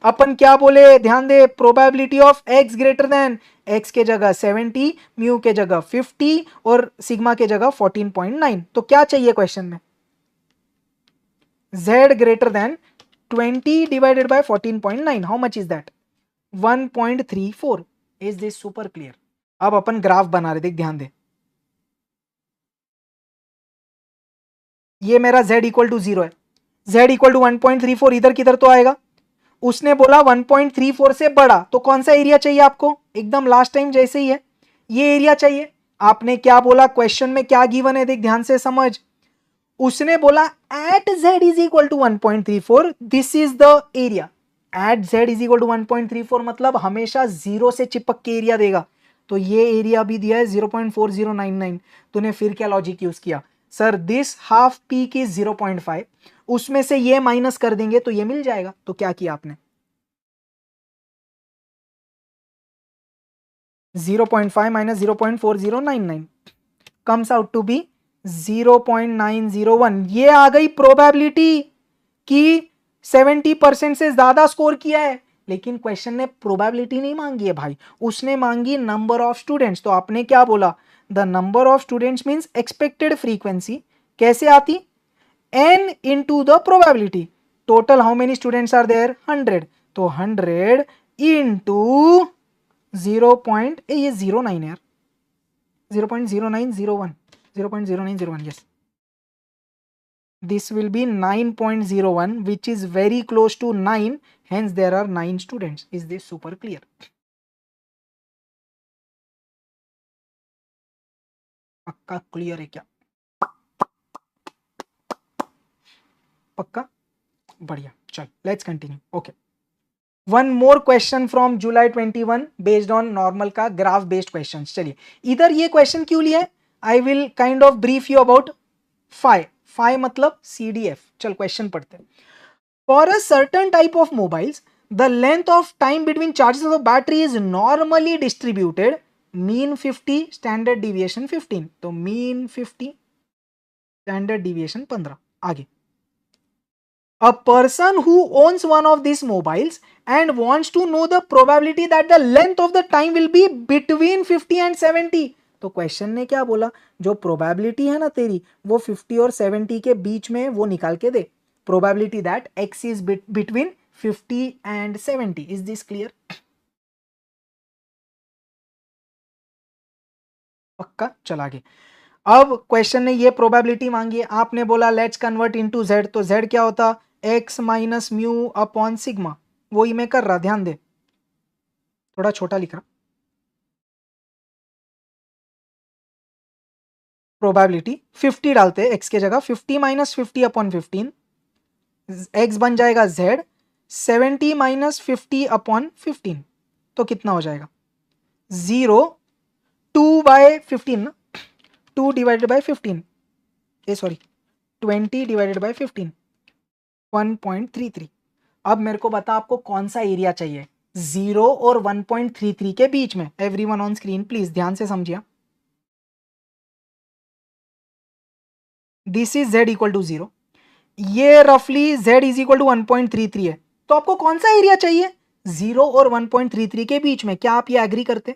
अपन क्या बोले, ध्यान दे, probability of x greater than, x के जगह 70, म्यू के जगह 50 और सिग्मा के जगह 14.9। तो क्या चाहिए क्वेश्चन में, z greater than 20 divided by 14.9, how much is that, 1.34। Is this super clear? अब अपन ग्राफ बना रहे, देख ध्यान दे, ये मेरा z इक्वल टू 0 है, z इक्वल टू 1.34, इधर किधर तो आएगा। उसने बोला 1.34 से बड़ा, तो कौन सा एरिया चाहिए आपको, एकदम लास्ट टाइम जैसे ही है, ये एरिया चाहिए। आपने क्या बोला, क्वेश्चन में क्या गिवन है, देख ध्यान से समझ। उसने बोला at z is equal to 1.34 this is the area. At z is equal to 1.34 मतलब हमेशा 0 से चिपक के एरिया देगा। तो ये एरिया भी दिया है 0.4099। तूने फिर क्या लॉजिक यूज किया, sir this half peak is 0.5, उसमें से ये माइनस कर देंगे तो ये मिल जाएगा। तो क्या किया आपने, 0.5 minus 0.4099 comes out to be 0.901। ये आ गई प्रोबेबिलिटी कि 70% से ज्यादा स्कोर किया है। लेकिन क्वेश्चन ने प्रोबेबिलिटी नहीं मांगी है भाई, उसने मांगी नंबर ऑफ स्टूडेंट्स। तो आपने क्या बोला, the number of students means expected frequency. कैसे आती, n into the probability, total how many students are there, 100, तो 100 into 0.09 यार, 0.0901, 0.0901, yes, this will be 9.01 which is very close to 9, hence there are 9 students। is this super clear? पक्का क्लियर है क्या, पक्का, बढ़िया। चल let's continue. Okay, one more question from July 21 based on normal का ग्राफ बेस्ड क्वेश्चन। चलिए, इधर ये क्वेश्चन क्यों लिया है, I will kind of brief you about phi मतलब CDF। चल क्वेश्चन पढ़ते हैं। For a certain type of mobiles the length of time between charges of battery is normally distributed, mean 50 standard deviation 15। तो मीन 50 स्टैंडर्ड डिविएशन 15। आगे, a person who owns one of these mobiles and wants to know the probability that the length of the time will be between 50 and 70। तो क्वेश्चन ने क्या बोला, जो प्रोबेबिलिटी है ना तेरी वो 50 और 70 के बीच में, वो निकाल के दे। Probability that x is between 50 and 70। Is this clear? पक्का, चला आगे। अब क्वेश्चन ने ये प्रोबेबिलिटी मांगी है, आपने बोला लेट्स कन्वर्ट इनटू z, तो z क्या होता, x minus mu upon sigma. वही मैं कर रहा, ध्यान दे, थोड़ा छोटा लिख रहा। प्रोबेबिलिटी 50 डालते हैं x के जगह, 50 माइनस 50 अपॉन 15, x बन जाएगा z, 70 माइनस 50 अपॉन 15, तो कितना हो जाएगा 0, 2 बाय 15 ना, 2 divided by 15, sorry 20 divided by 15, 1.33। अब मेरे को बता आपको कौन सा एरिया चाहिए 0 और 1.33 के बीच में। एवरीवन ऑन स्क्रीन प्लीज ध्यान से समझिए। This is z equal to 0, ये रफली z इज इक्वल टू 1.33 है, तो आपको कौन सा एरिया चाहिए 0 और 1.33 के बीच में। क्या आप ये एग्री करते?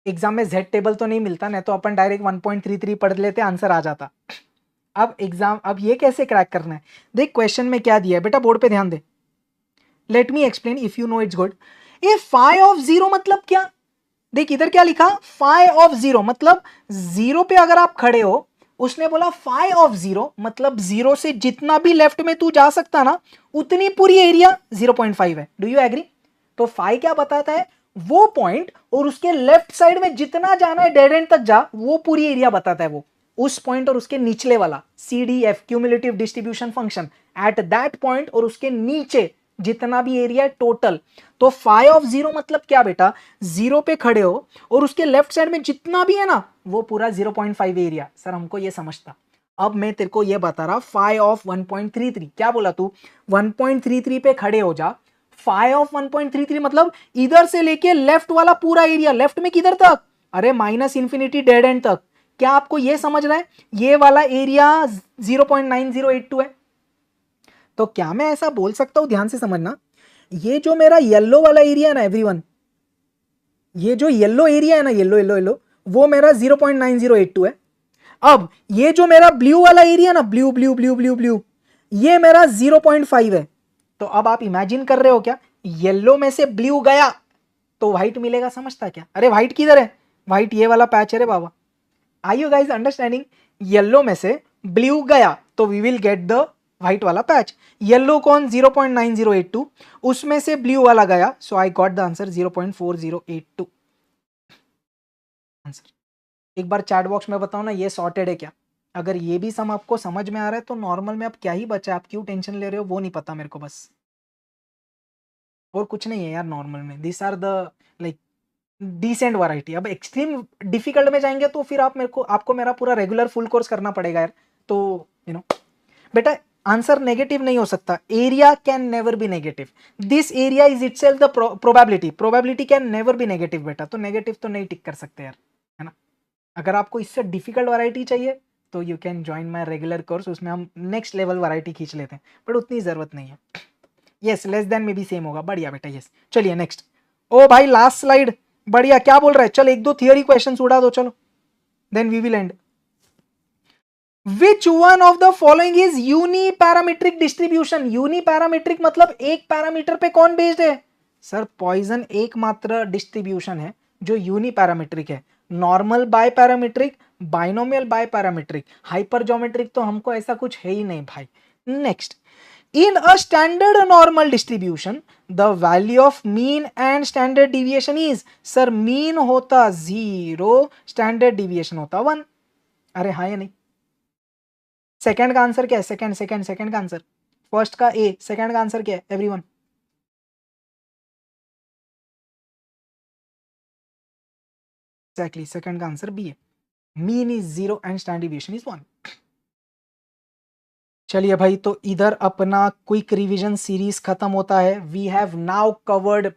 एग्जाम में z टेबल तो नहीं मिलता, नहीं तो अपन डायरेक्ट 1.33 पढ़ लेते, आंसर आ जाता। अब ये कैसे क्रैक करना है, देख क्वेश्चन में क्या दिया है बेटा, बोर्ड पे ध्यान दे। Let me explain, if you know it's good. ये फाई ऑफ 0 मतलब क्या, देख इधर क्या लिखा, फाई ऑफ 0 मतलब 0 पे अगर आप खड़े हो, उसने बोला फाई ऑफ 0 मतलब 0 से जितना भी लेफ्ट में तू जा सकता ना, उतनी पूरी एरिया 0.5 है। Do you agree? तो फाई क्या बताता है, वो पॉइंट और उसके लेफ्ट साइड में जितना जाना है डेड एंड तक जा, वो पूरी एरिया बताता है। वो उस पॉइंट और उसके निचले वाला CDF cumulative distribution function at that point और उसके नीचे जितना भी एरिया है टोटल। तो फाई ऑफ 0 मतलब क्या बेटा, 0 पे खड़े हो और उसके लेफ्ट साइड में जितना भी है ना, वो पूरा 0.5 एरिया। सर हमको ये समझता। अब मैं तेरे को ये बता रहा, फाई ऑफ 1.33 क्या बोला तू, 1.33 पे खड़े हो जा। फाई ऑफ 1.33 मतलब इधर से लेके लेफ्ट वाला पूरा एरिया, लेफ्ट में किधर तक, अरे माइनस इंफिनिटी डेड एंड तक। क्या आपको ये समझ रहा है, ये वाला एरिया 0.9082 है। तो क्या मैं ऐसा बोल सकता हूं, ध्यान से समझना, ये जो मेरा येलो वाला एरिया है ना एवरीवन, ये जो येलो एरिया है ना, येलो येलो येलो, वो मेरा 0.9082 है। अब ये जो मेरा ब्लू वाला एरिया ना, blue blue blue blue blue, ये मेरा 0.5 है। तो अब आप इमेजिन कर रहे हो क्या, येलो में से ब्लू गया तो व्हाइट मिलेगा, समझता क्या? अरे व्हाइट किधर है, व्हाइट ये वाला पैच है रे बाबा। Are you guys understanding? Yellow में से ब्लू गया तो we will get the white वाला पैच। येलो कौन 0.9082, उसमें से ब्लू वाला गया, so I got the answer 0.4082 answer. एक बार चैट बॉक्स में बताओ ना ये सॉर्टेड है क्या। अगर ये भी सम आपको समझ में आ रहा है तो नॉर्मल में अब क्या ही बचा, आप क्यों टेंशन ले रहे हो वो नहीं पता मेरे को, बस और कुछ नहीं है यार। नॉर्मल में this are the like decent variety. अब एक्सट्रीम डिफिकल्ट में जाएंगे तो फिर आपको मेरा पूरा रेगुलर फुल कोर्स करना पड़ेगा यार। तो यू नो बेटा आंसर नेगेटिव नहीं हो सकता, area can never be negative, this area is itself the probability can never be negative बेटा। तो नेगेटिव तो नहीं टिक कर सकते यार, है ना। अगर आपको इससे डिफिकल्ट वैरायटी चाहिए तो you can join my regular course, उसमें हम नेक्स्ट लेवल वैरायटी खींच लेते हैं, बट उतनी जरूरत नहीं है। यस लेस देन में भी सेम होगा, बढ़िया बेटा। यस चलिए नेक्स्ट। ओ भाई लास्ट स्लाइड, बढ़िया। क्या बोल रहा है, चल एक दो थियरी क्वेश्चन उड़ा दो चलो, then we will end. Which one of the following is uniparametric distribution. Uniparametric मतलब एक पैरामीटर पे कौन बेस्ड है सर, पॉइजन एकमात्र डिस्ट्रीब्यूशन है जो यूनिपैरामीट्रिक है। Normal biparametric, binomial biparametric, hypergeometric तो हमको ऐसा कुछ है ही नहीं भाई। Next, in a standard normal distribution the value of mean and standard deviation is, sir mean होता 0, स्टैंडर्ड डिविएशन होता 1। अरे हाँ या नहीं? सेकंड का आंसर क्या है, सेकंड का आंसर, फर्स्ट का ए, सेकंड का आंसर क्या है एवरीवन? एग्जैक्टली सेकंड का आंसर बी है, mean is 0 and standard deviation is 1। चलिए भाई, तो इधर अपना क्विक रिवीजन सीरीज खत्म होता है। We have now covered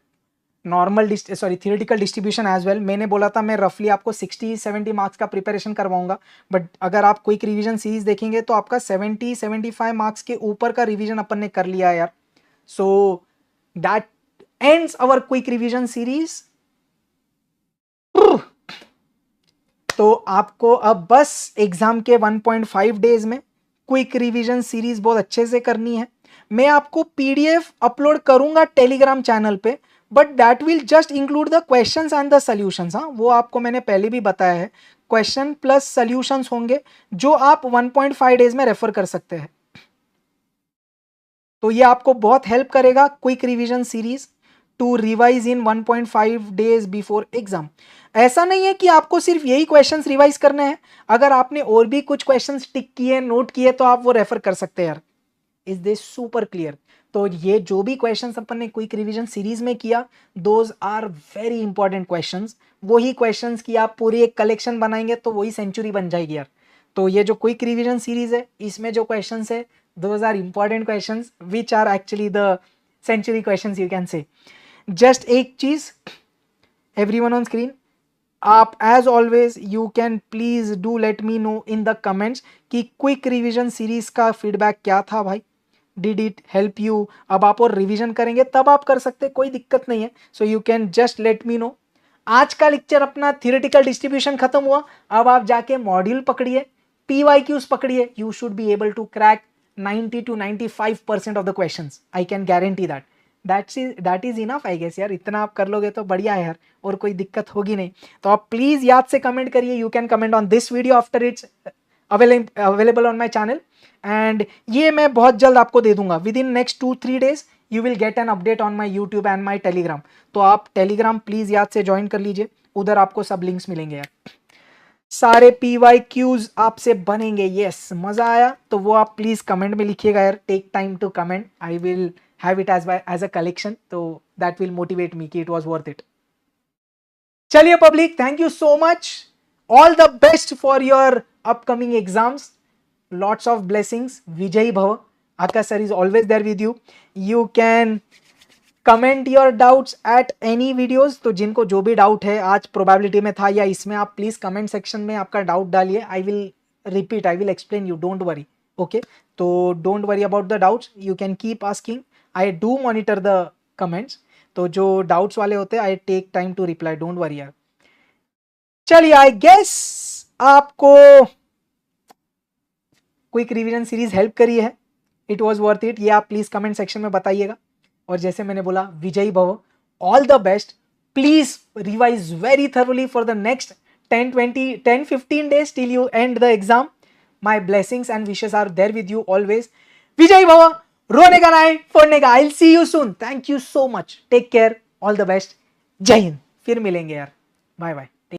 normal theoretical distribution as well. मैंने बोला था मैं रफली आपको 60-70 मार्क्स का प्रिपरेशन करवाऊंगा, बट अगर आप क्विक रिवीजन सीरीज देखेंगे तो आपका 70-75 मार्क्स के ऊपर का रिवीजन अपन ने कर लिया है यार। So that ends our quick revision series. तो आपको अब बस एग्जाम के 1.5 डेज में क्विक रिवीजन सीरीज बहुत अच्छे से करनी है। मैं आपको पीडीएफ अपलोड करूंगा टेलीग्राम चैनल पे, but that will just include the questions and the solutions. हाँ, वो आपको मैंने पहले भी बताया है, क्वेश्चन प्लस सॉल्यूशंस होंगे जो आप 1.5 डेज में रेफर कर सकते हैं। तो ये आपको बहुत हेल्प करेगा quick revision series. To revise in 1.5 days before exam. ऐसा नहीं है कि आपको सिर्फ यही क्वेश्चंस रिवाइज करने हैं, अगर आपने और भी कुछ क्वेश्चंस टिक किए, नोट किए, तो आप वो रेफर कर सकते हैं यार। Is this super clear? तो ये जो भी क्वेश्चंस अपन ने क्विक रिवीजन सीरीज में किया, those are very important questions. वही क्वेश्चंस की आप पूरी एक कलेक्शन बनाएंगे तो वही सेंचुरी बन जाएगी यार। तो ये जो क्विक रिवीजन सीरीज है, इसमें जो क्वेश्चंस है, those are important questions which are actually the century questions you can say. Just एक चीज, एवरीवन ऑन स्क्रीन, आप as always you can please do let me know in the comments कि क्विक रिवीजन सीरीज का फीडबैक क्या था भाई। Did it help you? अब आप और रिवीजन करेंगे तब आप कर सकते, कोई दिक्कत नहीं है। So you can just let me no. आज का लेक्चर अपना थियोरेटिकल डिस्ट्रीब्यूशन खत्म हुआ, अब आप जाके मॉड्यूल पकड़िए, PYQs पकड़िए। You should be able to crack 90 to 95% of the questions, I can guarantee that. That is enough I guess यार। इतना आप कर लोगे तो बढ़िया है यार, और कोई दिक्कत होगी नहीं। तो आप प्लीज याद से कमेंट करिए। You can comment on this video after it's available on my channel, and ये मैं बहुत जल्द आपको दे दूंगा। With in next 2-3 days you will get an update on my YouTube and my Telegram. तो आप टेलीग्राम प्लीज याद से ज्वाइन कर लीजिए, उधर आपको सब लिंक्स मिलेंगे यार। सारे PYQs आपसे बनेंगे। यस, मजा आया तो वो आप प्लीज कमेंट में लिखिएगा यार। Take time to comment, I will have it as a collection, तो दैट विल मोटिवेट मी कि इट वाज वर्थ इट। चलिए public, thank you so much, all the best for your upcoming exams, lots of blessings, Vijay Bhava. Akash sir is always there with you. You can comment your doubts at any videos. तो जिनको जो भी डाउट है आज प्रोबेबिलिटी में था या इसमें, आप प्लीज कमेंट सेक्शन में आपका डाउट डालिए। I will repeat, I will explain you, don't worry. Okay, तो don't worry about the doubts, you can keep asking, I do monitor the comments. तो जो डाउट्स वाले होते हैं, I take time to reply, don't worry यार। चलिए, आई गेस आपको क्विक रिवीजन सीरीज हेल्प करी है, इट वॉज वर्थ इट, ये आप प्लीज कमेंट सेक्शन में बताइएगा। और जैसे मैंने बोला, विजयी भव, all the best. Please revise very thoroughly for the next 10-15 days till you end the exam. My blessings and wishes are there with you always. विजयी भव, रोने का नहीं, फोड़ने का। I'll see you soon. Thank you so much. Take care. All the best. जय हिंद। फिर मिलेंगे यार। Bye bye.